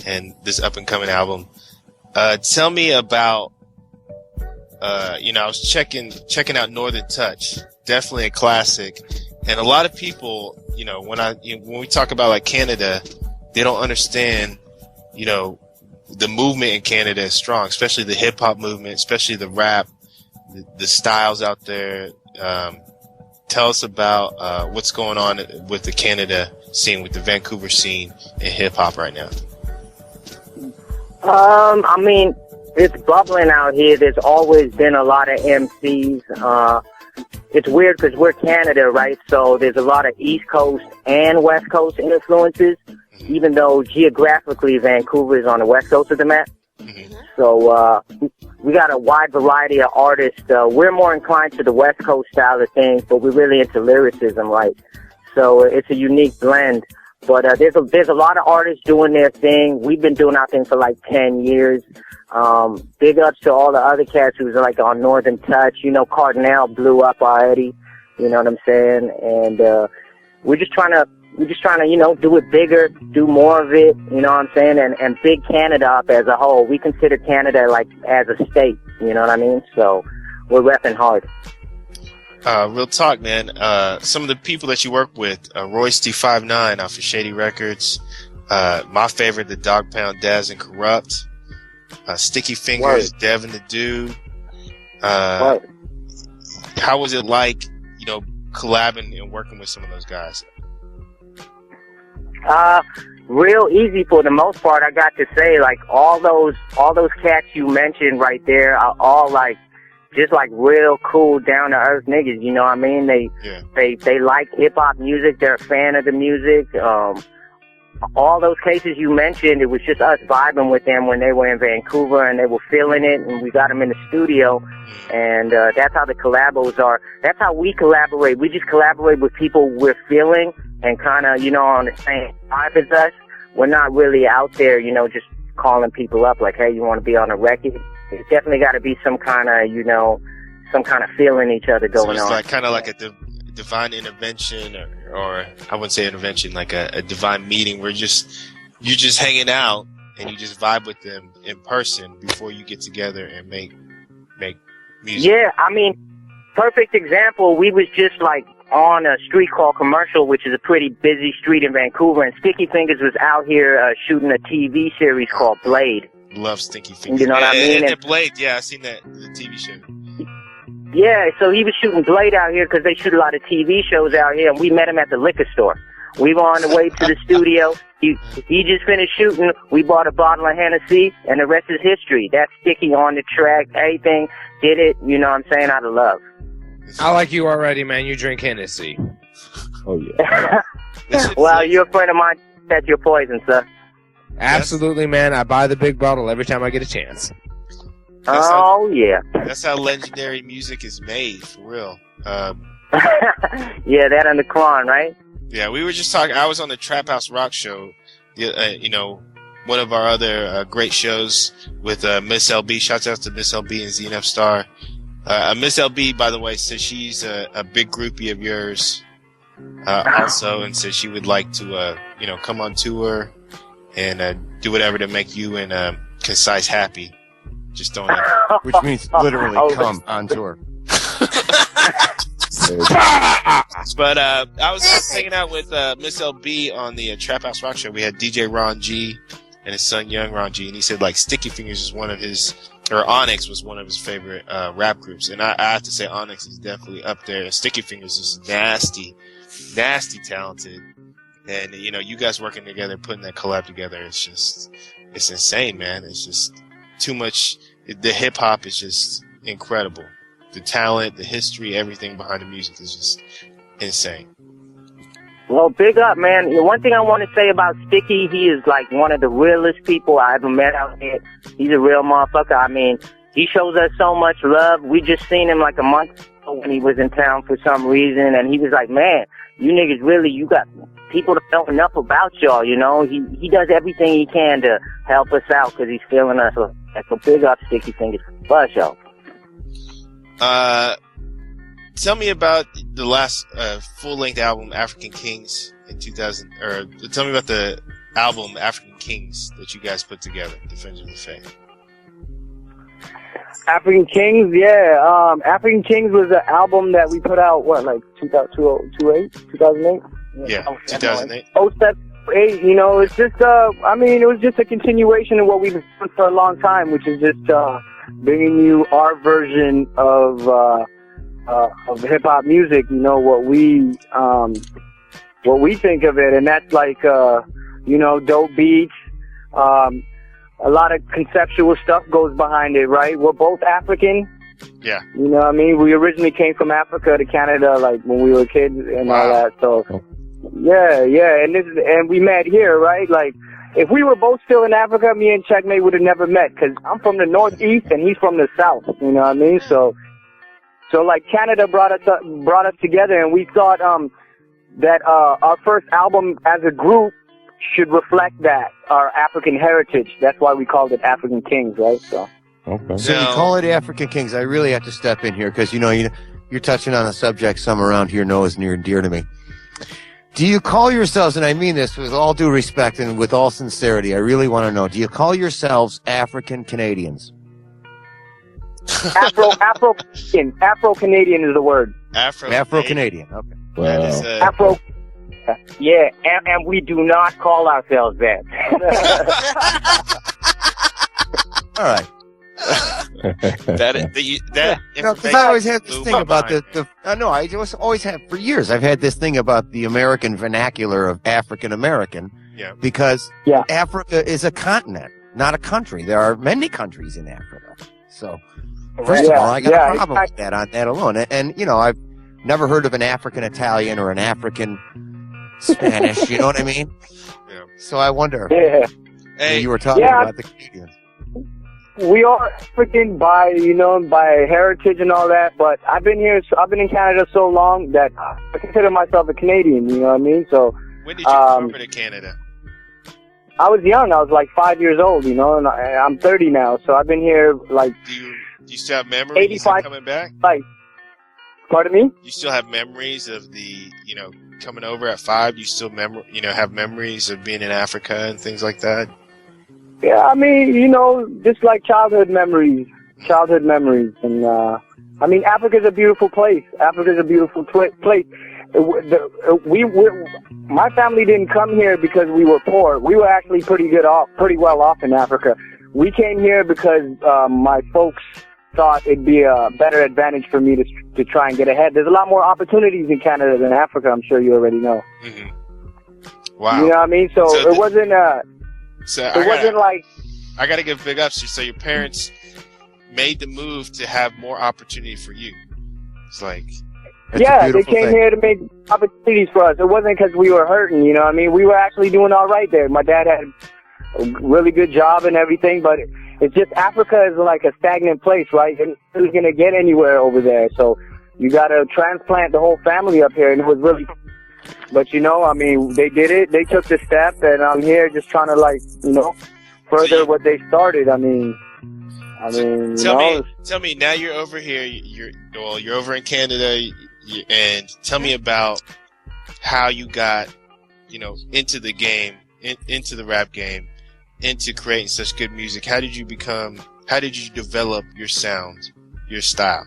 and this up and coming album. Tell me about I was checking out Northern Touch. Definitely a classic. And a lot of people, when we talk about like Canada, they don't understand, the movement in Canada is strong, especially the hip hop movement, especially the rap, the styles out there. Tell us about what's going on with the Canada scene, with the Vancouver scene in hip hop right now. I mean, it's bubbling out here. There's always been a lot of MCs. It's weird because we're Canada, right? So there's a lot of East Coast and West Coast influences, even though geographically Vancouver is on the west coast of the map. So we got a wide variety of artists. We're more inclined to the West Coast style of things, but we're really into lyricism, right? So it's a unique blend. But there's a lot of artists doing their thing. We've been doing our thing for like 10 years. Big ups to all the other cats who's like on Northern Touch. Cardinal blew up already. You know what I'm saying? And we're just trying to do it bigger, do more of it, you know what I'm saying? And big Canada up as a whole. We consider Canada like as a state, you know what I mean? So we're repping hard. Real talk, man. Some of the people that you work with, Royce D59 off of Shady Records, my favorite, the Dog Pound Daz and Corrupt, Sticky Fingers, Devin the Dude. How was it like, collabing and working with some of those guys? Real easy for the most part. I got to say, like all those cats you mentioned right there are all like just like real cool, down to earth niggas. You know what I mean? They like hip hop music. They're a fan of the music. All those cases you mentioned, it was just us vibing with them when they were in Vancouver and they were feeling it, and we got them in the studio, and that's how the collabos are. That's how we collaborate. We just collaborate with people we're feeling and kind of, on the same vibe as us. We're not really out there, just calling people up like, hey, you want to be on a record? It's definitely got to be some kind of, some kind of feeling each other going on. So it's kind of like a divine intervention, or I wouldn't say intervention, like a divine meeting where you're just hanging out and you just vibe with them in person before you get together and make music. Yeah, I mean, perfect example. We was just like on a street called Commercial, which is a pretty busy street in Vancouver, and Sticky Fingers was out here shooting a TV series called Blade. Love Sticky Fingers. You know what I mean? And Blade, yeah, I seen that, the TV show. Yeah, so he was shooting Blade out here because they shoot a lot of TV shows out here, and we met him at the liquor store. We were on the way to the studio. He just finished shooting. We bought a bottle of Hennessy, and the rest is history. That's Sticky on the track. Everything did it, you know what I'm saying, out of love. I like you already, man. You drink Hennessy. Oh, yeah. Well, you're a friend of mine. That's your poison, sir. Absolutely, man. I buy the big bottle every time I get a chance. Yeah. That's how legendary music is made, for real. Yeah, that and the Quan, right? Yeah, we were just talking. I was on the Trap House Rock show, one of our other great shows with MsLB. Shouts out to MsLB and ZNF Star. MsLB, by the way, says she's a big groupie of yours also, and says she would like to come on tour and do whatever to make you and Concise happy. Just don't ever. Which means literally come on tour. But I was hanging out with MsLB on the Trap House Rock Show. We had DJ Ron G and his son Young Ron G, and he said like Sticky Fingers is one of his, or Onyx was one of his favorite rap groups. And I have to say Onyx is definitely up there. And Sticky Fingers is nasty talented. And you guys working together, putting that collab together, it's insane, man. It's just too much. The hip hop is just incredible. The talent, the history, everything behind the music is just insane. Well, big up, man. One thing I want to say about Sticky, he is like one of the realest people I ever met out here. He's a real motherfucker. I mean, he shows us so much love. We just seen him like a month ago when he was in town for some reason, and he was like, man, you niggas really, you got people that know enough about y'all, He does everything he can to help us out because he's feeling us. So big up, Sticky Fingers. Buzz, y'all. Tell me about the last full-length album, African Kings, in 2000. Or tell me about the album, African Kings, that you guys put together, Defenders of the Faith. African Kings, yeah. African Kings was an album that we put out, 2008? 2008? Yeah, 2008. 07, 8, it's just, it was just a continuation of what we've been doing for a long time, which is just, bringing you our version of hip hop music, what we think of it, and that's like dope beats, a lot of conceptual stuff goes behind it, right? We're both African. Yeah. You know what I mean? We originally came from Africa to Canada, like when we were kids and all that. So yeah, and we met here, right? Like, if we were both still in Africa, me and Checkmate would have never met, because I'm from the Northeast and he's from the South. You know what I mean? So like Canada brought us together, and we thought that our first album as a group should reflect that, our African heritage. That's why we called it African Kings, right? So. Okay. So you call it African Kings. I really have to step in here because you're touching on a subject some around here know is near and dear to me. Do you call yourselves, and I mean this with all due respect and with all sincerity, I really want to know, do you call yourselves African Canadians? Afro-Canadian is the word. Afro-Canadian, okay. Wow. Afro. Yeah, and we do not call ourselves that. All right. Because I always have this thing about I just always have for years. I've had this thing about the American vernacular of African American. Yeah. Because Africa is a continent, not a country. There are many countries in Africa. So first of all, I got a problem with that on that alone. And I've never heard of an African Italian or an African Spanish. You know what I mean? Yeah. So I wonder. Yeah. Hey, you were talking about the Canadians. We are African by heritage and all that, but I've been in Canada so long that I consider myself a Canadian, you know what I mean? So when did you come over to Canada? I was young. I was like 5 years old, and I'm 30 now, so I've been here like. Do you still have memories of coming back? Like, pardon me? You still have memories of the, coming over at 5? You still have memories of being in Africa and things like that? Yeah, I mean, just like childhood memories. And, Africa's a beautiful place. Africa's a beautiful place. My family didn't come here because we were poor. We were actually pretty well off in Africa. We came here because, my folks thought it'd be a better advantage for me to try and get ahead. There's a lot more opportunities in Canada than Africa, I'm sure you already know. Mm-hmm. Wow. You know what I mean? So it wasn't, I gotta give big ups. So your parents made the move to have more opportunity for you. It's like, they came here to make opportunities for us. It wasn't because we were hurting, you know what I mean? We were actually doing all right there. My dad had a really good job and everything, but it's just Africa is like a stagnant place, right? And who's gonna get anywhere over there? So you gotta transplant the whole family up here, and it was really. But they did it. They took the step, and I'm here just trying to further what they started. I mean, Tell me now you're over here. You're over in Canada, and tell me about how you got, into the game, into the rap game, into creating such good music. How did you develop your sound, your style?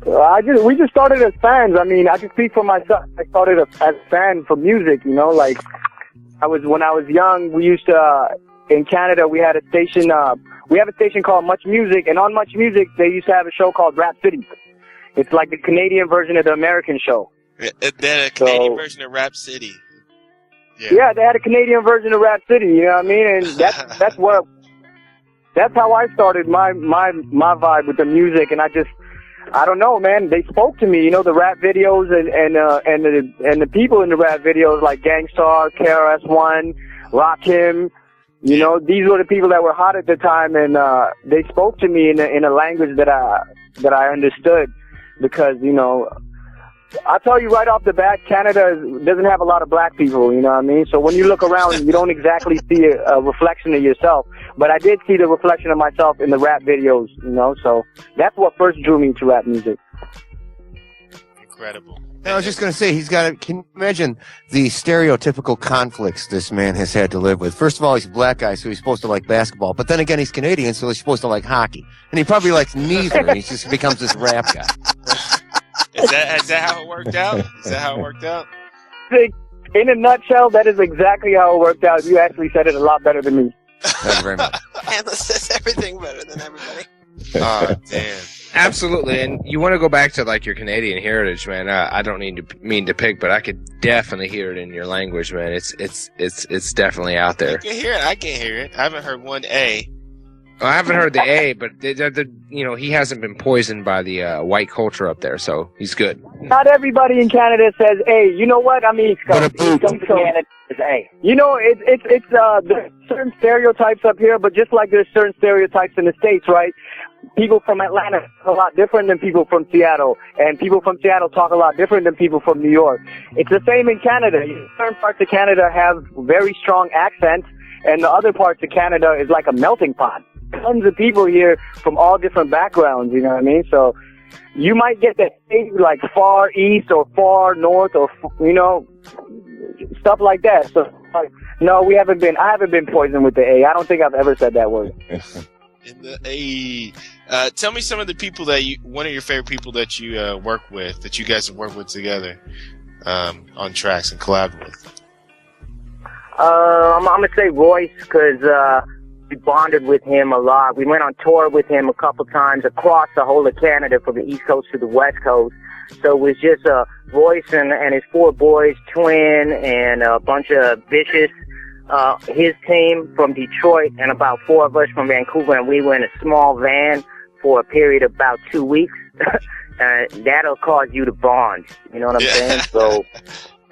We just started as fans. I mean, I can speak for myself. I started as a fan for music. Like when I was young, we used to in Canada we had a station. We have a station called Much Music, and on Much Music they used to have a show called Rap City. It's like the Canadian version of the American show. They had a Canadian version of Rap City. Yeah, they had a Canadian version of Rap City. You know what I mean? And that's how I started my vibe with the music, and I don't know, man. They spoke to me, the rap videos and the people in the rap videos like Gangstar, KRS-One, Rakim. These were the people that were hot at the time, and they spoke to me in a language that I understood, because I'll tell you right off the bat, Canada doesn't have a lot of black people. You know what I mean? So when you look around, you don't exactly see a reflection of yourself. But I did see the reflection of myself in the rap videos. So that's what first drew me to rap music. Incredible. I was just going to say, can you imagine the stereotypical conflicts this man has had to live with? First of all, he's a black guy, so he's supposed to like basketball. But then again, he's Canadian, so he's supposed to like hockey. And he probably likes neither, and he just becomes this rap guy. Is that how it worked out? In a nutshell, that is exactly how it worked out. You actually said it a lot better than me. Thank you very much. Analyst says everything better than everybody. Oh, damn. Absolutely, and you want to go back to like your Canadian heritage, man. I don't mean to pick, but I could definitely hear it in your language, man. It's definitely out there. I can hear it. I haven't heard one A. Well, I haven't heard the A, but he hasn't been poisoned by the white culture up there, so he's good. Not everybody in Canada says A. You know what? I mean, Canada is A. It's there's certain stereotypes up here, but just like there's certain stereotypes in the States, right? People from Atlanta are a lot different than people from Seattle, and people from Seattle talk a lot different than people from New York. It's the same in Canada. Certain parts of Canada have very strong accents, and the other parts of Canada is like a melting pot. Tons of people here from all different backgrounds, you know what I mean? So you might get that like far east or far north or, stuff like that. So, no, I haven't been poisoned with the A. I don't think I've ever said that word. In the A. Tell me some of the people one of your favorite people that you work with, that you guys have worked with together on tracks and collabed with. I'm going to say Royce, because we bonded with him a lot. We went on tour with him a couple times across the whole of Canada, from the East Coast to the West Coast. So it was just Royce and his 4 boys, Twin, and a bunch of Vicious, his team from Detroit, and about 4 of us from Vancouver, and we were in a small van for a period of about 2 weeks. That'll cause you to bond. You know what I'm saying? So,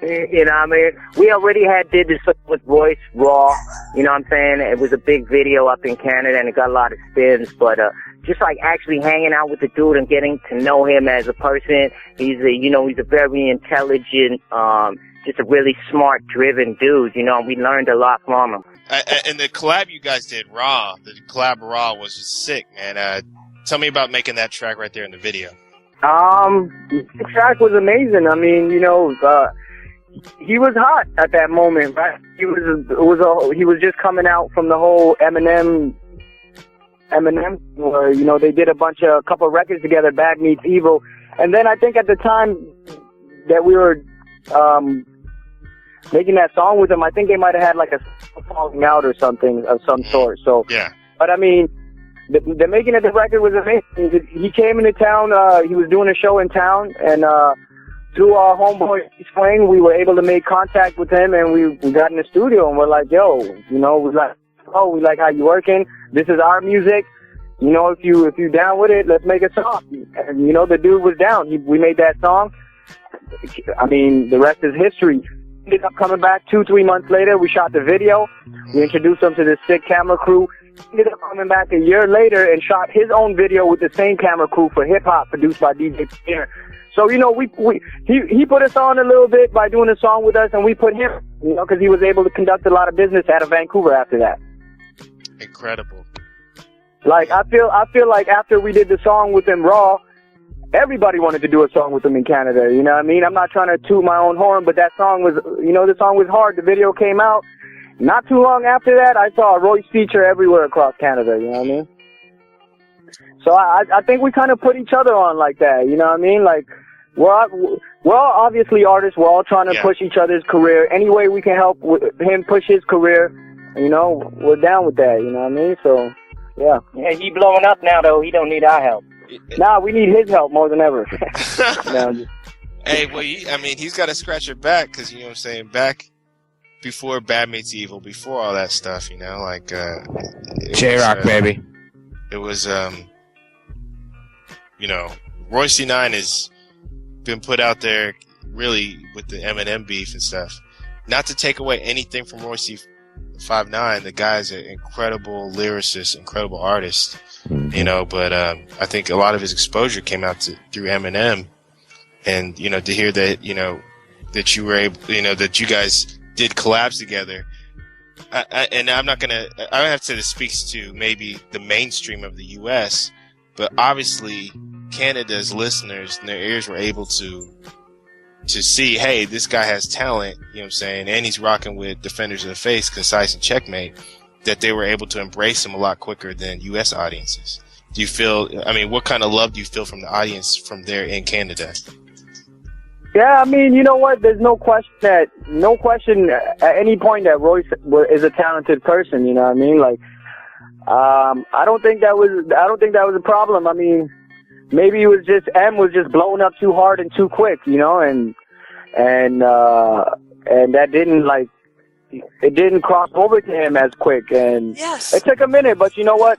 you know what I mean? We already did this with Royce Raw. You know what I'm saying? It was a big video up in Canada, and it got a lot of spins. But just like actually hanging out with the dude and getting to know him as a person, he's a very intelligent, just a really smart, driven dude. And we learned a lot from him. And the collab you guys did, Raw, the collab Raw was just sick, man. Tell me about making that track right there in the video. The track was amazing. I mean, he was hot at that moment, right? He was just coming out from the whole Eminem, where, they did a couple of records together, Bad Meets Evil. And then I think at the time that we were, making that song with him, I think they might have had like a falling out or something of some sort. So, yeah. But I mean, the making of the record was amazing. He came into town, he was doing a show in town, and, through our homeboy Swing, we were able to make contact with him, and we got in the studio, and we're like, yo, we like how you working. This is our music. If you down with it, let's make a song. And, the dude was down. We made that song. I mean, the rest is history. Ended up coming back 2-3 months later. We shot the video. We introduced him to this sick camera crew. Ended up coming back a year later and shot his own video with the same camera crew for Hip Hop, produced by DJ Premier. So, he put us on a little bit by doing a song with us, and we put him, because he was able to conduct a lot of business out of Vancouver after that. Incredible. Like I feel like after we did the song with him Raw, everybody wanted to do a song with him in Canada. You know what I mean? I'm not trying to toot my own horn, but that song was, the song was hard. The video came out. Not too long after that, I saw a Royce feature everywhere across Canada. You know what I mean? So I think we kind of put each other on like that. You know what I mean? Like we're all obviously artists. We're all trying to push each other's career. Any way we can help him push his career, we're down with that. You know what I mean? So. Yeah. Yeah, he blowing up now, though. He don't need our help. Nah, we need his help more than ever. Hey, well, he's got to scratch your back because, you know what I'm saying, back before Bad Meets Evil, before all that stuff, J-Rock, baby. It was, Royce C9 has been put out there really with the Eminem beef and stuff. Not to take away anything from Royce C59, the guy's an incredible lyricist, incredible artist, but I think a lot of his exposure came out through Eminem, and to hear that that you were able, that you guys did collabs together. I have to say this speaks to maybe the mainstream of the U.S., but obviously Canada's listeners and their ears were able to see, hey, this guy has talent, and he's rocking with Defenders of the Faith, Concise and Checkmate, that they were able to embrace him a lot quicker than U.S. audiences. Do you feel, what kind of love do you feel from the audience from there in Canada? Yeah, you know what? There's no question at any point that Royce is a talented person, you know what I mean? Like, I don't think that was a problem. Maybe it was just M was just blowing up too hard and too quick, and that didn't cross over to him as quick, and it took a minute. But you know what?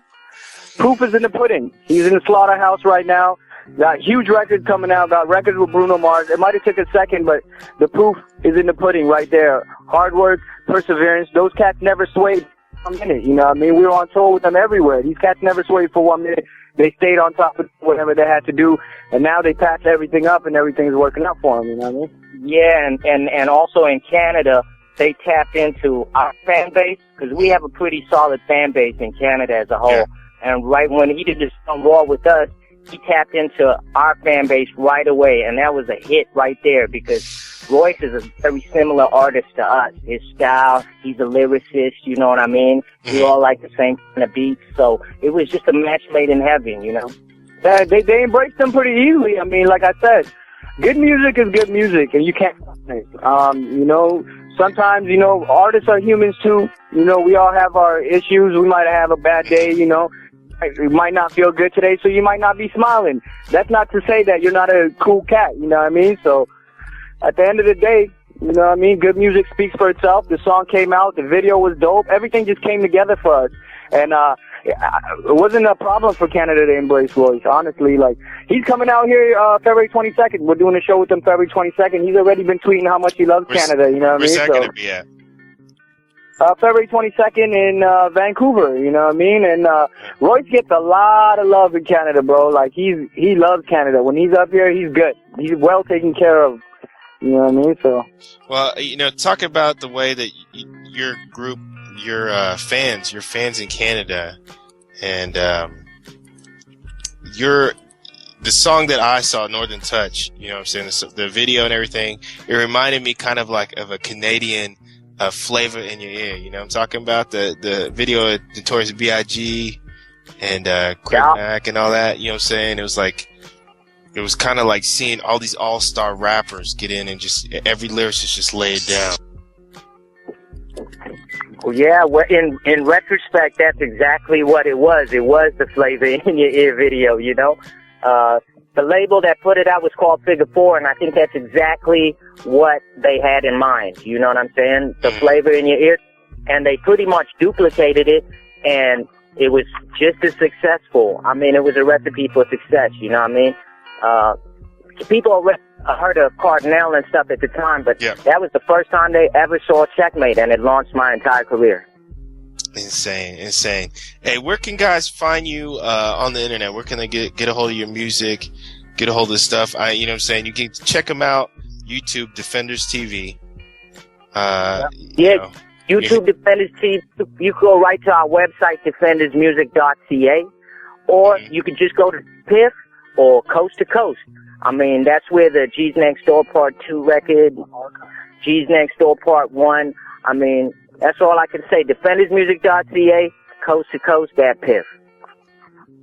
Proof is in the pudding. He's in the slaughterhouse right now. Got huge records coming out. Got records with Bruno Mars. It might have took a second, but the proof is in the pudding right there. Hard work, perseverance. Those cats never swayed for 1 minute. You know what I mean? We were on tour with them everywhere. These cats never swayed for 1 minute. They stayed on top of whatever they had to do, and now they patched everything up, and everything's working out for them. You know what I mean? Yeah, and also in Canada, they tapped into our fan base, because we have a pretty solid fan base in Canada as a whole. Yeah. And right when he did this song Raw with us, he tapped into our fan base right away, and that was a hit right there, because Royce is a very similar artist to us. His style, he's a lyricist, you know what I mean? We all like the same kind of beats, so it was just a match made in heaven, They embraced them pretty easily. Like I said, good music is good music, and you can't sometimes, artists are humans too. We all have our issues. We might have a bad day, You might not feel good today, so you might not be smiling. That's not to say that you're not a cool cat, you know what I mean? So, at the end of the day, you know what I mean? Good music speaks for itself. The song came out, the video was dope. Everything just came together for us. And, it wasn't a problem for Canada to embrace Royce, honestly. Like, he's coming out here, February 22nd. We're doing a show with him February 22nd. He's already been tweeting how much he loves Canada, you know what I mean? Where's that going to be at? February 22nd in Vancouver, you know what I mean? And Royce gets a lot of love in Canada, bro. Like, he loves Canada. When he's up here, he's good. He's well taken care of. You know what I mean? So. Well, talk about the way that your group, your fans in Canada, and the song that I saw, Northern Touch, you know what I'm saying, the video and everything, it reminded me kind of like of a Canadian flavor in your ear. You know what I'm talking about? The video of Notorious B.I.G. and Craig Mack and all that, you know what I'm saying? It was kind of like seeing all these all-star rappers get in and just every lyricist just lay it down. Well, yeah, in retrospect, that's exactly what it was. It was the flavor in your ear video, The label that put it out was called Figure 4, and I think that's exactly what they had in mind. You know what I'm saying? The flavor in your ear. And they pretty much duplicated it, and it was just as successful. It was a recipe for success, you know what I mean? People heard of Cardinal and stuff at the time, but that was the first time they ever saw Checkmate, and it launched my entire career. Insane. Hey, where can guys find you on the internet? Where can they get a hold of your music, get a hold of this stuff? You know what I'm saying? You can check them out, YouTube, Defenders TV. YouTube Defenders TV. You can go right to our website, defendersmusic.ca, or you can just go to PIF or Coast to Coast. I mean, that's where the G's Next Door Part 2 record, G's Next Door Part 1, I mean, that's all I can say. Defendersmusic.ca, Coast to Coast, that PIF.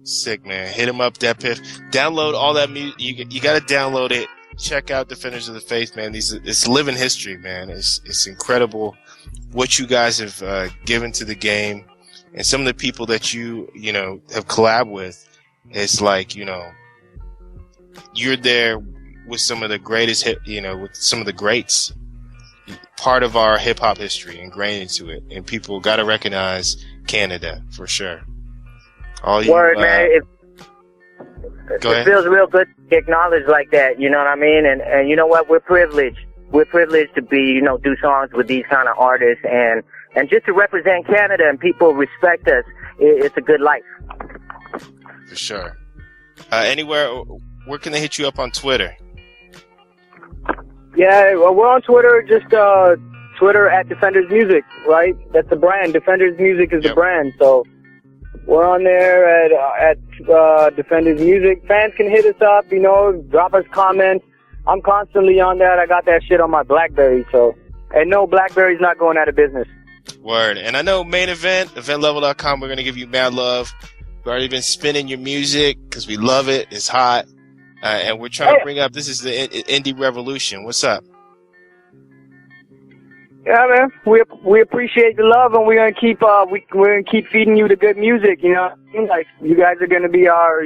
Sick, man. Hit him up, that PIF. Download all that music. You got to download it. Check out Defenders of the Faith, man. It's living history, man. It's incredible what you guys have given to the game, and some of the people that you have collabed with. It's like, you're there with some of the greatest with some of the greats, part of our hip hop history ingrained into it, and people got to recognize Canada for sure. All you, Word, man. It feels real good to be acknowledged like that, you know what I mean? And you know what? We're privileged. We're privileged to be, do songs with these kind of artists, and just to represent Canada and people respect us. It's a good life. For sure. Where can they hit you up on Twitter? Yeah, well, we're on Twitter, just Twitter at Defenders Music, right? That's the brand. Defenders Music is the brand, so we're on there at Defenders Music. Fans can hit us up, drop us comments. I'm constantly on that. I got that shit on my BlackBerry, and no, BlackBerry's not going out of business. Word. And I know Main Event, eventlevel.com, we're going to give you mad love. We've already been spinning your music because we love it. It's hot. And we're trying to bring up, this is the Indie Revolution. What's up? Yeah, man. We appreciate the love, and we're gonna keep we're gonna keep feeding you the good music. Like you guys are gonna be our,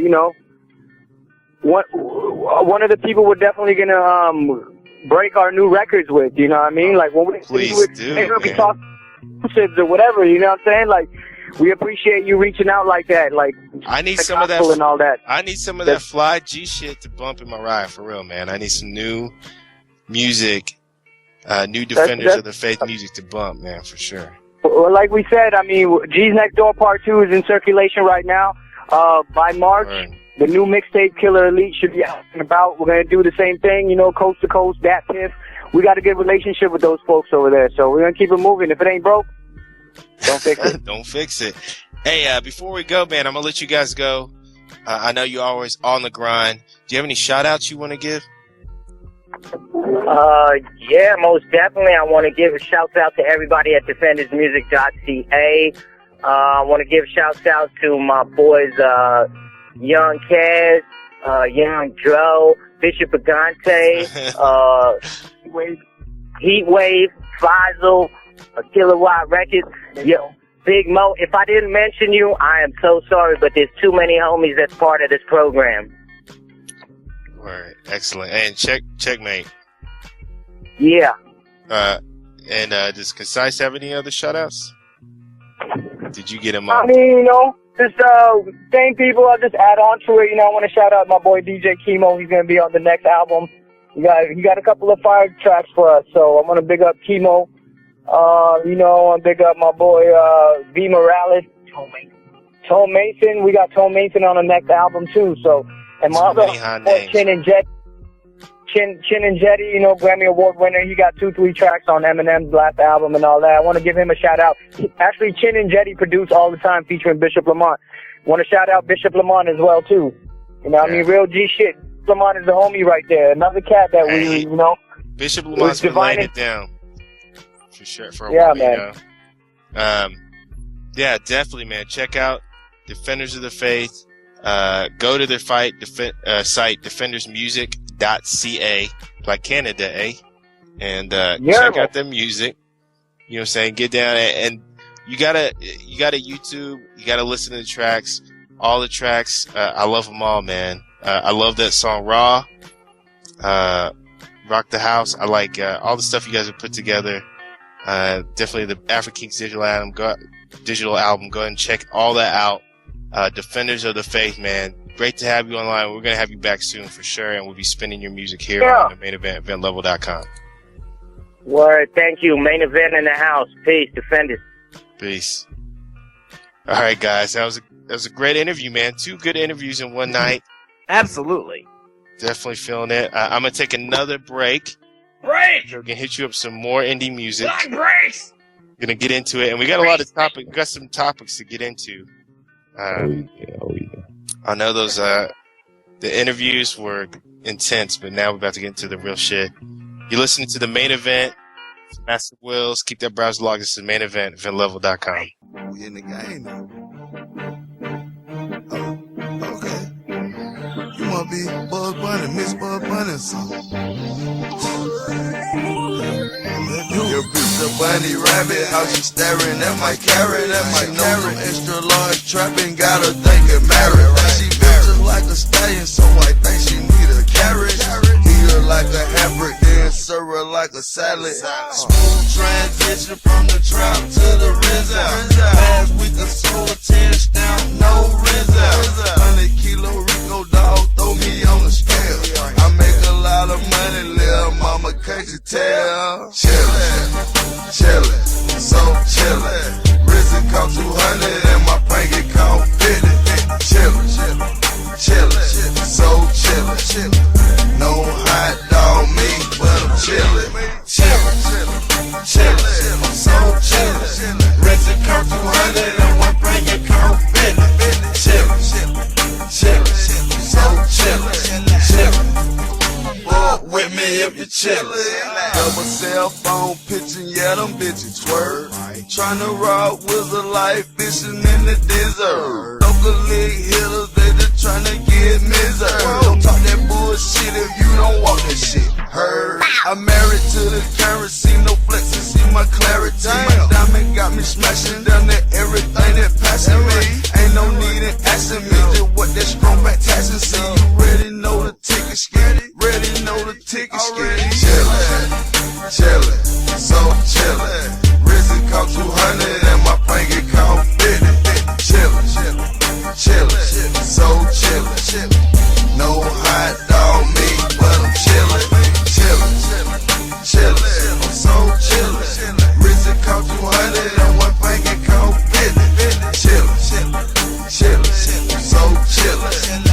one of the people we're definitely gonna break our new records with. You know what I mean? Like when we'll be talking or whatever. You know what I'm saying? Like we appreciate you reaching out like that. Like I need some of that and all that. I need some of that fly G shit to bump in my ride for real, man. I need some new music. New Defenders of the Faith music to bump, man, for sure. Well, like we said, I mean, G's Next Door Part 2 is in circulation right now. By March, the new mixtape Killer Elite should be out and about. We're going to do the same thing, Coast to Coast, that PIF. We got a good relationship with those folks over there, so we're going to keep it moving. If it ain't broke, don't fix it. Don't fix it. Hey, before we go, man, I'm going to let you guys go. I know you're always on the grind. Do you have any shout-outs you want to give? Yeah, most definitely. I want to give a shout out to everybody at defendersmusic.ca. I want to give shouts out to my boys, Young Kaz, Young Dro, Bishop Agante, Heatwave, Faisal, Kilowatt Records, Big Mo. If I didn't mention you, I am so sorry, but there's too many homies that's part of this program. All right, excellent. And checkmate. Yeah. And does Concise have any other shout-outs? Did you get him on? I mean, just same people. I'll just add on to it. I want to shout out my boy DJ Chemo. He's going to be on the next album. He got a couple of fire tracks for us, so I'm going to big up Chemo. I want to big up my boy V Morales. Tone Mason. We got Tone Mason on the next album, too. So, and my other boy, Chin and Jetty, Grammy Award winner. He got 2-3 tracks on Eminem's last album and all that. I want to give him a shout out. Actually, Chin and Jetty produce all the time featuring Bishop Lamont. Want to shout out Bishop Lamont as well, too. I mean, real G shit. Lamont is the homie right there. Another cat that we. Bishop Lamont's been laying it down. For sure, for a while, man. Yeah, definitely, man. Check out Defenders of the Faith. Go to their site, defendersmusic.ca, like Canada, eh? And check out their music. You know what I'm saying? Get down and you gotta YouTube. You gotta listen to the tracks. All the tracks. I love them all, man. I love that song Raw. Rock the House. I like all the stuff you guys have put together. Definitely the Afro Kings digital album. Go ahead and check all that out. Defenders of the Faith, man. Great to have you online. We're going to have you back soon for sure, and we'll be spinning your music here on the Main Event, eventlevel.com. Word, thank you. Main Event in the house. Peace, Defenders. Peace. All right, guys. That was a great interview, man. 2 good interviews in one night. Absolutely. Definitely feeling it. I'm going to take another break. Break! We're going to hit you up some more indie music. Breaks! Gonna get into it, and we got a lot of topics. We got some topics to get into. Oh yeah. I know those the interviews were intense, but now we're about to get into the real shit. You're listening to the main event. MasterWillz. Keep that browser logged. This is the main event. VinLevel.com. We in the game now. Oh, okay. You must be Bug Bunny, Miss Bug Bunny or something. Your bitch a bunny rabbit, how she staring at my carrot, she knows I'm extra large trapping, got her thinking married. She built just like a stallion, so I think she need a carrot. Eat her like a hamburger, then serve her like a salad. Smooth transition from the trap to the Rizzo. Last week I sold 10 stamp, no Rizzo. 100 kilo Rico dog, throw me on the scale. I make a lot of money, little mama, can't you tell? Chillin', so chillin'. Risen count 200 and my pinky count 50. Chillin', so chillin'. No hot dog meat, but I'm chillin'. Chillin', so chillin'. Risen count 200 and my pinky count 50. Chillin', so chillin'. Walk with me if you're chillin'. Double cell phone pitching, yeah, them bitches twerk. Tryna rob with a life fishing in the desert. Local league hitters, they just tryna get misery. Don't talk that bullshit if you don't walk that shit. Heard. I'm married to the currency, no flexing, see my clarity. My diamond got me smashing down to everything that passing me. Ain't no need in asking me just what that strong back taxing. See, you ready know the ticket scared. Ready know the ticket scared. Chillin', so chillin'. Risen count 200 and my pinky count 50. Chillin', so chillin'. No hot dog meat, but I'm chillin'. Chillin', I'm so chillin'. Risen count 200 and my pinky count 50. Chillin', so chillin'.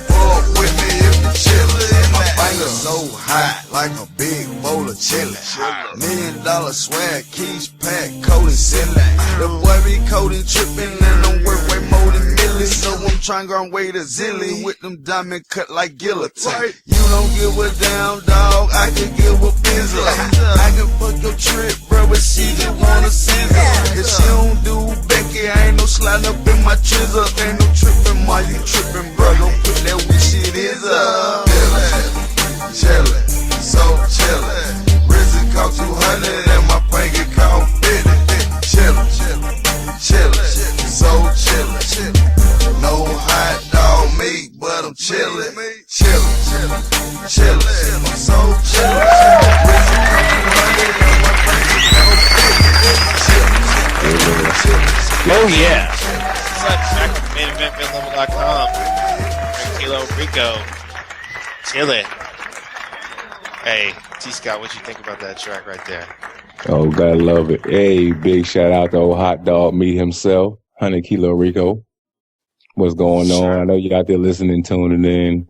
Walk with me if you're chillin'. My finger so hot like a big bowl of chili. $1 million swag, keys packed, coating silly. The boy be coding trippin' and I'm worth way more than millions. So I'm trying to go way to Zilly with them diamond cut like guillotine. You don't give a damn dog, I can give a fizzle. I can fuck your trip, bro, but she just wanna scissor. If she don't do Becky, I ain't no sliding up in my trizzle. Ain't no trippin' while you trippin', bro. Don't put that weak shit is up. Chillin', so chillin'. Risen count 200 and my pinky count 50. Chillin', so chillin'. No hot dog meat, but I'm chillin'. Chillin', I'm so chillin'. Risen count 200 and my pinky count 50. Oh yeah. What's up? Back at the main event, VinLevel.com. Kilo Rico. Chillin'. Hey, T. Scott, what you think about that track right there? Oh, gotta love it. Hey, big shout out to old hot dog meat himself, 100 Kilo Rico. What's going on? I know you out there listening, tuning in.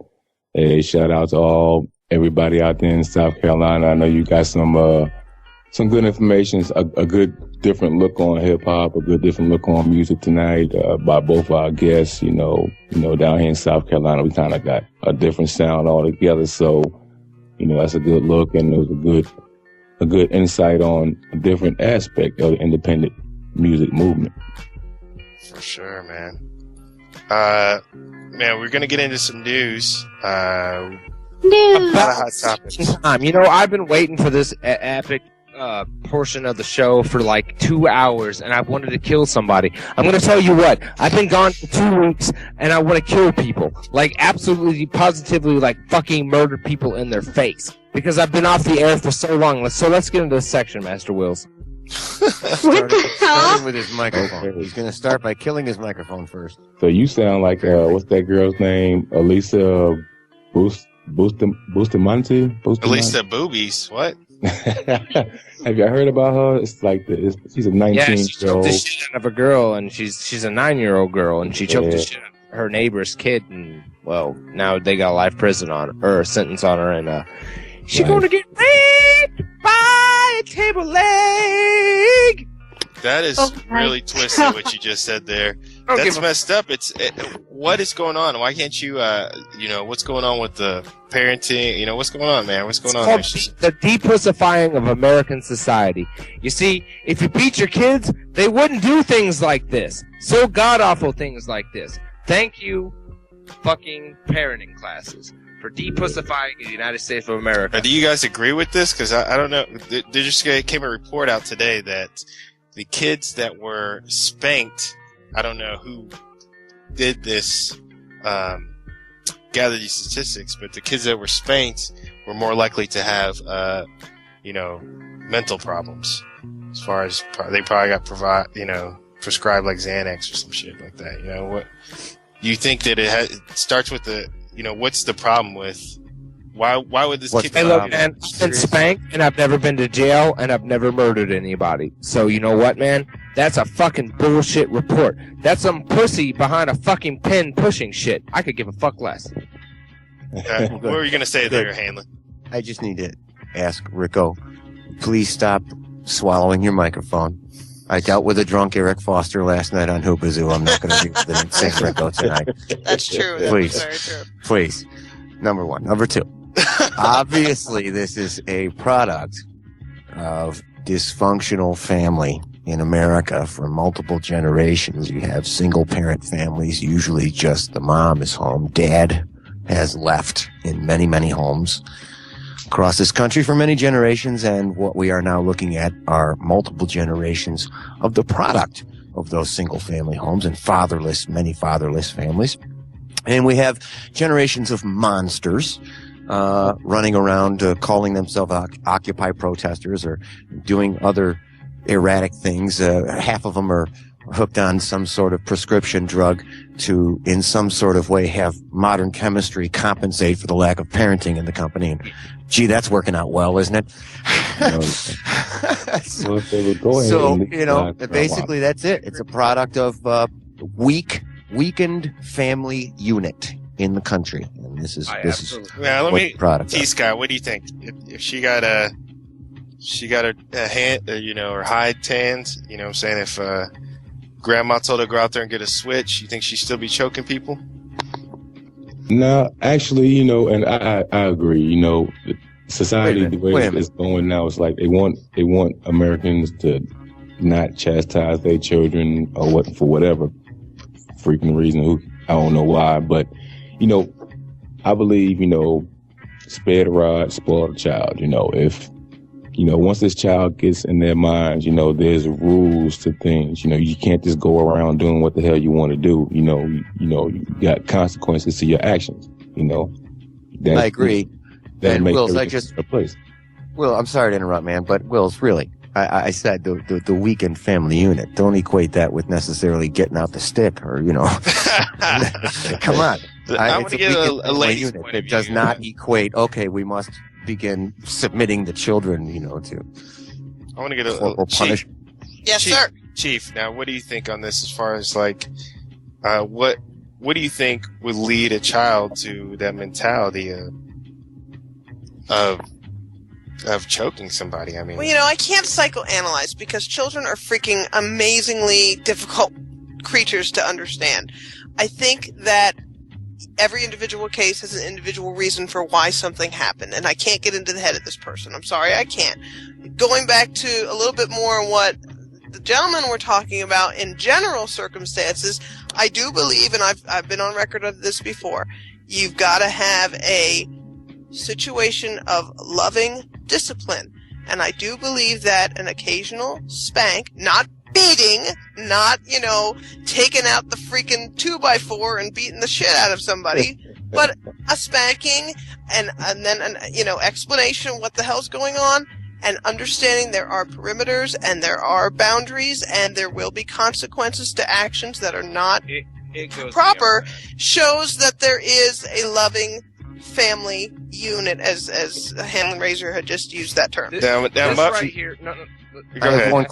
Hey, shout out to everybody out there in South Carolina. I know you got some good information, a good different look on hip hop, a good different look on music tonight by both our guests. You know, down here in South Carolina, we kind of got a different sound altogether. So, that's a good look, and it was a good insight on a different aspect of the independent music movement. For sure, man. We're gonna get into some news. About a hot topic. I've been waiting for this epic portion of the show for like 2 hours, and I've wanted to kill somebody. I'm going to tell you what, I've been gone for 2 weeks, and I want to kill people. Like, absolutely, positively, like, fucking murder people in their face. Because I've been off the air for so long. So let's get into this section, MasterWillz. What the hell? Starting with his microphone. He's going to start by killing his microphone first. So you sound like, what's that girl's name? Elisa Bustamante? Elisa Boobies, what? Have you heard about her? It's like she's a 19-year-old. Yeah, she choked the shit out of a girl, and she's a 9-year-old girl, and she choked the shit out of her neighbor's kid, and now they got a life prison on her, or a sentence on her, and she's going to get raped by a table leg. That is really twisted what you just said there. That's messed up. What is going on? Why can't you, what's going on with the parenting? What's going on, man? What's going on? The depussifying of American society. You see, if you beat your kids, they wouldn't do things like this. So god-awful things like this. Thank you, fucking parenting classes, for depussifying the United States of America. Now, do you guys agree with this? Because I don't know. There just came a report out today that the kids that were spanked, I don't know who did this, gather these statistics, but the kids that were spanked were more likely to have, mental problems. As far as they probably got prescribed like Xanax or some shit like that. What you think that it starts with the, what's the problem with? Why would this kid? Hey, look, man, I've been spanked, and I've never been to jail, and I've never murdered anybody. So you know what, man? That's a fucking bullshit report. That's some pussy behind a fucking pen pushing shit. I could give a fuck less. What were you gonna say there, Hanlon? I just need to ask Rico, please stop swallowing your microphone. I dealt with a drunk Eric Foster last night on Hoopazoo. I'm not going to do the same Rico tonight. That's true. Please. That's very true. Please. Number one. Number two. Obviously, this is a product of dysfunctional family in America for multiple generations. You have single-parent families, usually just the mom is home. Dad has left in many, many homes across this country for many generations, and what we are now looking at are multiple generations of the product of those single-family homes and many fatherless families. And we have generations of monsters running around calling themselves Occupy protesters or doing other erratic things. Half of them are hooked on some sort of prescription drug to, in some sort of way, have modern chemistry compensate for the lack of parenting in the company. And, gee, that's working out well, isn't it? Basically that's it. It's a product of weakened family unit in the country. And this is Now, let me, product T-Scott, what do you think? If she got her hand, her hide tanned, what I'm saying? If grandma told her to go out there and get a switch, you think she'd still be choking people? No, actually, and I agree. Society, the way it's going now, it's like they want Americans to not chastise their children or for whatever freaking reason. I don't know why, but I believe spare the rod, spoil the child. If once this child gets in their minds, there's rules to things. You can't just go around doing what the hell you want to do. You got consequences to your actions. I agree. That makes Wills, a place. Will, I'm sorry to interrupt, man, but Wills, really, I said the weakened family unit. Don't equate that with necessarily getting out the stick or, come on. I want to get a lady's unit point of that view. does not equate, okay, we must begin submitting the children, to. I want to get or punish. Yes, sir. Chief, now what do you think on this as far as what do you think would lead a child to that mentality of choking somebody? I mean, Well, I can't psychoanalyze because children are freaking amazingly difficult creatures to understand. I think that every individual case has an individual reason for why something happened, and I can't get into the head of this person. I'm sorry, I can't. Going back to a little bit more on what the gentlemen were talking about in general circumstances, I do believe, and I've been on record of this before, you've got to have a situation of loving discipline. And I do believe that an occasional spank, not beating, not, taking out the freaking 2x4 and beating the shit out of somebody, but a spanking and then an, explanation of what the hell's going on, and understanding there are perimeters and there are boundaries and there will be consequences to actions that are not proper, shows that there is a loving family unit, as Hanlon Razor had just used that term. Right here. No, I have one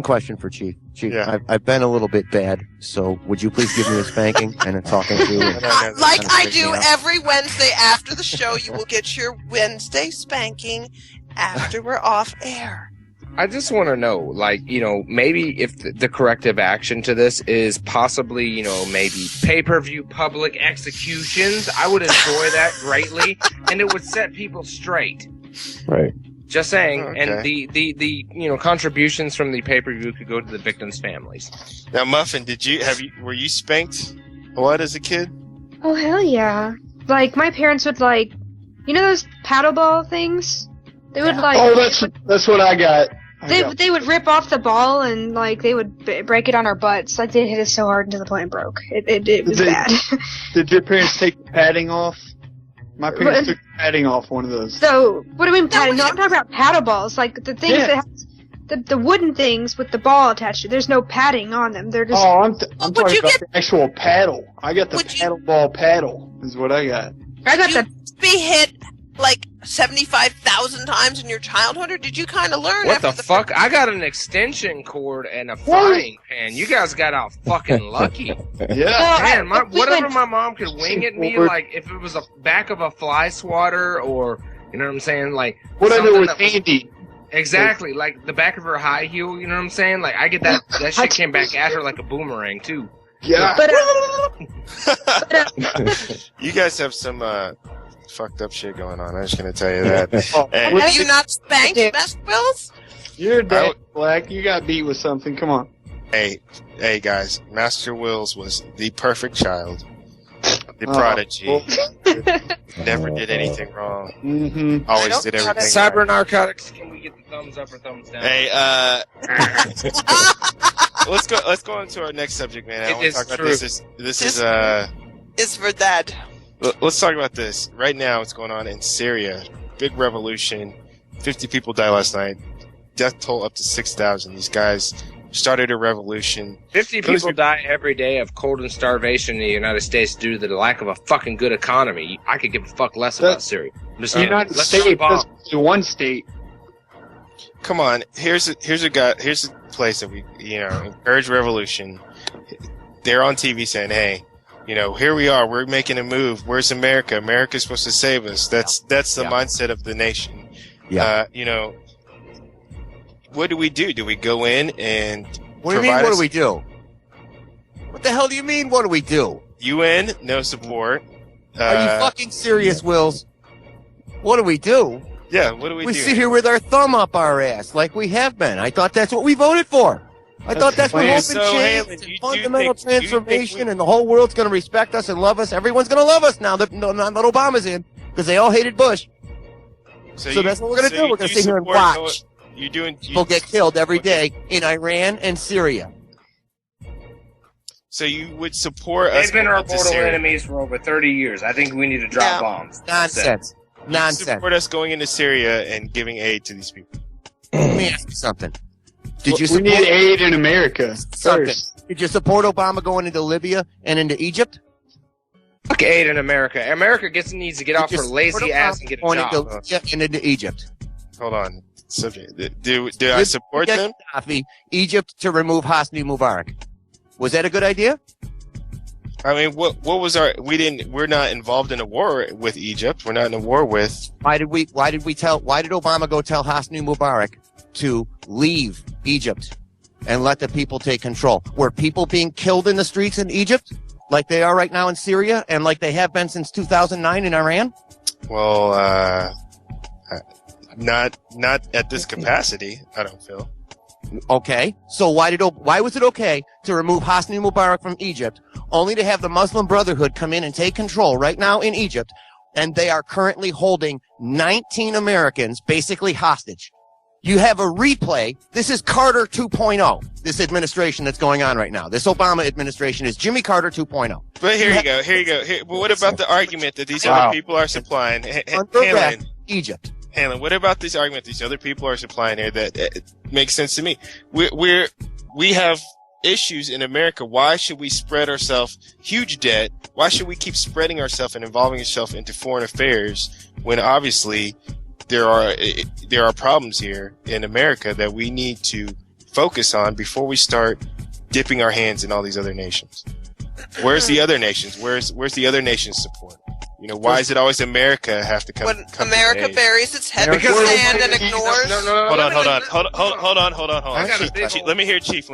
question for Chief. Chief, yeah. I've been a little bit bad, so would you please give me a spanking and a talking to? Like I do every Wednesday after the show, you will get your Wednesday spanking after we're off air. I just want to know, like, maybe if the corrective action to this is possibly, maybe pay-per-view public executions. I would enjoy that greatly, and it would set people straight. Right. Just saying, Okay. and the contributions from the pay-per-view could go to the victims' families. Now, Muffin, were you spanked a lot as a kid? Oh, hell yeah. Like, my parents would, like, those paddle ball things? They would, like... Oh, that's what I got. They would rip off the ball and, like, they would break it on our butts. Like, they hit us so hard until the point it broke. It was bad. Did your parents take the padding off? My parents took the padding off one of those. So, what do we mean padding? No, I'm talking about paddle balls. Like, the things that have the wooden things with the ball attached to it. There's no padding on them. They're just... Oh, I'm talking about the actual paddle. I got the paddle paddle is what I got. I got the... be hit, like, 75,000 times in your childhood, or did you kind of learn What after the fuck? I got an extension cord and a frying pan. You guys got out fucking lucky. Yeah. Man, whatever my mom could wing at me, like, if it was the back of a fly swatter or, you know what I'm saying? Like, what I do something with that was- Andy. Exactly, like the back of her high heel, you know what I'm saying? Like, I get that shit came back at her like a boomerang, too. Yeah. You guys have some fucked up shit going on. I'm just gonna tell you that. And- Have you not spanked MsLB? You're dead, Black. You got beat with something. Come on. Hey, guys! MasterWillz was the perfect child, the prodigy. Never did anything wrong. Mm-hmm. Always did everything. Cyber right. narcotics. Can we get the thumbs up or thumbs down? Hey, let's go on to our next subject, man. I want to talk about this. This is It's for that. Let's talk about this. Right now, what's going on in Syria? Big revolution. 50 people died last night. Death toll up to 6,000. These guys started a revolution. 50 people die every day of cold and starvation in the United States due to the lack of a fucking good economy. I could give a fuck less about Syria. The United States, that's one state. Come on, here's a place that we encourage revolution. They're on TV saying, "Hey, here we are. We're making a move. Where's America? America's supposed to save us." That's the mindset of the nation. Yeah. What do we do? Do we go in and What do you mean, what do we do? What the hell do you mean, what do we do? UN, no support. Are you fucking serious, Wills? What do we do? Yeah, what do we do? We sit here with our thumb up our ass, like we have been. I thought that's what we voted for. I thought that's what open change and fundamental transformation and the whole world's going to respect us and love us. Everyone's going to love us now that Obama's in, because they all hated Bush. So that's what we're going to do. We're going to sit here and watch people get killed every day in Iran and Syria. So you would support us? They've been our to mortal Syria. enemies for over 30 years. I think we need to drop bombs. Nonsense. You support us going into Syria and giving aid to these people. Let me ask you something. Did you We support need aid in America first. Did you support Obama going into Libya and into Egypt? Fuck aid in America. America needs to get off her lazy ass and get a going job. into Libya and into Egypt. Hold on. Subject. Do I support them? Egypt to remove Hosni Mubarak. Was that a good idea? I mean, what was we're not involved in a war with Egypt. We're not in a war with. Why did Obama go tell Hosni Mubarak to leave Egypt and let the people take control? Were people being killed in the streets in Egypt like they are right now in Syria and like they have been since 2009 in Iran? Well, not at this capacity, I don't feel. Okay, so why was it okay to remove Hosni Mubarak from Egypt, only to have the Muslim Brotherhood come in and take control right now in Egypt, and they are currently holding 19 Americans basically hostage? You have a replay. This is Carter 2.0, this administration that's going on right now. This Obama administration is Jimmy Carter 2.0. But here you go. But what about the argument that these other people are supplying? Hanlon, Egypt. Hanlon, what about this argument these other people are supplying here that makes sense to me? We have issues in America. Why should we spread ourselves huge debt? Why should we keep spreading ourselves and involving ourselves into foreign affairs when obviously there are problems here in America that we need to focus on before we start dipping our hands in all these other nations? Where's the other nations? Where's the other nations' support? You know, why is it always America have to come? When come America to aid? buries its head in the sand and ignores. Hold on. Chief, let me hear Chief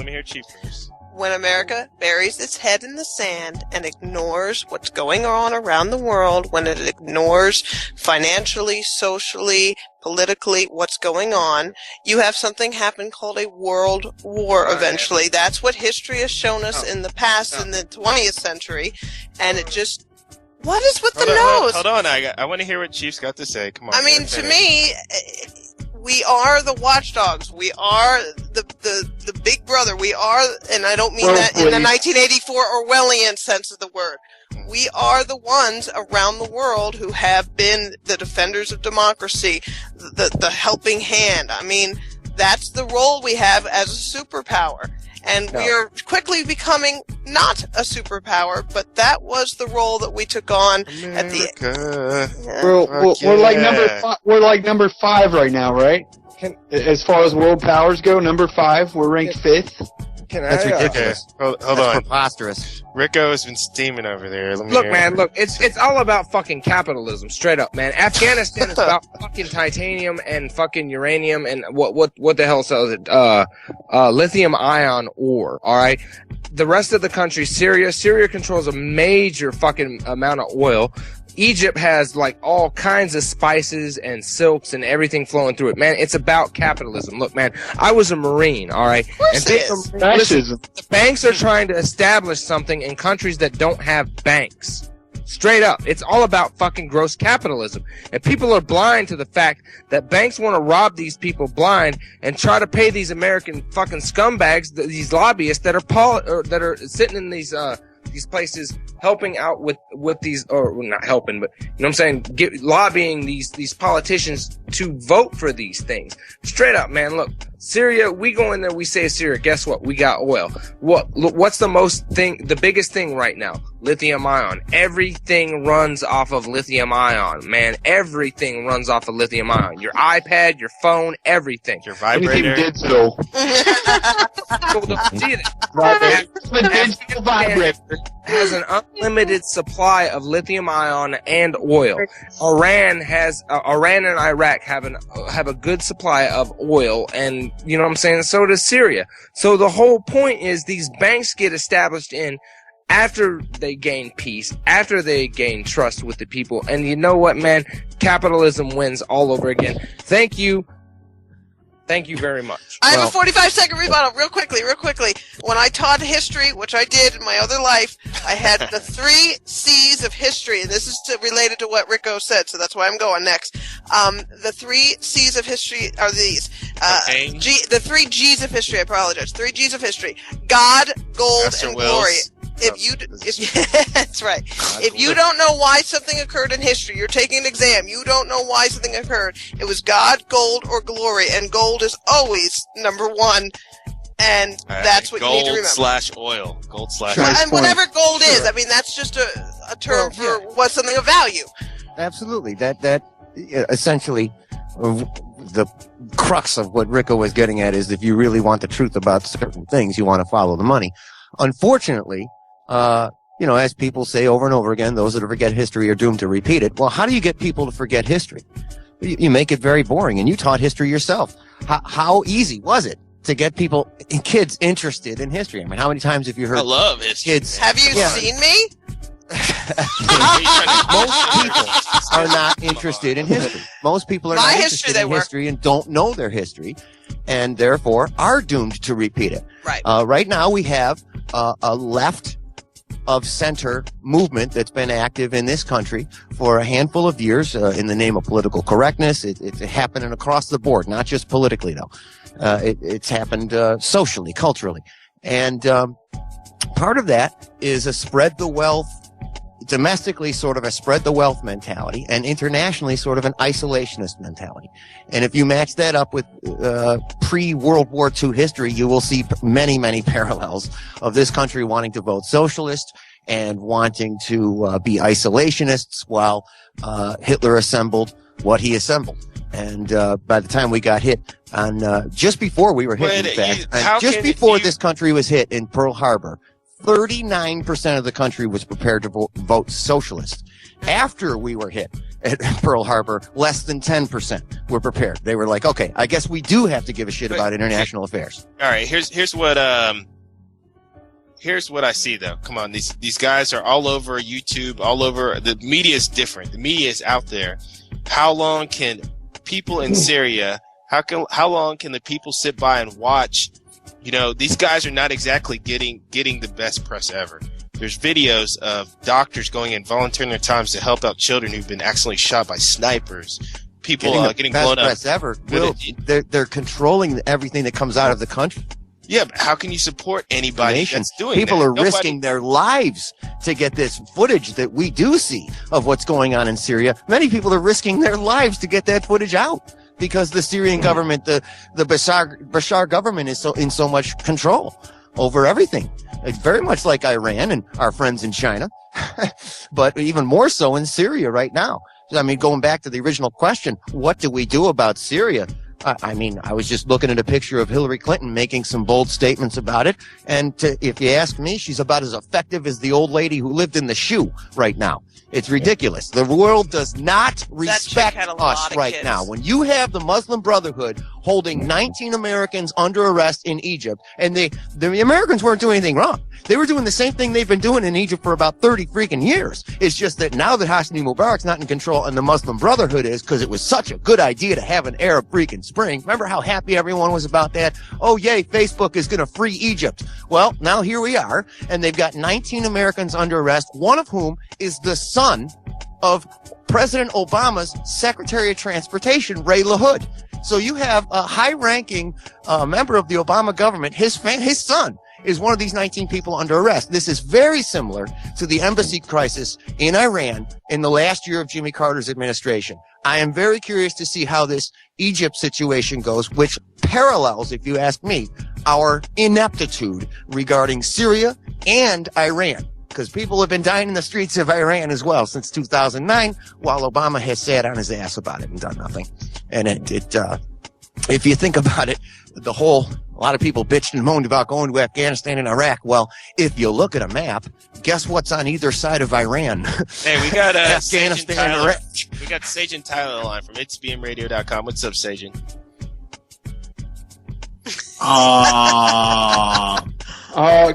first. When America buries its head in the sand and ignores what's going on around the world, when it ignores financially, socially, politically what's going on, you have something happen called a world war eventually. That's what history has shown us in the past, in the 20th century, and it just... What is with the nose? Hold on, I want to hear what Chief's got to say. Come on. I mean, to me... We are the watchdogs. We are the big brother. We are, and I don't mean that in the 1984 Orwellian sense of the word. We are the ones around the world who have been the defenders of democracy, the helping hand. I mean, that's the role we have as a superpower. And we are quickly becoming not a superpower, but that was the role that we took on at the. We're like number 5 right now, right? As far as world powers go, number 5. We're ranked 5th. That's ridiculous. Hold That's on. preposterous. Rico has been steaming over there. Look, it's all about fucking capitalism, straight up, man. Afghanistan is about fucking titanium and fucking uranium and what the hell sells it? Lithium ion ore, alright? The rest of the country, Syria controls a major fucking amount of oil. Egypt has like all kinds of spices and silks and everything flowing through it. Man, it's about capitalism. Look, man, I was a Marine, all right? And listen, the banks are trying to establish something in countries that don't have banks. Straight up. It's all about fucking gross capitalism. And people are blind to the fact that banks want to rob these people blind and try to pay these American fucking scumbags, these lobbyists that are sitting in these places helping out with these, or well, not helping, but you know what I'm saying, lobbying these politicians to vote for these things. Straight up, man. Look, Syria, we go in there, we say Syria, guess what? We got oil. What's the biggest thing right now? Lithium ion. Everything runs off of lithium ion, man. Everything runs off of lithium ion. Your iPad, your phone, everything. Your vibrator. Digital. Has an unlimited supply of lithium ion and oil. Iran and Iraq have a good supply of oil, and you know what I'm saying? So does Syria. So the whole point is these banks get established in after they gain peace, after they gain trust with the people, and you know what, man? Capitalism wins all over again. Thank you. Thank you very much. I have a 45-second rebuttal, real quickly. When I taught history, which I did in my other life, I had the 3 C's of history, and this is related to what Rico said, so that's why I'm going next. The 3 C's of history are these. The 3 G's of history, I apologize. 3 G's of history. God, gold, and glory. That's right. If you don't know why something occurred in history, you're taking an exam, you don't know why something occurred, it was God, gold, or glory, and gold is always number 1, and that's what you need to remember. Gold/oil. And whatever gold is, I mean, that's just a term for what's something of value. Absolutely. That essentially, the crux of what Rico was getting at is if you really want the truth about certain things, you want to follow the money. Unfortunately, as people say over and over again, those that forget history are doomed to repeat it. Well, how do you get people to forget history? You make it very boring, and you taught history yourself. How easy was it to get people, kids, interested in history? I mean, how many times have you heard? I love history. Kids. Have you seen me? Most people are not interested in history. Most people are not interested in history and don't know their history, and therefore are doomed to repeat it. Right. Right now we have a left of center movement that's been active in this country for a handful of years in the name of political correctness. It's happening across the board, not just politically though. It's happened socially, culturally, and part of that is a spread the wealth. Domestically, sort of a spread the wealth mentality, and internationally, sort of an isolationist mentality. And if you match that up with pre-World War II history, you will see many, many parallels of this country wanting to vote socialist and wanting to be isolationists while Hitler assembled what he assembled. And by the time we got hit on, just before we were hit, in fact, just before this country was hit in Pearl Harbor, 39% of the country was prepared to vote socialist. After we were hit at Pearl Harbor, less than 10% were prepared. They were like, okay, I guess we do have to give a shit about international affairs. All right, here's what I see though. Come on, these guys are all over YouTube, all over. The media is different. The media is out there. How long can people in Syria? How long can the people sit by and watch? You know, these guys are not exactly getting the best press ever. There's videos of doctors going and volunteering their times to help out children who've been accidentally shot by snipers. People getting blown up. Best press ever. They're controlling everything that comes out of the country. Yeah, but how can you support anybody that's doing People that? are risking their lives to get this footage that we do see of what's going on in Syria. Many people are risking their lives to get that footage out because the Syrian government, the Bashar government is in so much control over everything. It's very much like Iran and our friends in China, but even more so in Syria right now. I mean, going back to the original question, what do we do about Syria? I mean, I was just looking at a picture of Hillary Clinton making some bold statements about it. And if you ask me, she's about as effective as the old lady who lived in the shoe right now. It's ridiculous. The world does not respect us right now. When you have the Muslim Brotherhood holding 19 Americans under arrest in Egypt, and the Americans weren't doing anything wrong. They were doing the same thing they've been doing in Egypt for about 30 freaking years. It's just that now that Hosni Mubarak's not in control and the Muslim Brotherhood is, because it was such a good idea to have an Arab freaking Spring. Remember how happy everyone was about that? Oh, yay, Facebook is going to free Egypt. Well, now here we are, and they've got 19 Americans under arrest, one of whom is the son of President Obama's Secretary of Transportation, Ray LaHood. So you have a high-ranking member of the Obama government. His son is one of these 19 people under arrest. This is very similar to the embassy crisis in Iran in the last year of Jimmy Carter's administration. I am very curious to see how this Egypt situation goes, which parallels, if you ask me, our ineptitude regarding Syria and Iran. Because people have been dying in the streets of Iran as well since 2009, while Obama has sat on his ass about it and done nothing. And if you think about it, a lot of people bitched and moaned about going to Afghanistan and Iraq. Well, if you look at a map, guess what's on either side of Iran? Hey, we got Afghanistan and Iraq. We got Sajan Tyler on the line from itsbmradio.com. What's up, Sajan?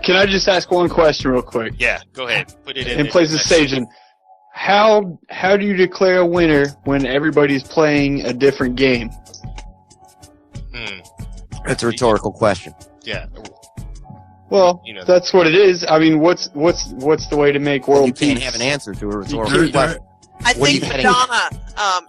Can I just ask one question real quick? Yeah, go ahead. Put it in place of Sajan. How do you declare a winner when everybody's playing a different game? That's a rhetorical question. Yeah. Well, that's what it is. I mean, what's the way to make world peace? You can't have an answer to a rhetorical question. I think Madonna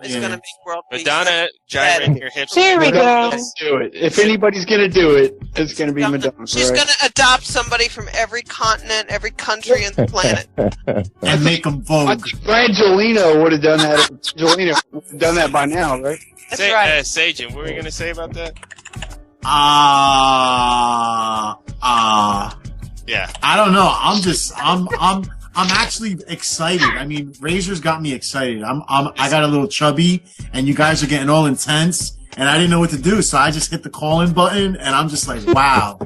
is going to make world peace. Madonna, gyrating your hips. There we go. Do it. If anybody's going to do it, it's going to be Madonna. She's going to adopt somebody from every continent, every country on the planet. And make them vogue. Brangelina would have done that. Brangelina would have done that by now, right? That's right. Sajan, what were you going to say about that? Yeah. I don't know. I'm actually excited. I mean, Razor's got me excited. I got a little chubby, and you guys are getting all intense, and I didn't know what to do, so I just hit the call-in button, and I'm just like, wow,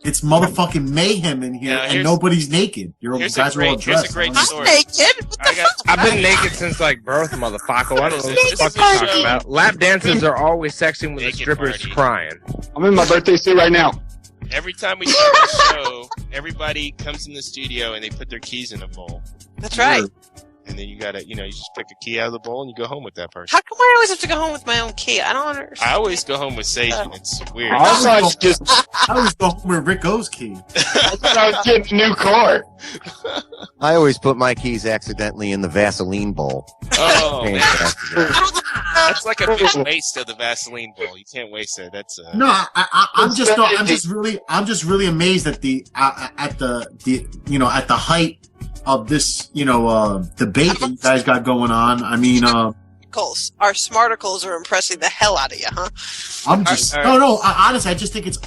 it's motherfucking mayhem in here, and nobody's naked. You guys are all dressed. Here's a great story. I'm naked? What the fuck? I've been naked since like birth, motherfucker. I don't know what the fuck you're talking about. Lap dances are always sexy when the strippers crying. I'm in my birthday suit right now. Every time we start the show, everybody comes in the studio and they put their keys in a bowl. That's right. And then you gotta, you just pick a key out of the bowl and you go home with that person. How come I always have to go home with my own key? I don't understand. I always go home with Sajan. It's weird. I always go home with Rick O's key. I thought I was getting a new car. I always put my keys accidentally in the Vaseline bowl. Oh, man. That's like a big waste of the Vaseline bowl. You can't waste that. That's no. I'm just really amazed at the height of this debate that you guys got going on. I mean, our smarticles are impressing the hell out of you, huh? I'm just honestly,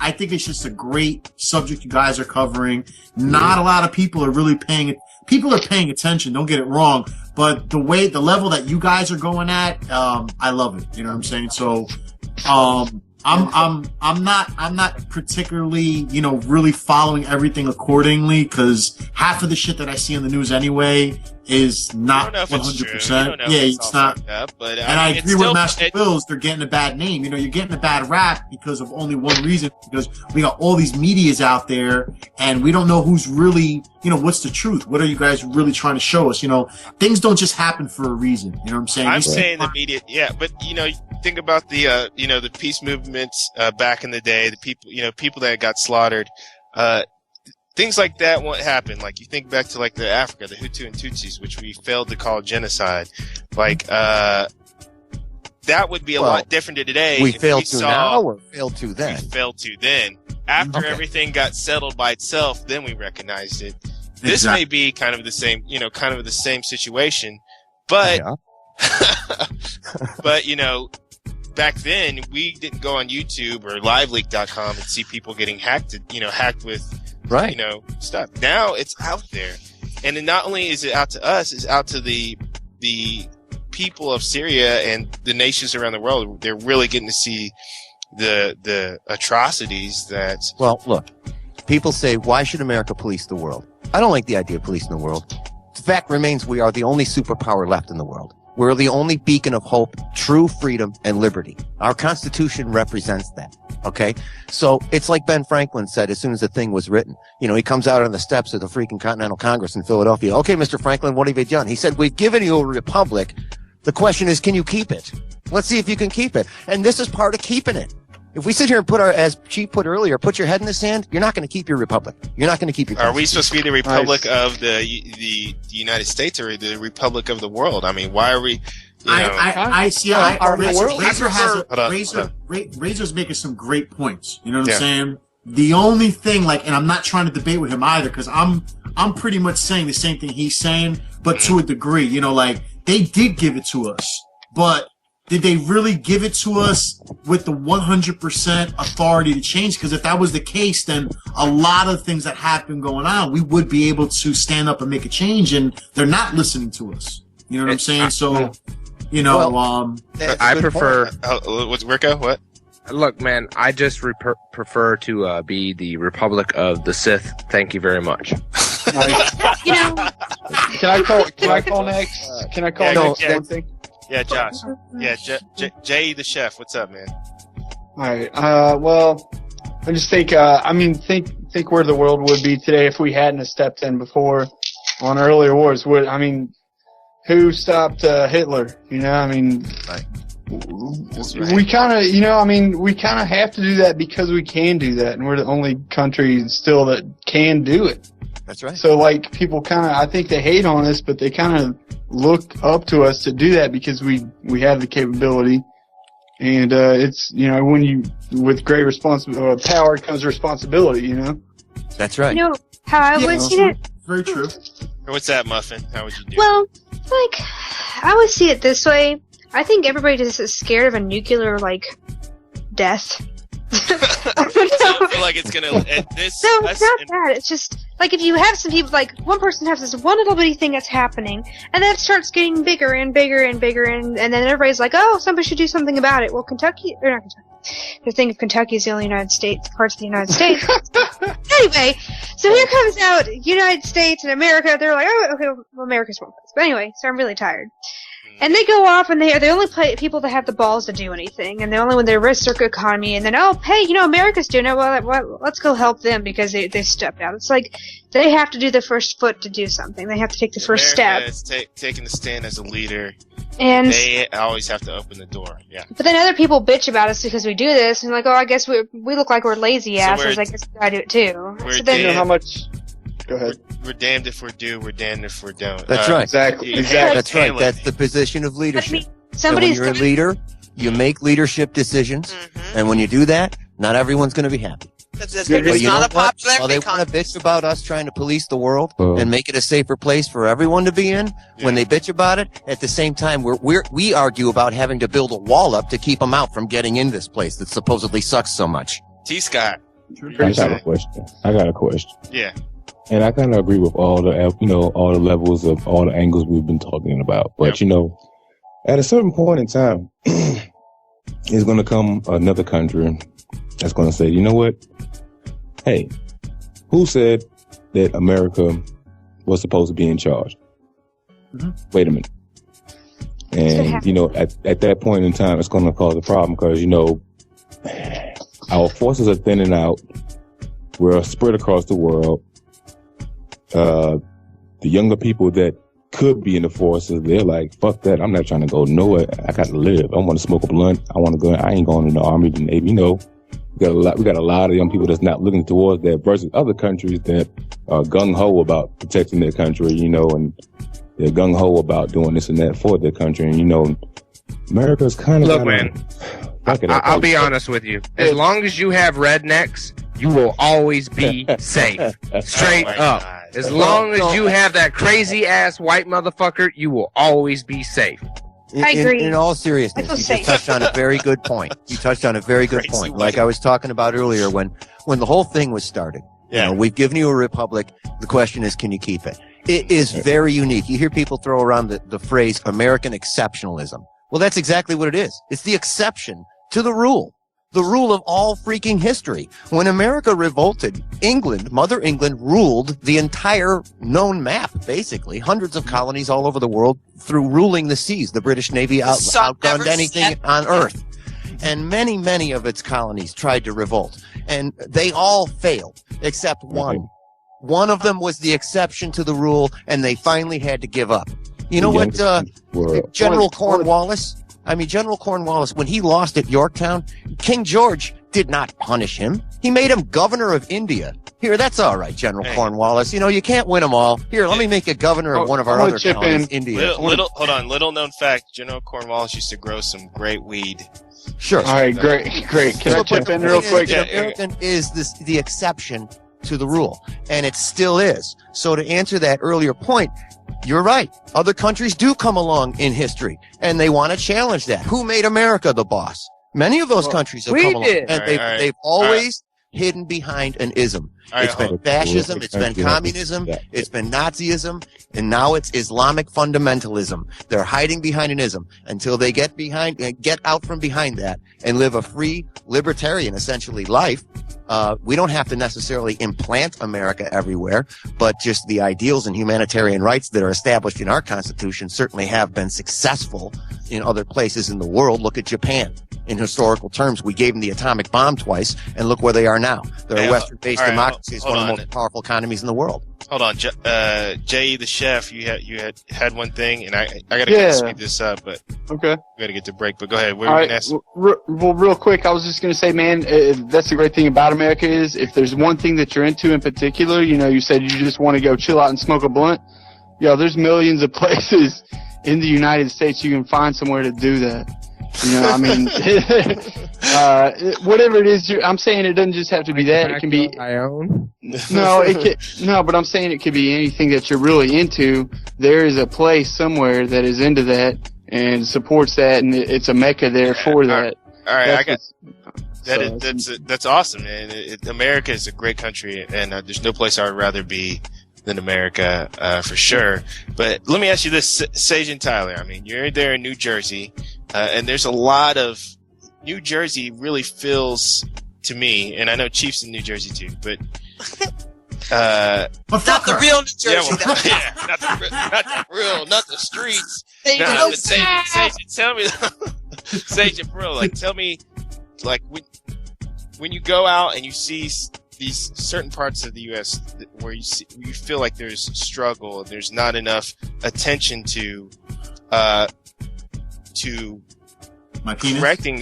I think it's just a great subject you guys are covering. Not a lot of people are really paying attention. Don't get it wrong, but the level that you guys are going at, I love it. You know what I'm saying? So, I'm not particularly, really following everything accordingly, because half of the shit that I see in the news anyway is not 100%. Yeah, it's not. Up, but, and I agree with MasterWillz. They're getting a bad name. You're getting a bad rap because of only one reason, because we got all these medias out there and we don't know who's really, what's the truth? What are you guys really trying to show us? Things don't just happen for a reason. You know what I'm saying? I'm saying the media, yeah, but think about the, the peace movements, back in the day, the people that got slaughtered, things like that won't happen. Like, you think back to, like, the Africa, the Hutu and Tutsis, which we failed to call genocide. Like, that would be a lot different today. We failed to now or failed to then? We failed to then. After everything got settled by itself, then we recognized it. This may be kind of the same situation, but, but, back then, we didn't go on YouTube or LiveLeak.com and see people getting hacked with, stuff. Now it's out there. And then not only is it out to us, it's out to the people of Syria and the nations around the world. They're really getting to see the atrocities that... Well, look, people say, why should America police the world? I don't like the idea of policing the world. The fact remains we are the only superpower left in the world. We're the only beacon of hope, true freedom, and liberty. Our Constitution represents that. Okay? So it's like Ben Franklin said as soon as the thing was written. He comes out on the steps of the freaking Continental Congress in Philadelphia. Okay, Mr. Franklin, what have you done? He said, we've given you a republic. The question is, can you keep it? Let's see if you can keep it. And this is part of keeping it. If we sit here and as Chief put earlier, put your head in the sand, you're not going to keep your republic. You're not going to keep your... Are we supposed to be the republic of the United States or the republic of the world? I mean, why are we... Razor's making some great points. You know what I'm saying? The only thing, and I'm not trying to debate with him either, because I'm pretty much saying the same thing he's saying, but to a degree. They did give it to us, but did they really give it to us with the 100% authority to change? Because if that was the case, then a lot of things that happen going on, we would be able to stand up and make a change, and they're not listening to us. You know what I'm saying? So, I prefer... what's Rico? What? Look, man, I just prefer to be the Republic of the Sith. Thank you very much. Can I call next? Can I call next one thing? Yeah, Josh. Yeah, Jay the chef. What's up, man? All right. Well, I just think. Think where the world would be today if we hadn't have stepped in before on earlier wars. Who stopped Hitler? We kind of, we kind of have to do that because we can do that, and we're the only country still that can do it. That's right. So, people kind of, I think they hate on us, but they kind of look up to us to do that because we have the capability. And, it's, with great power comes responsibility, That's right. How I would see it? Very true. What's that, Muffin? How would you do? Well, I would see it this way. I think everybody just is scared of a nuclear, death. I feel like it's gonna end this. No, it's not that. It's just, if you have some people, one person has this one little bitty thing that's happening, and then it starts getting bigger and bigger and bigger, and then everybody's like, oh, somebody should do something about it. Well, not Kentucky. The thing of Kentucky is the only parts of the United States. Anyway, so here comes out United States and America. They're like, oh, okay, well, America's one place. But anyway, so I'm really tired. And they go off, and they're the only people that have the balls to do anything, and the only one that risk their economy. And then, oh, hey, America's doing it. Well, let's go help them because they stepped out. It's like they have to do the first foot to do something. They have to take the first step. It's taking the stand as a leader. And they always have to open the door. Yeah. But then other people bitch about us because we do this, and I guess we look like we're lazy asses. I guess I do it too. So then, how much? Go ahead. We're damned if we do. We're damned if we don't. That's right. Exactly. That's right. That's the position of leadership. When you're a leader, you make leadership decisions, and when you do that, not everyone's going to be happy. It's not a popular. While they want to bitch about us trying to police the world and make it a safer place for everyone to be in, when they bitch about it, at the same time we argue about having to build a wall up to keep them out from getting in this place that supposedly sucks so much. T-Scott. I got a question. Yeah. And I kind of agree with all the, all the levels of all the angles we've been talking about. But, at a certain point in time, is going to come another country that's going to say, you know what? Hey, who said that America was supposed to be in charge? Mm-hmm. Wait a minute. And, you know, at that point in time, it's going to cause a problem because, you know, our forces are thinning out. We're spread across the world. The younger people that could be in the forces, they're like, fuck that. I'm not trying to go nowhere. I got to live. I want to smoke a blunt. I want to go. I ain't going in the army, the Navy. You know, we got a lot of young people that's not looking towards that versus other countries that are gung-ho about protecting their country, you know, and they're gung-ho about doing this and that for their country. And, you know, America's kind of... Look, man, I'll be honest with you. As long as you have rednecks, you will always be safe. Straight up. As long as you have that crazy-ass white motherfucker, you will always be safe. I agree. In all seriousness, you just touched on a very good point. You touched on a very good point. Like I was talking about earlier when the whole thing was started. Yeah. You know, we've given you a republic. The question is, can you keep it? It is very unique. You hear people throw around the phrase American exceptionalism. Well, that's exactly what it is. It's the exception to the rule. The rule of all freaking history. When America revolted, England, Mother England, ruled the entire known map, basically. Hundreds of colonies all over the world through ruling the seas. The British Navy outgunned anything on Earth. And many, many of its colonies tried to revolt. And they all failed, except one. One of them was the exception to the rule, and they finally had to give up. You know what, General Cornwallis? General Cornwallis, when he lost at Yorktown, King George did not punish him. He made him governor of India. Here, that's all right, General Cornwallis. You know, you can't win them all. Here, let me make a governor of one of our other colonies, India. Little known fact, General Cornwallis used to grow some great weed. Sure. All right, great. Can I chip in real quick? American is the exception to the rule, and it still is. So to answer that earlier point, you're right. Other countries do come along in history, and they want to challenge that. Who made America the boss? Many of those countries have come along, and they've always hidden behind an ism. It's been fascism, it's been communism, it's been Nazism, and now it's Islamic fundamentalism. They're hiding behind an ism until they get out from behind that and live a free, libertarian, essentially, life. We don't have to necessarily implant America everywhere, but just the ideals and humanitarian rights that are established in our Constitution certainly have been successful in other places in the world. Look at Japan. In historical terms, we gave them the atomic bomb twice, and look where they are now. They're a Western-based democracy. It's one of the most powerful economies in the world. Hold on, Jay the chef, you had one thing, and I gotta kind of speed this up, but okay, we gotta get to break. But go ahead. What All are right, you gonna ask? well, real quick, I was just gonna say, man, that's the great thing about America is if there's one thing that you're into in particular, you know, you said you just want to go chill out and smoke a blunt. There's millions of places in the United States you can find somewhere to do that. You know, I mean, whatever it is, I'm saying it doesn't just have to be that. It can be. No, but I'm saying it could be anything that you're really into. There is a place somewhere that is into that and supports that, and it's a mecca there for that. All right, that's awesome, man. America is a great country, and there's no place I would rather be than America, for sure. But let me ask you this, Sage and Tyler. I mean, you're there in New Jersey, and there's a lot of New Jersey really feels to me, and I know Chief's in New Jersey too, but not the real New Jersey. Not the streets. Sage, tell me, Sage and Bro, like, tell me, like, when you go out and you see these certain parts of the U.S. where you feel like there's struggle, there's not enough attention to correcting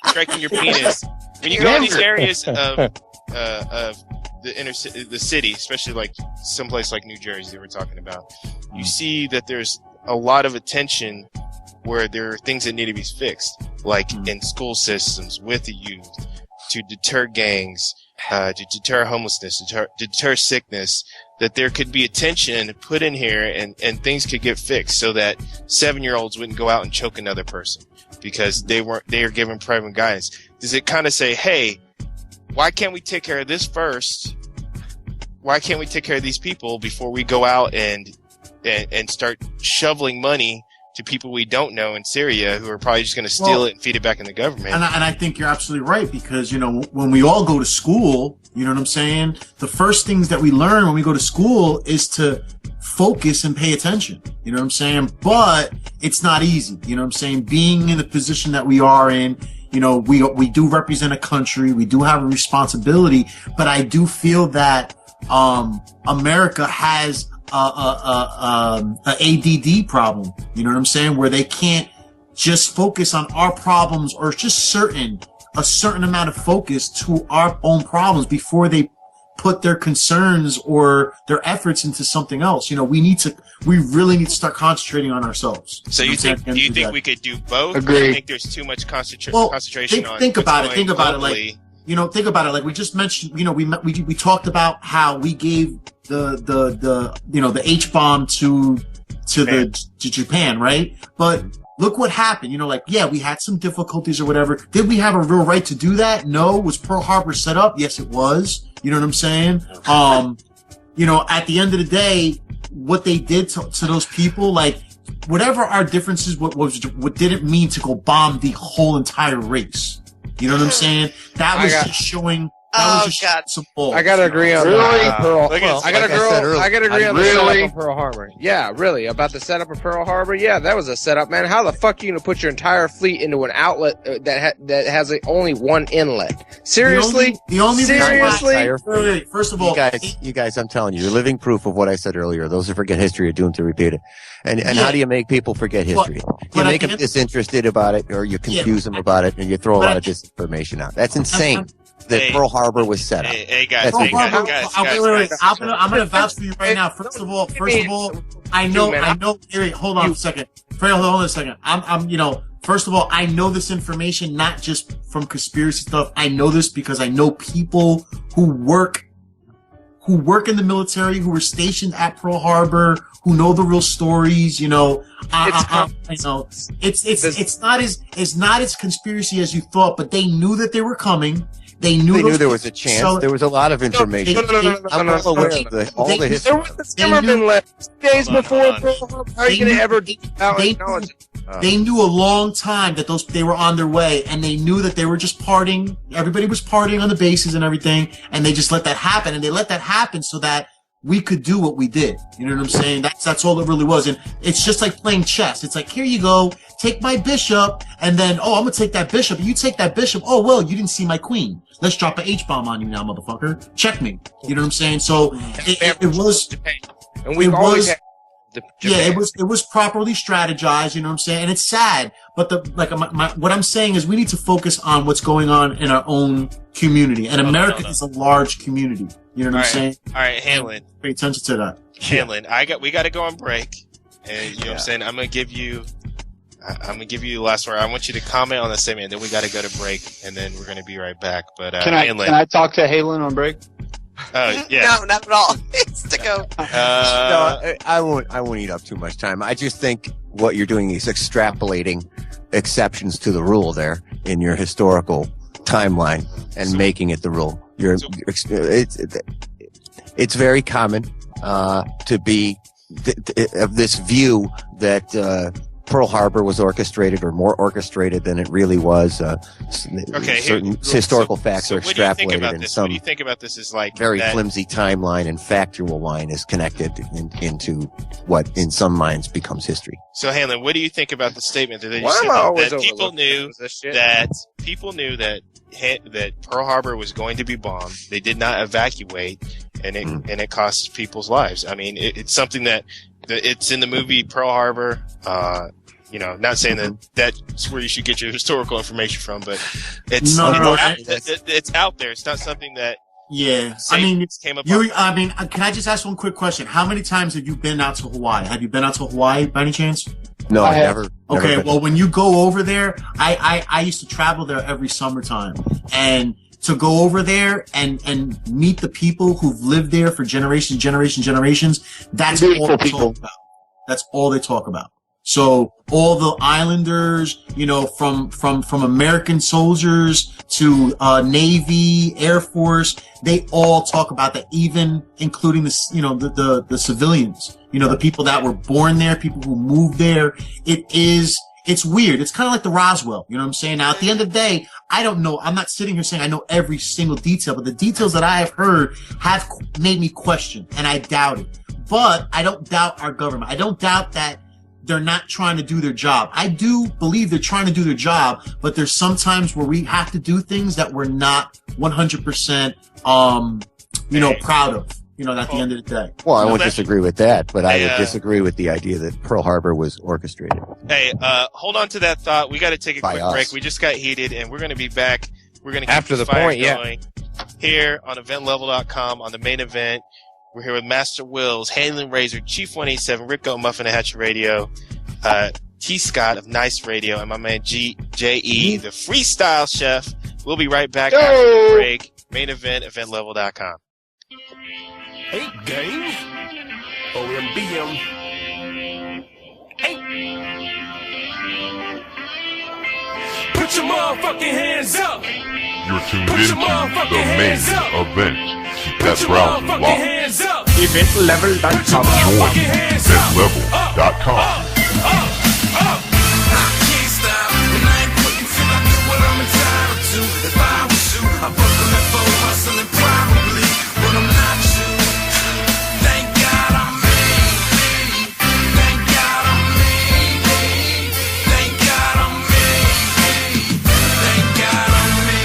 correcting your penis. When you go in these areas of the city, especially like someplace like New Jersey that we're talking about, you see that there's a lot of attention where there are things that need to be fixed, like in school systems with the youth, to deter gangs, to deter homelessness, to deter sickness, that there could be attention put in here and things could get fixed so that 7-year-olds wouldn't go out and choke another person because they are given private guidance. Does it kind of say, hey, why can't we take care of this first? Why can't we take care of these people before we go out and start shoveling money to people we don't know in Syria who are probably just going to steal it and feed it back in the government. And I think you're absolutely right, because, you know, when we all go to school, you know what I'm saying? The first things that we learn when we go to school is to focus and pay attention. You know what I'm saying? But it's not easy. You know what I'm saying? Being in the position that we are in, you know, we do represent a country. We do have a responsibility, but I do feel that, America has a ADD problem. You know what I'm saying? Where they can't just focus on our problems, or just a certain amount of focus to our own problems before they put their concerns or their efforts into something else. You know, we really need to start concentrating on ourselves. So do you think we could do both? Agree. Or do you think there's too much concentration on think about it. Think about globally? it. Like, you know, think about it. Like we just mentioned, you know, we talked about how we gave the H-bomb to Japan, right? But look what happened. You know, like, yeah, we had some difficulties or whatever. Did we have a real right to do that? No. Was Pearl Harbor set up? Yes, it was. You know what I'm saying? You know, at the end of the day, what they did to those people, like, whatever our differences, what didn't mean to go bomb the whole entire race. You know what I'm saying? That was just showing. That was just some balls. I gotta agree on that. I gotta agree on the setup of Pearl Harbor. Yeah, really, about the setup of Pearl Harbor. Yeah, that was a setup, man. How the fuck are you gonna put your entire fleet into an outlet that has only one inlet? Seriously? The only seriously? Wait, first of all, you guys, I'm telling you, you're living proof of what I said earlier. Those who forget history are doomed to repeat it. And how do you make people forget history? You make them disinterested about it, or you confuse them about it, and you throw a lot of disinformation out. That's insane. That Pearl Harbor was set up. Hey guys, wait. I'm gonna vouch for you right now. First of all, I know. Wait, hold on a second. Hold on a second. I'm, you know, first of all, I know this information not just from conspiracy stuff. I know this because I know people who work in the military, who were stationed at Pearl Harbor, who know the real stories. You know, it's not as conspiracy as you thought, but they knew that they were coming. They knew there was a chance. So, there was a lot of information. I'm not aware of all the history. There was a skimmerman left 2 days before Pearl Harbor. How are you going to ever acknowledge it? They knew a long time that they were on their way, and they knew that they were just partying. Everybody was partying on the bases and everything, and they just let that happen. And they let that happen so that we could do what we did. You know what I'm saying? That's all it really was. And it's just like playing chess. It's like, here you go, take my bishop, and then, oh, I'm gonna take that bishop. You take that bishop. Oh, well, you didn't see my queen. Let's drop an H-bomb on you now, motherfucker. Checkmate. You know what I'm saying? So it was, and we've always had Japan. Yeah, it was properly strategized. You know what I'm saying? And it's sad, but what I'm saying is we need to focus on what's going on in our own community. And America is a large community. You know what I'm saying? All right, Hanlon. Pay attention to that. Hanlon, we got to go on break, and you know what I'm saying. I'm gonna give you the last word. I want you to comment on the statement, and then we got to go to break, and then we're gonna be right back. But can I talk to Halen on break? Yeah. No, not at all. It's to go. No, I won't eat up too much time. I just think what you're doing is extrapolating exceptions to the rule there in your historical timeline and making it the rule. It's very common to be of this view that Pearl Harbor was orchestrated, or more orchestrated than it really was. Certain historical facts are extrapolated, and some what do you think about this? Is like very flimsy timeline and factual line is connected into what, in some minds, becomes history. So, Hanlon, what do you think about the statement that people knew that Pearl Harbor was going to be bombed? They did not evacuate, and it cost people's lives. I mean, it's something that it's in the movie Pearl Harbor. You know, not saying that that's where you should get your historical information from, but it's out there. It's not something that came up. Can I just ask one quick question? How many times have you been out to Hawaii? Have you been out to Hawaii by any chance? No, I never. Okay, well, when you go over there, I used to travel there every summertime, and to go over there and meet the people who've lived there for generations, that's all they talk about. That's all they talk about. So all the islanders, you know, from American soldiers to Navy, Air Force, they all talk about that, even including the civilians, you know, the people that were born there, people who moved there. It's weird. It's kind of like the Roswell, you know what I'm saying? Now, at the end of the day, I don't know. I'm not sitting here saying I know every single detail, but the details that I have heard have made me question, and I doubt it. But I don't doubt our government. I don't doubt that they're not trying to do their job. I do believe they're trying to do their job, but there's sometimes where we have to do things that we're not 100%, proud of, you know, at the end of the day. Well, I won't disagree with that, but I would disagree with the idea that Pearl Harbor was orchestrated. Hey, hold on to that thought. We got to take a quick break. We just got heated, and we're going to be back. We're going to keep after the fire point, going here on eventlevel.com on the main event. We're here with MasterWillz, Handling Razor, Chief 187, Rico Muffin at Hatchet Radio, T. Scott of Nice Radio, and my man J.E., the freestyle chef. We'll be right back after the break. Main event, eventlevel.com. Hey, gang. OMBM. Hey. Put your motherfucking hands up. You're tuned into the main event. Keep that browser locked. Eventlevel.com. Eventlevel.com. I can't stop, and I ain't quitting till I do what I'm entitled to. If I was you, I'd buckle that phone, hustling probably, but I'm not you. Thank God I'm me. Thank God I'm me. Thank God I'm me. Thank God I'm me.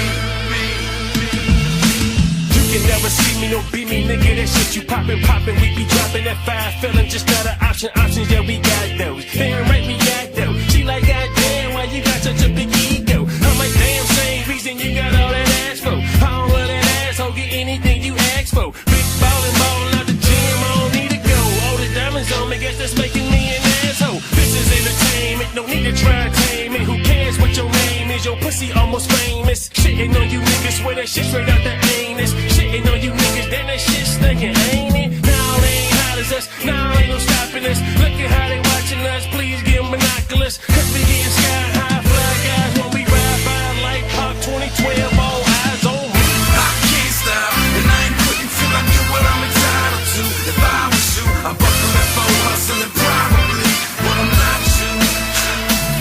You can never see me, no beat me, nigga. That shit you poppin', we be dropping that 5, feeling just not an option. Options, yeah, we got those. They ain't right, we got those. She like, goddamn, why you got such a big ego? I'm like, damn, same reason you got all that ass for. I don't love that asshole, get anything you ask for. Big ballin' out the gym, I don't need to go. All the diamonds on me, guess that's making me an asshole. This is entertainment, no need to try and tame it. Who cares what your name is? Your pussy almost famous. Shitting on you niggas, swear that shit straight out the anus. Shitting on you niggas, damn that shit stinking, ain't it? Now they ain't hot as us, now ain't no stopping us. Look at how they watching us, please give them binoculars. Cause we getting sky high, fly guys when we ride by like Park 2012, all eyes on me. I can't stop, and I ain't quitting till I do what I'm entitled to. If I was you, I'd buckle that phone, hustling probably, but I'm not you.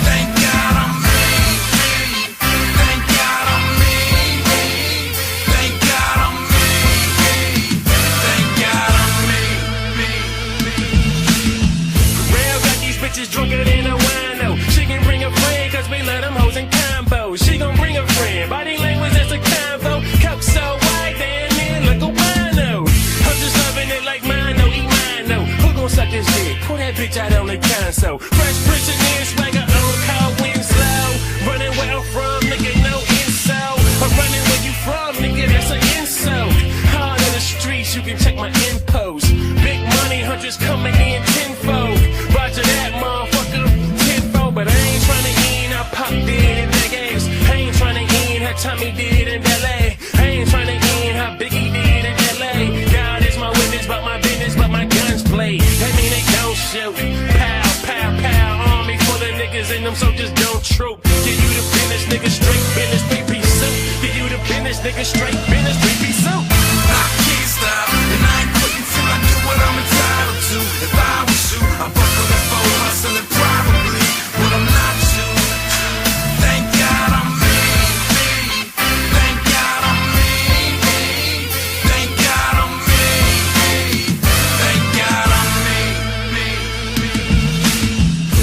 Thank God I'm me. Thank God I'm me. Thank God I'm me. Thank God I'm me. Rail got these bitches drunker than a wino. She can bring a friend, cause we let them hoes in combos. She gon' bring a friend, body language that's a combo. Coke so white, damn near like a wino. I'm just loving it like Mino, E-Mino. Who gon' suck this dick? Pull that bitch out on the console. Fresh prisoner, swagger on car Winslow. Running where I'm from, nigga, no insult. I'm running where you from, nigga, that's an insult. Hard in the streets, you can check my impost. Big money, hundreds coming in tenfold. Roger that, motherfucker, tenfold. But I ain't tryna end how Pop did in that gas. I ain't tryna end how Tommy did in LA. I ain't tryna end how Biggie did in LA. God is my witness, but my business, but my guns play. That mean they don't shoot. Pow, pow, pow. Army full of niggas and them soldiers don't troop. Give you the business, nigga, straight business, 3-piece suit. Give you the business, nigga, straight business, 3-piece suit. I can't stop, and I ain't quitting till I do what I'm entitled to. If I was you, I'd buckle that phone, hustling probably, but I'm not you. Thank God I'm me. Thank God I'm me. Thank God I'm me. Thank God I'm me.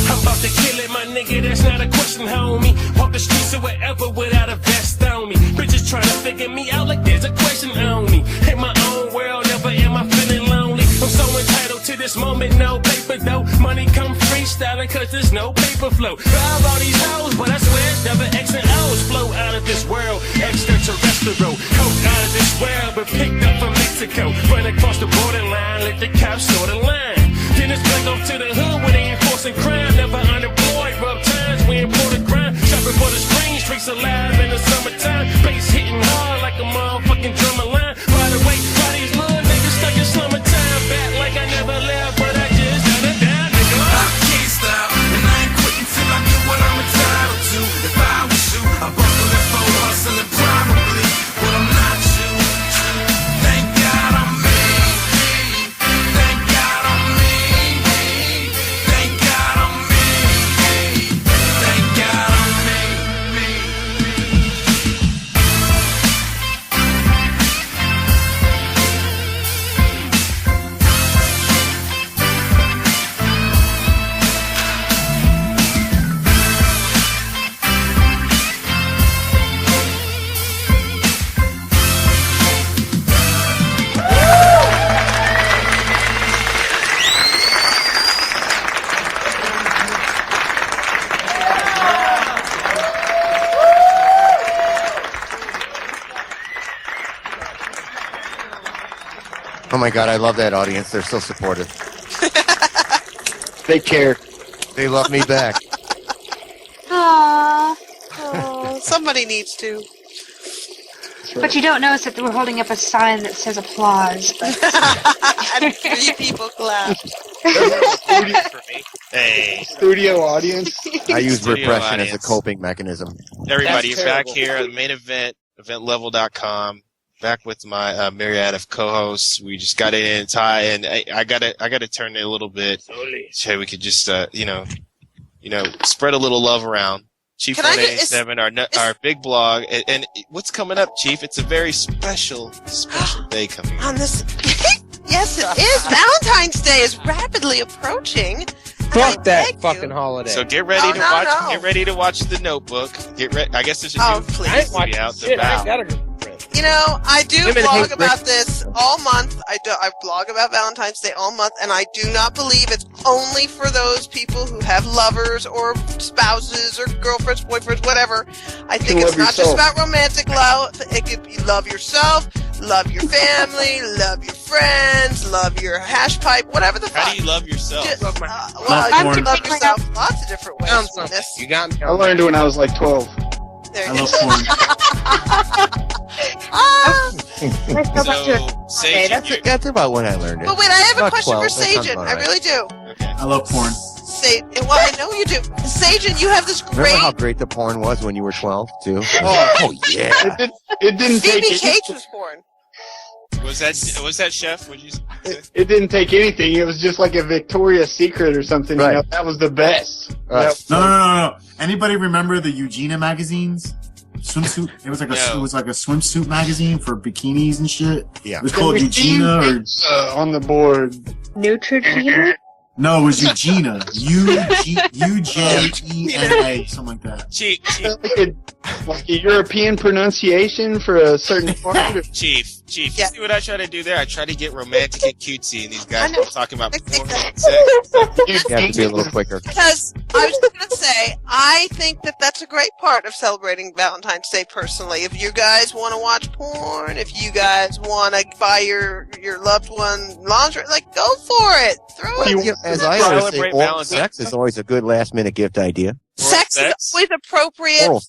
I'm about to kill it, my nigga, that's not a question, homie. Walk the streets or wherever without a vest on me. Bitches trying to figure me out like there's a question on me. In my own world, never am I feeling lonely. I'm so entitled to this moment, no paper though. Money come freestyling cause there's no paper flow. Rob all these hoes, but I swear it's never X and O's. Flow out of this world, extraterrestrial. Coke out of this world, but picked up from Mexico. Run across the borderline, let the cops store the line. Then it's back up to the hood where they enforcing crime. Never unemployed, rough times, we import the grind. Shopping for the screen, streets alive in the summertime. Bass hitting hard like a motherfucking drummer line. By the way, why these little niggas stuck in summertime? Back like I never left, but I just done it down, nigga. I can't stop, and I Oh my God, I love that audience. They're so supportive. They care. They love me back. Aww. Oh, somebody needs to. But you don't notice that we're holding up a sign that says applause. And 3 people clap. Hey. Studio audience. I use Studio repression audience. as a coping mechanism. Everybody, you're That's back terrible. here at the main event, eventlevel.com. Back with my myriad of co-hosts. We just got in Ty, and I gotta turn it a little bit so we could just spread a little love around. Chief Can I just- 187, our big blog, and what's coming up, Chief? It's a very special day coming up. On this, yes, it is. Valentine's Day is rapidly approaching. Fuck that fucking holiday. So get ready to watch. Get ready to watch The Notebook. Get ready. I guess there's a new please. I ain't watching out. shit. The I Vow. ain't got a girlfriend. You know, I do Women blog hate about Rick. this all month. I blog about Valentine's Day all month, and I do not believe it's only for those people who have lovers or spouses or girlfriends, boyfriends, whatever. I think You it's love not just yourself. about romantic love. It could be love yourself, love your family, love your friends, love your hash pipe, whatever the fuck. How do you love yourself? Well, Love you porn. can love yourself lots of different ways. You got me. I learned it when I was like 12. There I you love go. porn. Let's go back to it. Okay, that's about when I learned it. But wait, I have a Not question 12, for that sounds Sajin. about I right. really do. I love porn. Well, I know you do. Sajin, you have this Remember great how great the porn was when you were 12, too? Oh, yeah. It didn't take Phoebe it. Cates was born. Was that Chef? Would you? It didn't take anything. It was just like a Victoria's Secret or something. Right. You know, that was the best. Right. No. Anybody remember the Eugenia magazines? Swimsuit. It was like No. it was like a swimsuit magazine for bikinis and shit. Yeah. It was called Eugenia or on the board. Neutrogena? no, it was Eugenia. UJENA, something like that. Chief, Like a European pronunciation for a certain part. Chief. You Yeah. see what I try to do there? I try to get romantic and cutesy, and these guys I know. are talking about porn and sex. You have to be a little quicker. Because I was going to say, I think that that's a great part of celebrating Valentine's Day personally. If you guys want to watch porn, if you guys want to buy your loved one lingerie, like, go for it. Throw it. Yeah, as I always say, Celebrate oral Valentine's sex is always a good last-minute gift idea. Sex is always appropriate. Oral.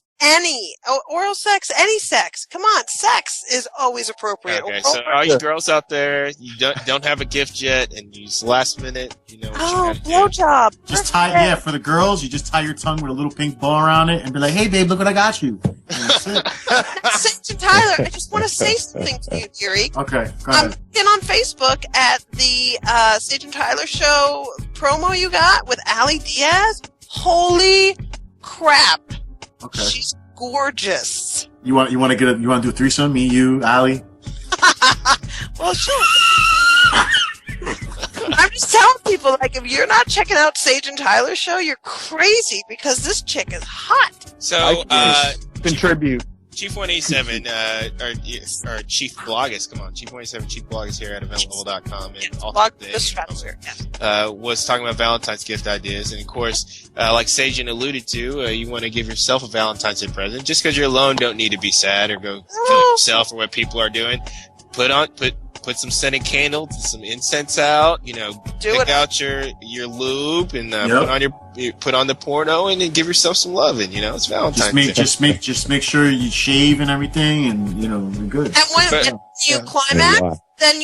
Oral sex, any sex. Come on, sex is always appropriate. Okay, so all you girls out there, you don't have a gift yet, and you just last minute, what you gotta do. blowjob. Just tie, for the girls, you just tie your tongue with a little pink ball around it and be like, hey, babe, look what I got you. And that's it. Sajin Tyler, I just want to say something to you, dearie. Okay, go I'm ahead. looking on Facebook at the Sajin Tyler show promo you got with Ali Diaz. Holy crap. Okay. She's gorgeous. You want to do a threesome? Me, you, Allie? Well, sure. I'm just telling people, like, if you're not checking out Sajin Tyler's show, you're crazy because this chick is hot. So, contribute. Chief 187, our chief bloggist, come on, Chief 187, chief bloggist here at eventlevel.com, and also was talking about Valentine's gift ideas, and of course, like Sajin alluded to, you want to give yourself a Valentine's Day present. Just because you're alone, don't need to be sad or go kill yourself or what people are doing. Put some scented candles and some incense out. Pick out your lube and put on the porno and then give yourself some love. And it's Valentine's Day. Just make sure you shave and everything, and you're good. And when you climax, then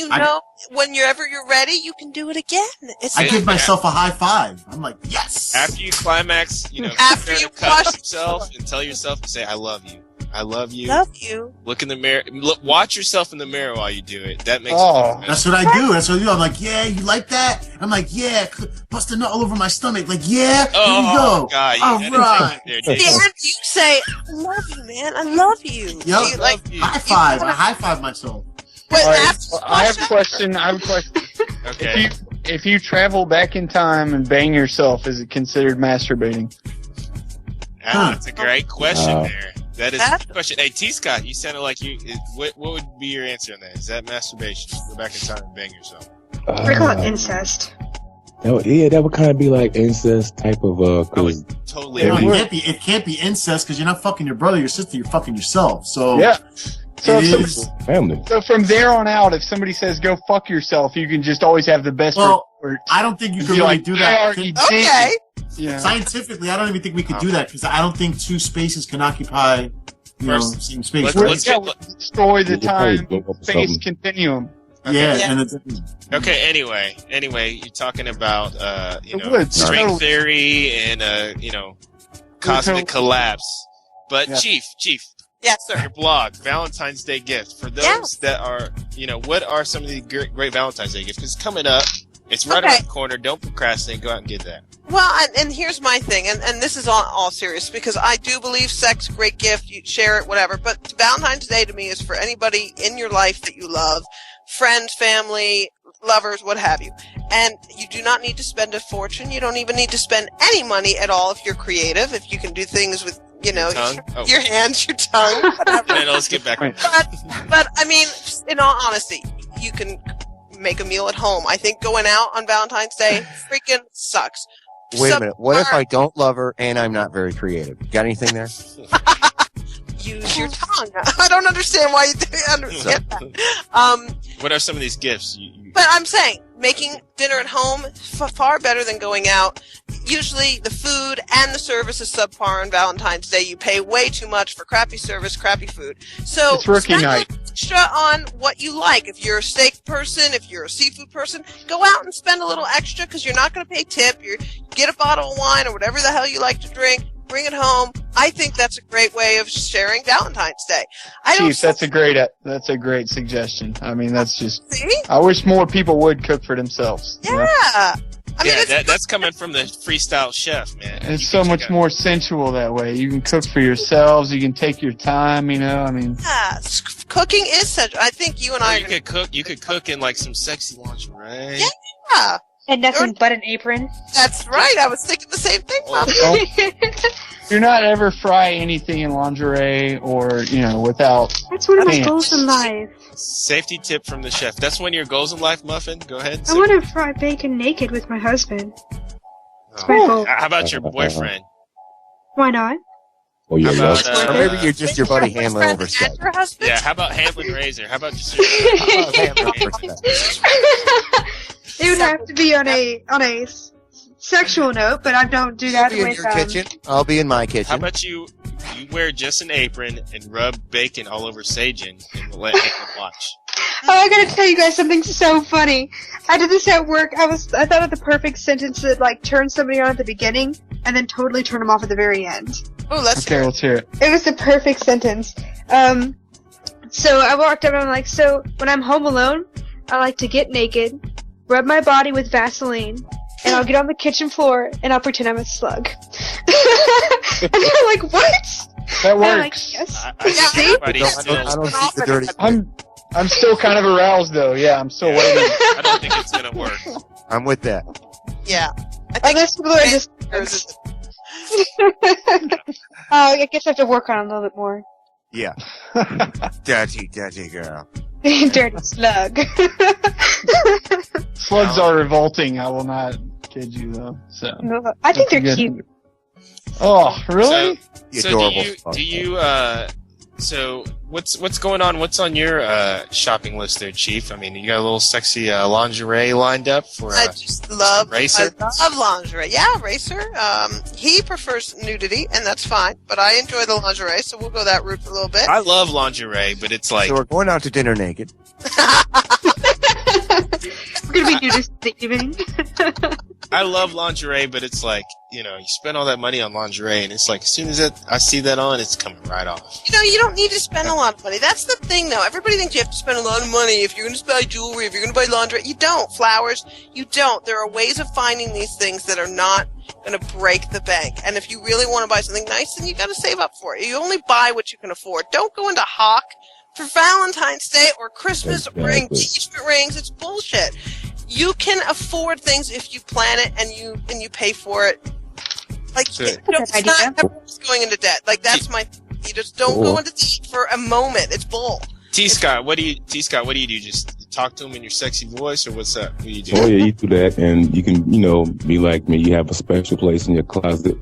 whenever you're ready, you can do it again. I give myself a high five. I'm like, yes. After you climax, after you cut yourself and tell yourself to say, "I love you." I love you. Love you. Look in the mirror. Watch yourself in the mirror while you do it. That makes. That's what I do. That's what I do. I'm like, yeah, you like that? I'm like, yeah, bust a nut all over my stomach. Like, yeah, here we go. God, all right. The end, you say, "I love you, man. I love you." Yo, You, like, high five. I high five myself. But All right, I have a question. Okay. If you travel back in time and bang yourself, is it considered masturbating? That's a great question Wow. there. That is a good question. Hey, T. Scott, you sounded like you. What would be your answer on that? Is that masturbation? Go back in time and bang yourself. We call it incest. That would kind of be like incest type of cause totally. No, it can't be incest because you're not fucking your brother, your sister. You're fucking yourself. So yeah. So, It if is. somebody- Family. so from there on out, if somebody says "go fuck yourself," you can just always have the best. Well, report. I don't think you And can be really like, do "I that. already did." Okay. Yeah. Scientifically, I don't even think we could do that because I don't think two spaces can occupy, First, same space. let's Yeah, get, destroy the You probably time go up with space something. continuum. Yeah, Yeah. and it's, okay. Anyway, you're talking about It would, string totally. theory and cosmic collapse. But Yeah. Chief, Yes, sir. your blog, Valentine's Day gift for those Yes. that are, what are some of the great Valentine's Day gifts? Because it's coming up, it's right Okay. around the corner. Don't procrastinate. Go out and get that. Well, and here's my thing, and this is all serious, because I do believe sex, great gift, you share it, whatever, but Valentine's Day to me is for anybody in your life that you love, friends, family, lovers, what have you. And you do not need to spend a fortune. You don't even need to spend any money at all if you're creative, if you can do things with, Tongue? Oh. your hands, your tongue, whatever. And then let's get back. But I mean, in all honesty, you can make a meal at home. I think going out on Valentine's Day freaking sucks. Wait a minute. What if I don't love her and I'm not very creative? Got anything there? Use your tongue. I don't understand why you didn't understand that. What are some of these gifts? But I'm saying, making dinner at home far better than going out. Usually the food and the service is subpar on Valentine's Day. You pay way too much for crappy service, crappy food. So It's rookie spend night. extra on what you like. If you're a steak person, if you're a seafood person, go out and spend a little extra because you're not going to pay tip. You get a bottle of wine or whatever the hell you like to drink. Bring it home. I think that's a great way of sharing Valentine's Day. Chief, that's a great suggestion. I mean, that's just. See? I wish more people would cook for themselves. you know? Yeah. I mean, that's coming from the freestyle chef, man. And it's so much more sensual that way. You can cook for yourselves. You can take your time. I mean. Yeah, cooking is such. I think you and I. You could cook. You could cook in like some sexy lingerie. Yeah. And nothing but an apron. That's right. I was thinking the same thing, Mom. Do not ever fry anything in lingerie or, without. That's one of my pants. goals in life. Safety tip from the chef. That's one of your goals in life, Muffin. Go ahead. I want to fry bacon naked with my husband. That's my Oh. goal. How about your boyfriend? Why not? Oh, yeah, How about, Or maybe you're just your buddy handling over sex. Your husband? Yeah, how about Hamlin Razor? How about just It would have to be on a sexual note, but I don't do that Be in with your kitchen. I'll be in my kitchen. How about you wear just an apron and rub bacon all over Sajin and let him watch? Oh, I gotta tell you guys something so funny. I did this at work. I thought of the perfect sentence that turn somebody on at the beginning and then totally turn them off at the very end. Oh, let's hear it. It was the perfect sentence. So I walked up and I'm like, so when I'm home alone, I like to get naked, rub my body with Vaseline, and I'll get on the kitchen floor and I'll pretend I'm a slug. And they're like, what? That And I'm like, works. yes. I think See? everybody's I don't see the dirty. I'm still kind of aroused though. Yeah, I'm still waiting. I don't think it's gonna work. I'm with that. Yeah. Unless people are just. I guess I have to work on it a little bit more. Yeah. Dirty girl. Dirty slug. Slugs are revolting. I will not kid you though. So. No, I think they're Good. cute. Oh, really? So what's going on? What's on your shopping list there, Chief? I mean, you got a little sexy lingerie lined up for I just love Racer? I love lingerie. Yeah, Racer. He prefers nudity, and that's fine. But I enjoy the lingerie, so we'll go that route for a little bit. I love lingerie, but it's like So we're going out to dinner naked. We're gonna be nudist this evening. I love lingerie, but it's like, you spend all that money on lingerie, and it's like as soon as I see that on, it's coming right off. You don't need to spend a lot of money. That's the thing, though. Everybody thinks you have to spend a lot of money if you're going to buy jewelry, if you're going to buy lingerie. You don't. Flowers, you don't. There are ways of finding these things that are not going to break the bank. And if you really want to buy something nice, then you got to save up for it. You only buy what you can afford. Don't go into Hawk for Valentine's Day or Christmas or engagement rings. It's bullshit. You can afford things if you plan it and you pay for it. Like, it's not everyone's going into debt. Like, that's my. You just don't go into debt for a moment. It's bull. T Scott, what do you do? Just talk to him in your sexy voice, or what's up? What do you do? Oh yeah, you do that, and you can, be like me. You have a special place in your closet.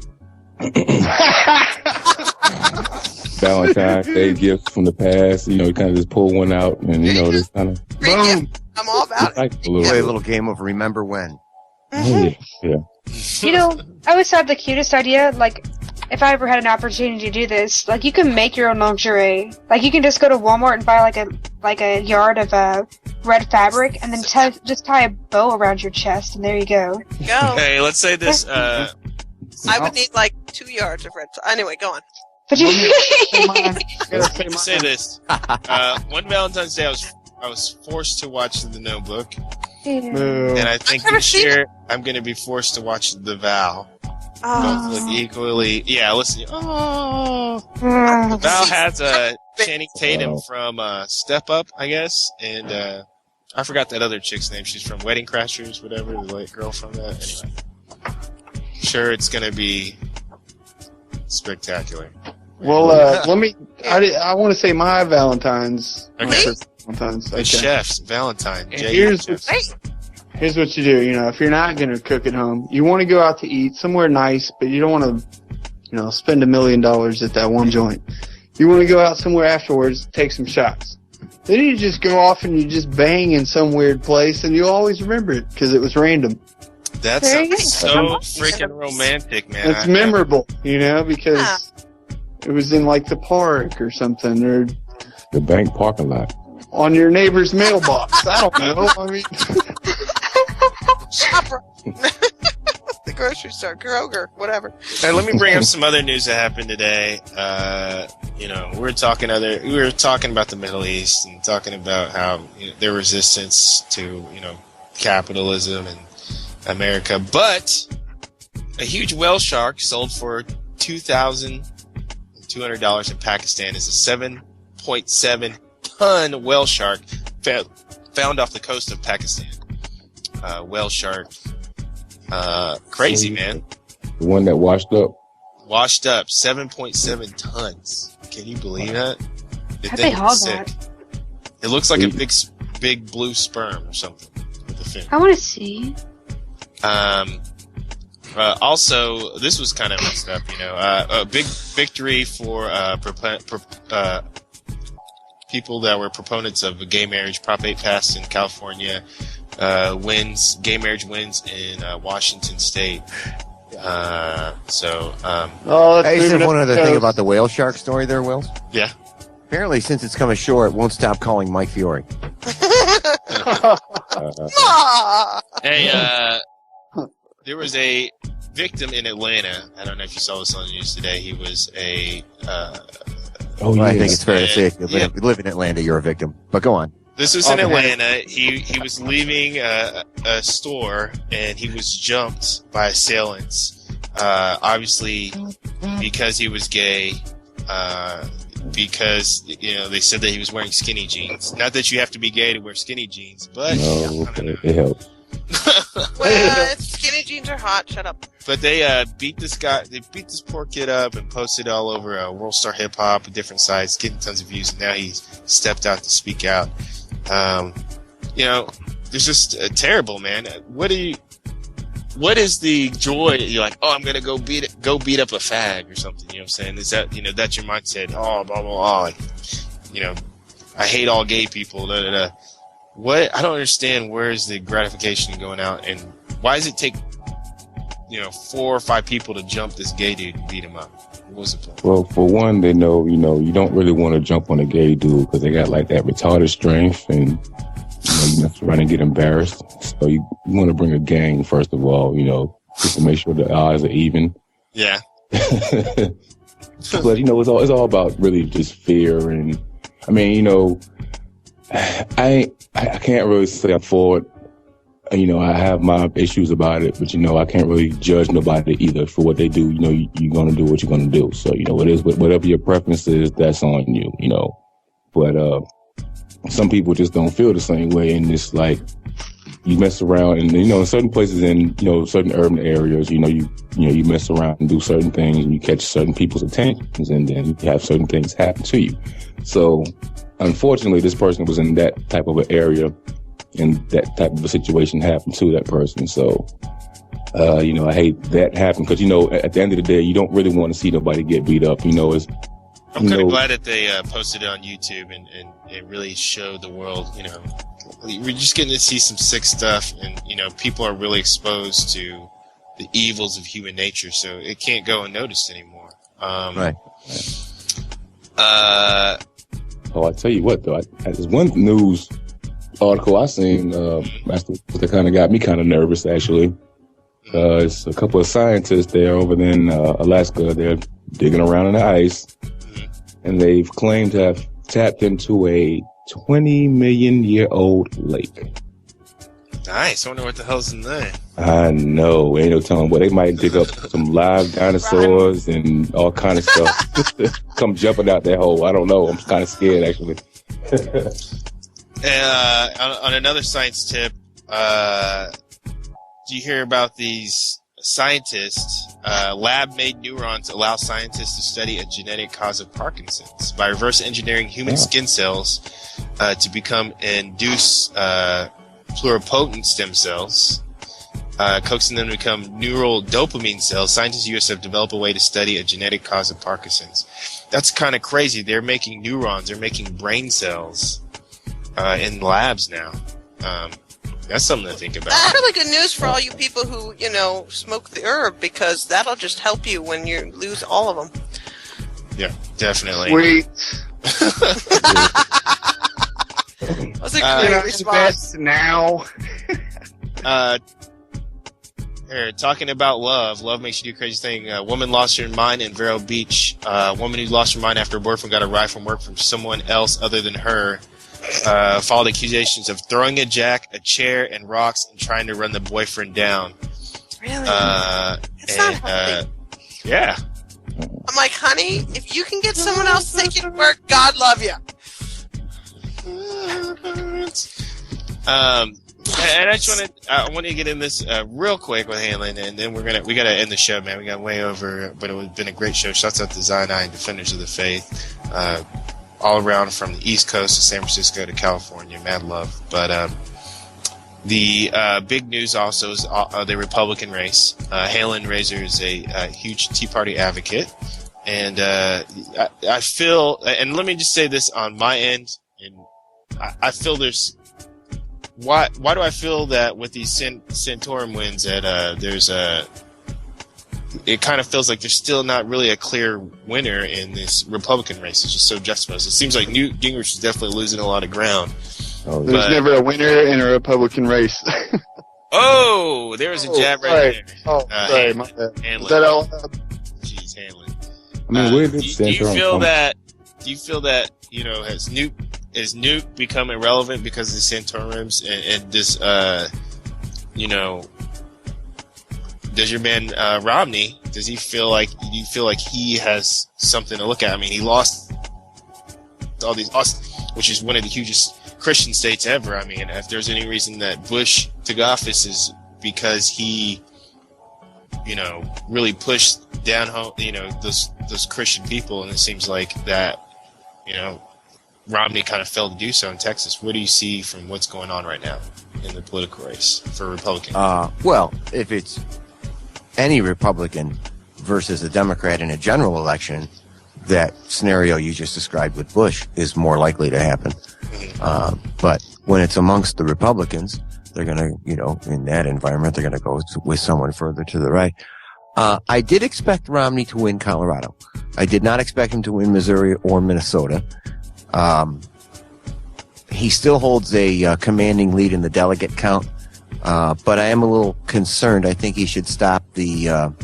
Valentine's Day gifts from the past. You know, you kind of just pull one out, and you know, just kind of boom. I'm all about it. Play a little game of remember when. Yeah. You know, I always thought the cutest idea, like, if I ever had an opportunity to do this, like, you can make your own lingerie. Like, you can just go to Walmart and buy like a yard of red fabric, and then just tie a bow around your chest, and there you go. Hey, let's say this. I would need like 2 yards of red. Anyway, go on. But you say this. One Valentine's Day, I was forced to watch The Notebook, and I think this year I'm going to be forced to watch The Vow. Both look equally. Yeah, listen. Oh, The Vow has Channing Tatum from Step Up, I guess, and I forgot that other chick's name. She's from Wedding Crashers, whatever, the white girl from that. Anyway, sure, it's going to be spectacular. Well, let me. I want to say my Valentine's. Okay. Valentine's. The chef's Valentine. Here's what you do. You know, if you're not going to cook at home, you want to go out to eat somewhere nice, but you don't want to, you know, spend $1 million at that one joint. You want to go out somewhere afterwards, take some shots. Then you just go off and you just bang in some weird place, and you'll always remember it because it was random. That's so freaking romantic, man. It's memorable, you know, because it was in like the park or something, or the bank parking lot, on your neighbor's mailbox. I don't know. I mean, Shopper. The grocery store, Kroger, whatever. Hey, let me bring up some other news that happened today. You know, we were talking about the Middle East and talking about how their resistance to capitalism and America, but a huge whale shark sold for $2,200 in Pakistan is a 7.7 ton whale shark found off the coast of Pakistan. Whale shark, crazy, man. The one that washed up. 7.7 tons. Can you believe that? How'd they haul that? It looks like a big blue sperm or something with a fin. I want to see. Also, this was kind of messed up, a big victory for people that were proponents of gay marriage. Prop 8 passed in California. Gay marriage wins in Washington State. Hey, is there one other thing about the whale shark story there, Will? Yeah. Apparently, since it's come ashore, it won't stop calling Mike Fiore. Hey, there was a victim in Atlanta. I don't know if you saw this on the news today. He was I think it's fair to say if you live in Atlanta, you're a victim. But go on. This was in Atlanta. He was leaving a store, and he was jumped by assailants. Obviously, because he was gay. Because they said that he was wearing skinny jeans. Not that you have to be gay to wear skinny jeans, but it helps. Well, skinny jeans are hot. Shut up. But they beat this guy. They beat this poor kid up and posted all over World Star Hip Hop, different sites, getting tons of views. And now he's stepped out to speak out. It's just terrible, man. What is the joy? You're like, oh, I'm gonna go beat up a fag or something. You know what I'm saying? Is that that's your mindset? Oh, blah blah blah. Like, I hate all gay people. Da, da, da. What? I don't understand. Where's the gratification in going out, and why does it take 4 or 5 people to jump this gay dude and beat him up? What was the point? Well, for one, they know you don't really want to jump on a gay dude because they got like that retarded strength, and you mess around and get embarrassed. So you want to bring a gang first of all, just to make sure the odds are even. Yeah. But it's all about really just fear, and I mean, I can't really say I'm for it. I have my issues about it, but I can't really judge nobody either for what they do. You're gonna do what you're gonna do. So it is whatever your preference is, that's on you. But some people just don't feel the same way, and it's like you mess around, and in certain places in certain urban areas, you mess around and do certain things, and you catch certain people's attentions, and then you have certain things happen to you. So unfortunately, this person was in that type of an area, and that type of a situation happened to that person. So, I hate that happen because, at the end of the day, you don't really want to see nobody get beat up. I'm kind of glad that they posted it on YouTube and it really showed the world, we're just getting to see some sick stuff, and, people are really exposed to the evils of human nature, so it can't go unnoticed anymore. Right. I tell you what, though, there's one news article I seen, that kind of got me kind of nervous, actually. It's a couple of scientists there over in Alaska. They're digging around in the ice, and they've claimed to have tapped into a 20-million-year-old lake. Nice. I wonder what the hell's in there. I know. Ain't no telling what. They might dig up some live dinosaurs and all kind of stuff. Come jumping out that hole. I don't know. I'm kind of scared, actually. On another science tip, do you hear about these scientists? Lab-made neurons allow scientists to study a genetic cause of Parkinson's by reverse engineering human skin cells to become induced pluripotent stem cells, coaxing them to become neural dopamine cells. Scientists in the US have developed a way to study a genetic cause of Parkinson's. That's kind of crazy. They're making neurons. They're making brain cells in labs now. That's something to think about. That's really good news for all you people who, smoke the herb, because that'll just help you when you lose all of them. Yeah, definitely. Sweet. That's a great response. Now. Here, talking about love. Love makes you do crazy thing. A woman lost her mind in Vero Beach. A woman who lost her mind after her boyfriend got a ride from work from someone else other than her. Followed accusations of throwing a jack, a chair, and rocks and trying to run the boyfriend down. Really? It's not healthy. Yeah. I'm like, honey, if you can get someone else to take you to work, God love you. And I want to get in this real quick with Hanlon, and then we gotta end the show, man. We got way over, but it would have been a great show. Shouts out to Zion and Defenders of the Faith. All around from the East Coast to San Francisco to California. Mad love. But the big news also is the Republican race. Halen Razor is a huge Tea Party advocate. And I feel, and let me just say this on my end, and I feel there's, why do I feel that with these Santorum wins that it kind of feels like there's still not really a clear winner in this Republican race. It's just so juxtaposed. It seems like Newt Gingrich is definitely losing a lot of ground. There's never a winner in a Republican race. Oh, there was a jab right there. Oh, sorry. My bad. Hanlon. Is that all? Jeez, Hanlon. I mean, where did do you feel that, has Newt become irrelevant because of the Santorums and this, does your man Romney? Do you feel like he has something to look at? I mean, he lost all these, which is one of the hugest Christian states ever. I mean, if there's any reason that Bush took office is because he, really pushed down home, those Christian people, and it seems like that, Romney kind of failed to do so in Texas. What do you see from what's going on right now in the political race for Republicans? Well, if it's any Republican versus a Democrat in a general election, that scenario you just described with Bush is more likely to happen. But when it's amongst the Republicans, they're going to, in that environment, they're going to go with someone further to the right. I did expect Romney to win Colorado. I did not expect him to win Missouri or Minnesota. He still holds a commanding lead in the delegate count. But I am a little concerned. I think he should stop the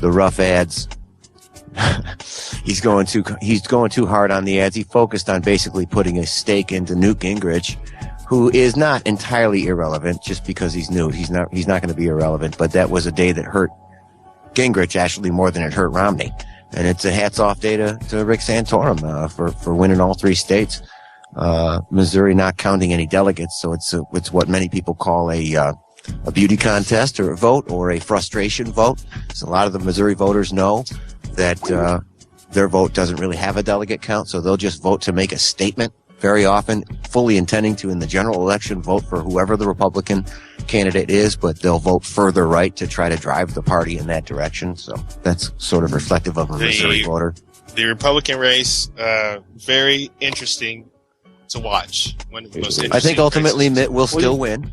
rough ads. He's going too hard on the ads. He focused on basically putting a stake into Newt Gingrich, who is not entirely irrelevant just because he's new. He's not going to be irrelevant, but that was a day that hurt Gingrich actually more than it hurt Romney. And it's a hats off day to Rick Santorum, for winning all three states. Missouri not counting any delegates, so it's what many people call a beauty contest or a vote or a frustration vote. So a lot of the Missouri voters know that their vote doesn't really have a delegate count, so they'll just vote to make a statement very often, fully intending to, in the general election, vote for whoever the Republican candidate is, but they'll vote further right to try to drive the party in that direction. So that's sort of reflective of a Missouri voter. the Republican race, very interesting to watch. One of the most I interesting think ultimately races. Mitt will still win.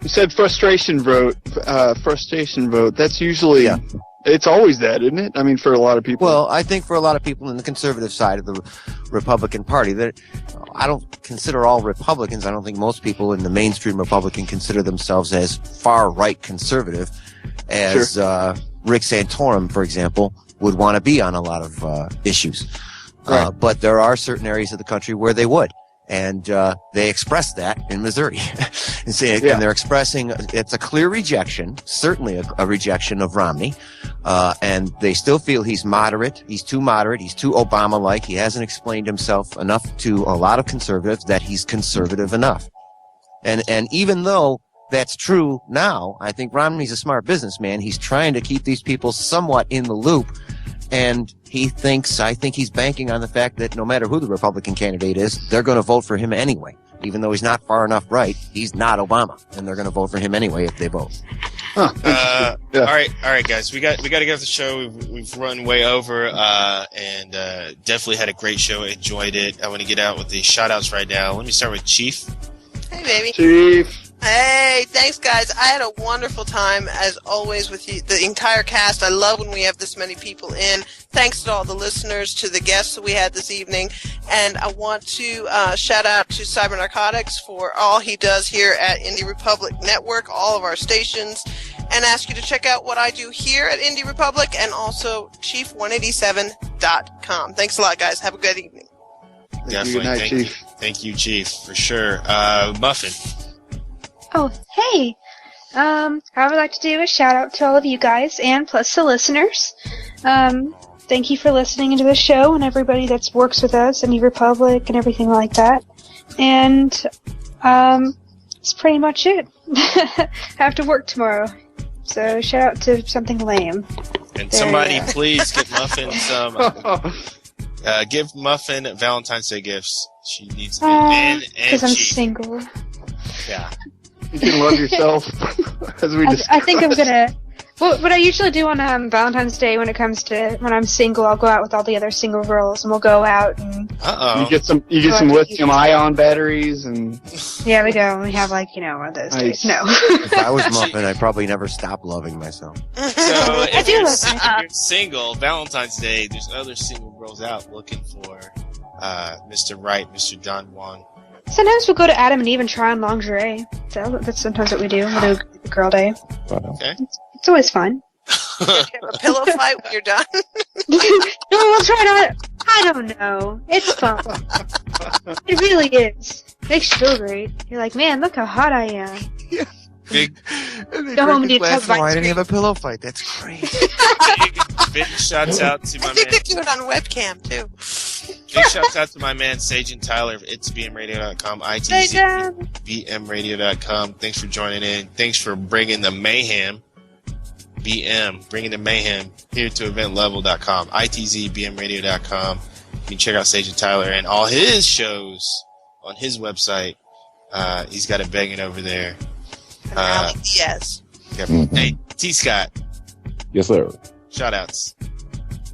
You said frustration vote. That's usually, it's always that, isn't it? I mean, for a lot of people. Well, I think for a lot of people in the conservative side of the Republican Party, that I don't consider all Republicans. I don't think most people in the mainstream Republican consider themselves as far right conservative, as Rick Santorum, for example, would want to be on a lot of issues. Right. But there are certain areas of the country where they would. And they expressed that in Missouri. And they're expressing, it's a clear rejection, certainly a rejection of Romney. And they still feel he's moderate. He's too moderate. He's too Obama-like. He hasn't explained himself enough to a lot of conservatives that he's conservative enough. And even though that's true now, I think Romney's a smart businessman. He's trying to keep these people somewhat in the loop. And I think he's banking on the fact that no matter who the Republican candidate is, they're going to vote for him anyway. Even though he's not far enough right, he's not Obama, and they're going to vote for him anyway if they vote. All right, guys, we got to get off the show. We've run way over, and definitely had a great show. Enjoyed it. I want to get out with the shout outs right now. Let me start with Chief. Hey, baby. Chief. Hey, thanks, guys. I had a wonderful time, as always, with you, the entire cast. I love when we have this many people in. Thanks to all the listeners, to the guests that we had this evening. And I want to shout out to Cybernarcotics for all he does here at Indie Republic Network, all of our stations, and ask you to check out what I do here at Indie Republic and also Chief187.com. Thanks a lot, guys. Have a good evening. Definitely. Thank you, Chief, for sure. Muffin. Oh, hey! I would like to do a shout out to all of you guys and plus the listeners. Thank you for listening to the show and everybody that works with us, Indie Republic and everything like that. And, that's pretty much it. I have to work tomorrow. So shout out to something lame. And somebody please give Muffin some, give Muffin Valentine's Day gifts. She needs to be, because I'm single. Yeah. You can love yourself, as we discussed. I think I'm gonna. What I usually do on Valentine's Day when I'm single, I'll go out with all the other single girls, and we'll go out and. You get some lithium-ion batteries, and. Yeah, we go. And we have one of those days. No. If I was Muffin, I'd probably never stop loving myself. So if you're single, Valentine's Day, there's other single girls out looking for Mr. Right, Mr. Don Juan. Sometimes we'll go to Adam and Eve and try on lingerie. So that's sometimes what we do. We'll do a girl day. Okay. It's always fun. Have a pillow fight when you're done. No, we'll try it on. I don't know. It's fun. It really is. Makes you feel great. You're like, man, look how hot I am. Big. Go home and do glass tub of wine and ice have a pillow fight. That's great. Big shouts out to my I think man. they do it on webcam, too. Big shouts out to my man Sage and Tyler of itsbmradio.com, itzbmradio.com. Thanks for joining in. Thanks for bringing the mayhem, bringing the mayhem here to eventlevel.com, itzbmradio.com. You can check out Sage and Tyler and all his shows on his website. He's got it banging over there. Yes. Hey, T. Scott. Yes, sir. Shout outs.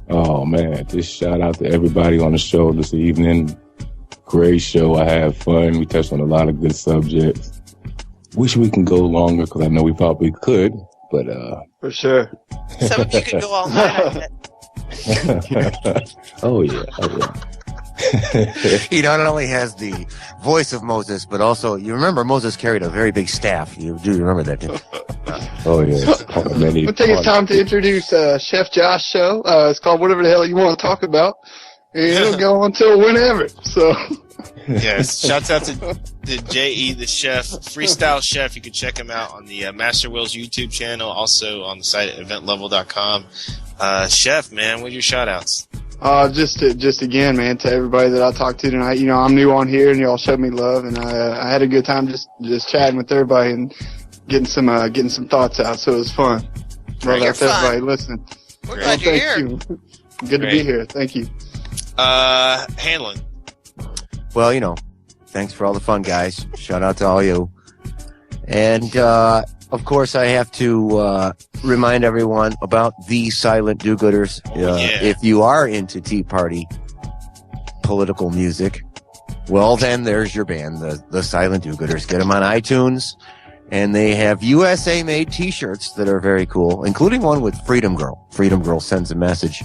Oh man, just shout out to everybody on the show this evening. Great show. I had fun. We touched on a lot of good subjects. Wish we can go longer because I know we probably could, but for sure. Some of you could go all night. Oh yeah. He not only has the voice of Moses, but also, you remember Moses carried a very big staff. You do remember that, didn't you? Oh, yeah. We'll take it's time to introduce Chef Josh's show. It's called Whatever the Hell You Want to Talk About. And it'll go on till whenever. So. Yes. Shouts out to J.E. the Chef, Freestyle Chef. You can check him out on the MasterWillz YouTube channel, also on the site at eventlevel.com. Chef, man, what are your shout outs? Just again, man, to everybody that I talked to tonight. I'm new on here, and y'all showed me love, and I had a good time just chatting with everybody and getting some thoughts out. So it was fun. Love out to everybody listening. We're glad you're here. You. Good to be here. Thank you. Hanlon. Well, thanks for all the fun, guys. Shout out to all you. And of course, I have to remind everyone about the Silent Do-Gooders. If you are into Tea Party political music, well, then there's your band, the Silent Do-Gooders. Get them on iTunes, and they have USA-made T-shirts that are very cool, including one with Freedom Girl. Freedom Girl sends a message.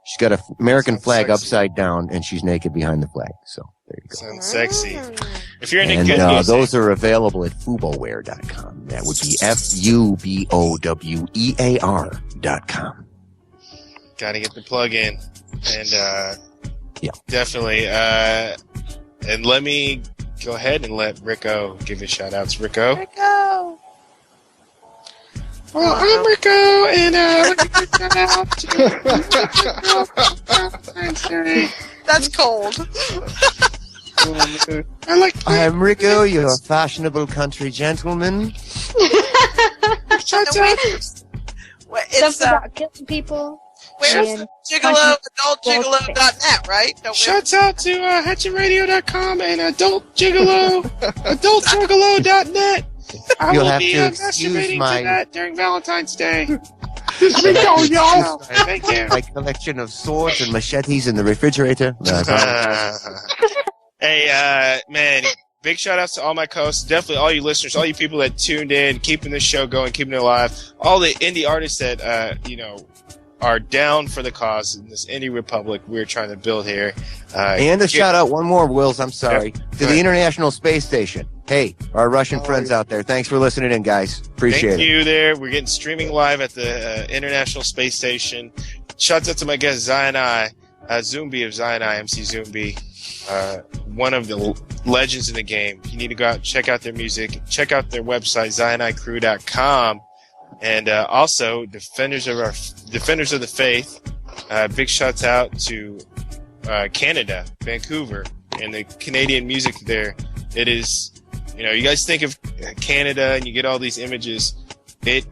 She's got an American flag upside down, and she's naked behind the flag. So there you go. Sounds sexy. If you're into And good music, those are available at FuboWear.com. That would be FUBOWEAR.com. Gotta get the plug in. And yeah, definitely. And let me go ahead and let Rico give his shout outs. Rico. Rico. Well, I'm Rico, and let me give a shout out to That's cold. I'm Rico, your fashionable country gentleman. Shut up. It's about killing people. Where's Gigolo? AdultGigolo.net, right? Shouts out to HatchetRadio.com and AdultGigolo.net. I You'll will have be to excuse masturbating my- to that during Valentine's Day. This Rico, y'all. Thank you. My collection of swords and machetes in the refrigerator. Hey, man, big shout outs to all my co-hosts, definitely all you listeners, all you people that tuned in, keeping this show going, keeping it alive, all the indie artists that, are down for the cause in this indie republic we're trying to build here. And a shout out, one more, Wills, I'm sorry, to the International Space Station. Hey, our Russian friends out there, thanks for listening in, guys. Appreciate it. Thank you there. We're getting streaming live at the International Space Station. Shouts out to my guest, Zionai, Zumbi of Zionai, MC Zumbi, one of the legends in the game. You need to go out and check out their music. Check out their website, ZionaiCrew.com. And also, Defenders of the Faith. Big shouts out to Canada, Vancouver, and the Canadian music there. It is, you guys think of Canada and you get all these images. It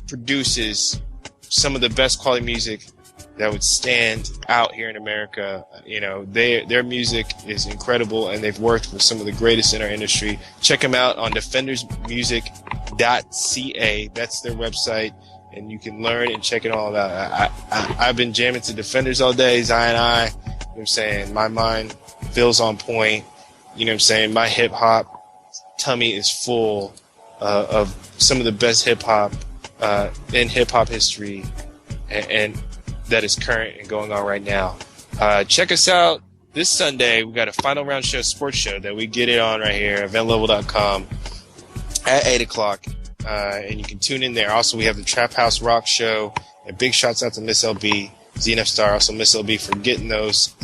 produces some of the best quality music that would stand out here in America. Their music is incredible, and they've worked with some of the greatest in our industry. Check them out on defendersmusic.ca. That's their website, and you can learn and check it all out. I've been jamming to Defenders all day, Zion I. You know what I'm saying? My mind feels on point. You know what I'm saying? My hip-hop tummy is full of some of the best hip-hop in hip-hop history, and that is current and going on right now. Check us out this Sunday. We got a final round show, sports show that we get it on right here, eventlevel.com at 8 o'clock. And you can tune in there. Also, we have the Trap House Rock show. And big shouts out to MsLB, ZNF Star, also MsLB for getting those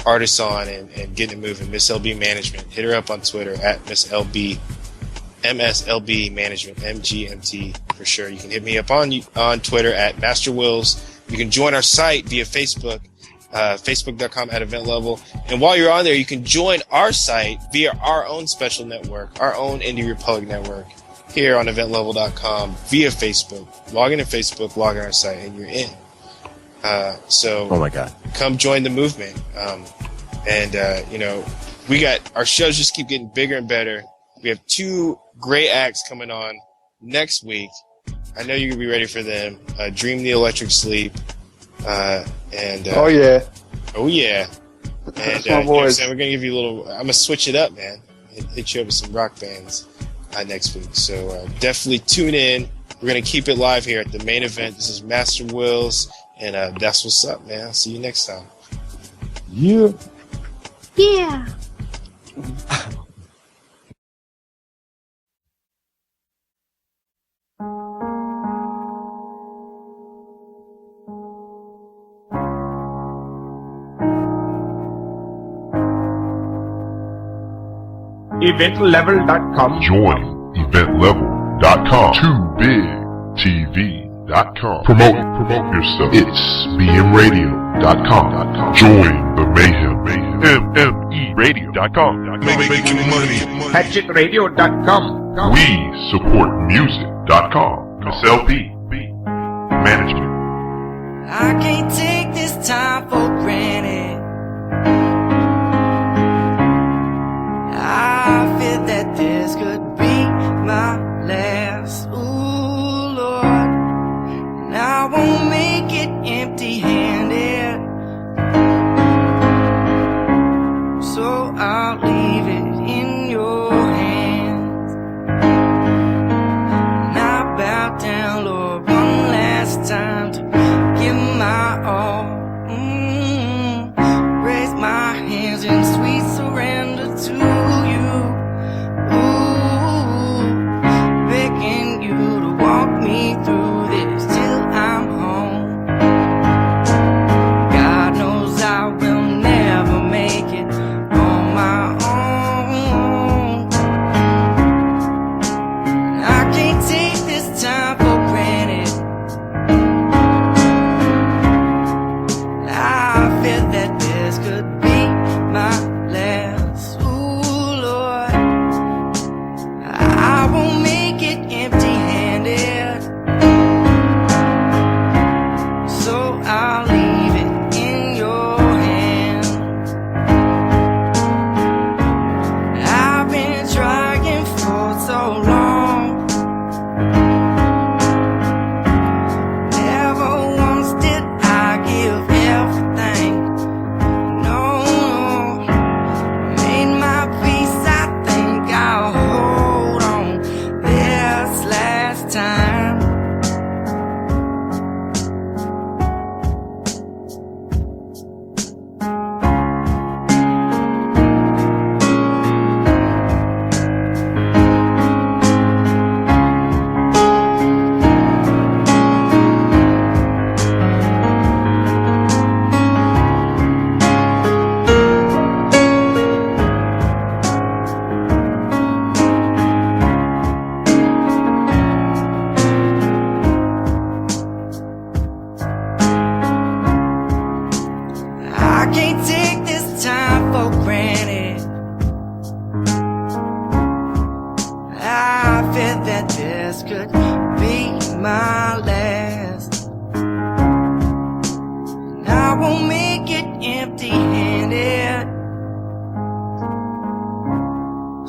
artists on and getting it moving. MsLB Management. Hit her up on Twitter at MsLB Management, MGMT for sure. You can hit me up on Twitter at MasterWillz. You can join our site via Facebook, facebook.com at event level. And while you're on there, you can join our site via our own special network, our own Indie Republic network here on eventlevel.com via Facebook. Log into Facebook, log on our site, and you're in. Oh my God. Come join the movement. We got our shows just keep getting bigger and better. We have 2 great acts coming on next week. I know you're going to be ready for them. Dream the Electric Sleep. Oh, yeah. Oh, yeah. And That's my boys. we're going to give you a little... I'm going to switch it up, man. Hit you up with some rock bands next week. So definitely tune in. We're going to keep it live here at the main event. This is MasterWillz, and that's what's up, man. I'll see you next time. Yeah. Yeah. EventLevel.com. Join EventLevel.com. TooBigTV.com. Promote yourself. It's BMRadio.com. Join the mayhem. MMERadio.com. Making money. HatchetRadio.com. We support music.com. MsLB Management. I can't take this time for granted. I feel that this could be my last. Ooh, Lord.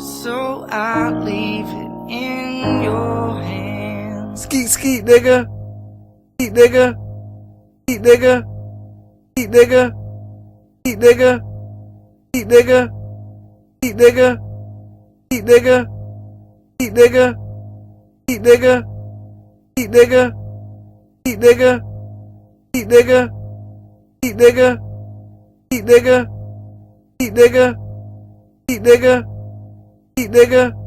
so I leave it in your hands. Skeet, skeet, nigga. Skeet, nigga. Skeet, nigga. Skeet, nigga. Skeet, nigga. Skeet, nigga. Skeet, nigga. Skeet, nigga. Skeet, nigga. Skeet, nigga. Skeet, nigga. Skeet, nigga. Skeet, nigga. Skeet, nigga. Skeet, nigga. Skeet, nigga. Skeet, nigga. Skeet, nigga.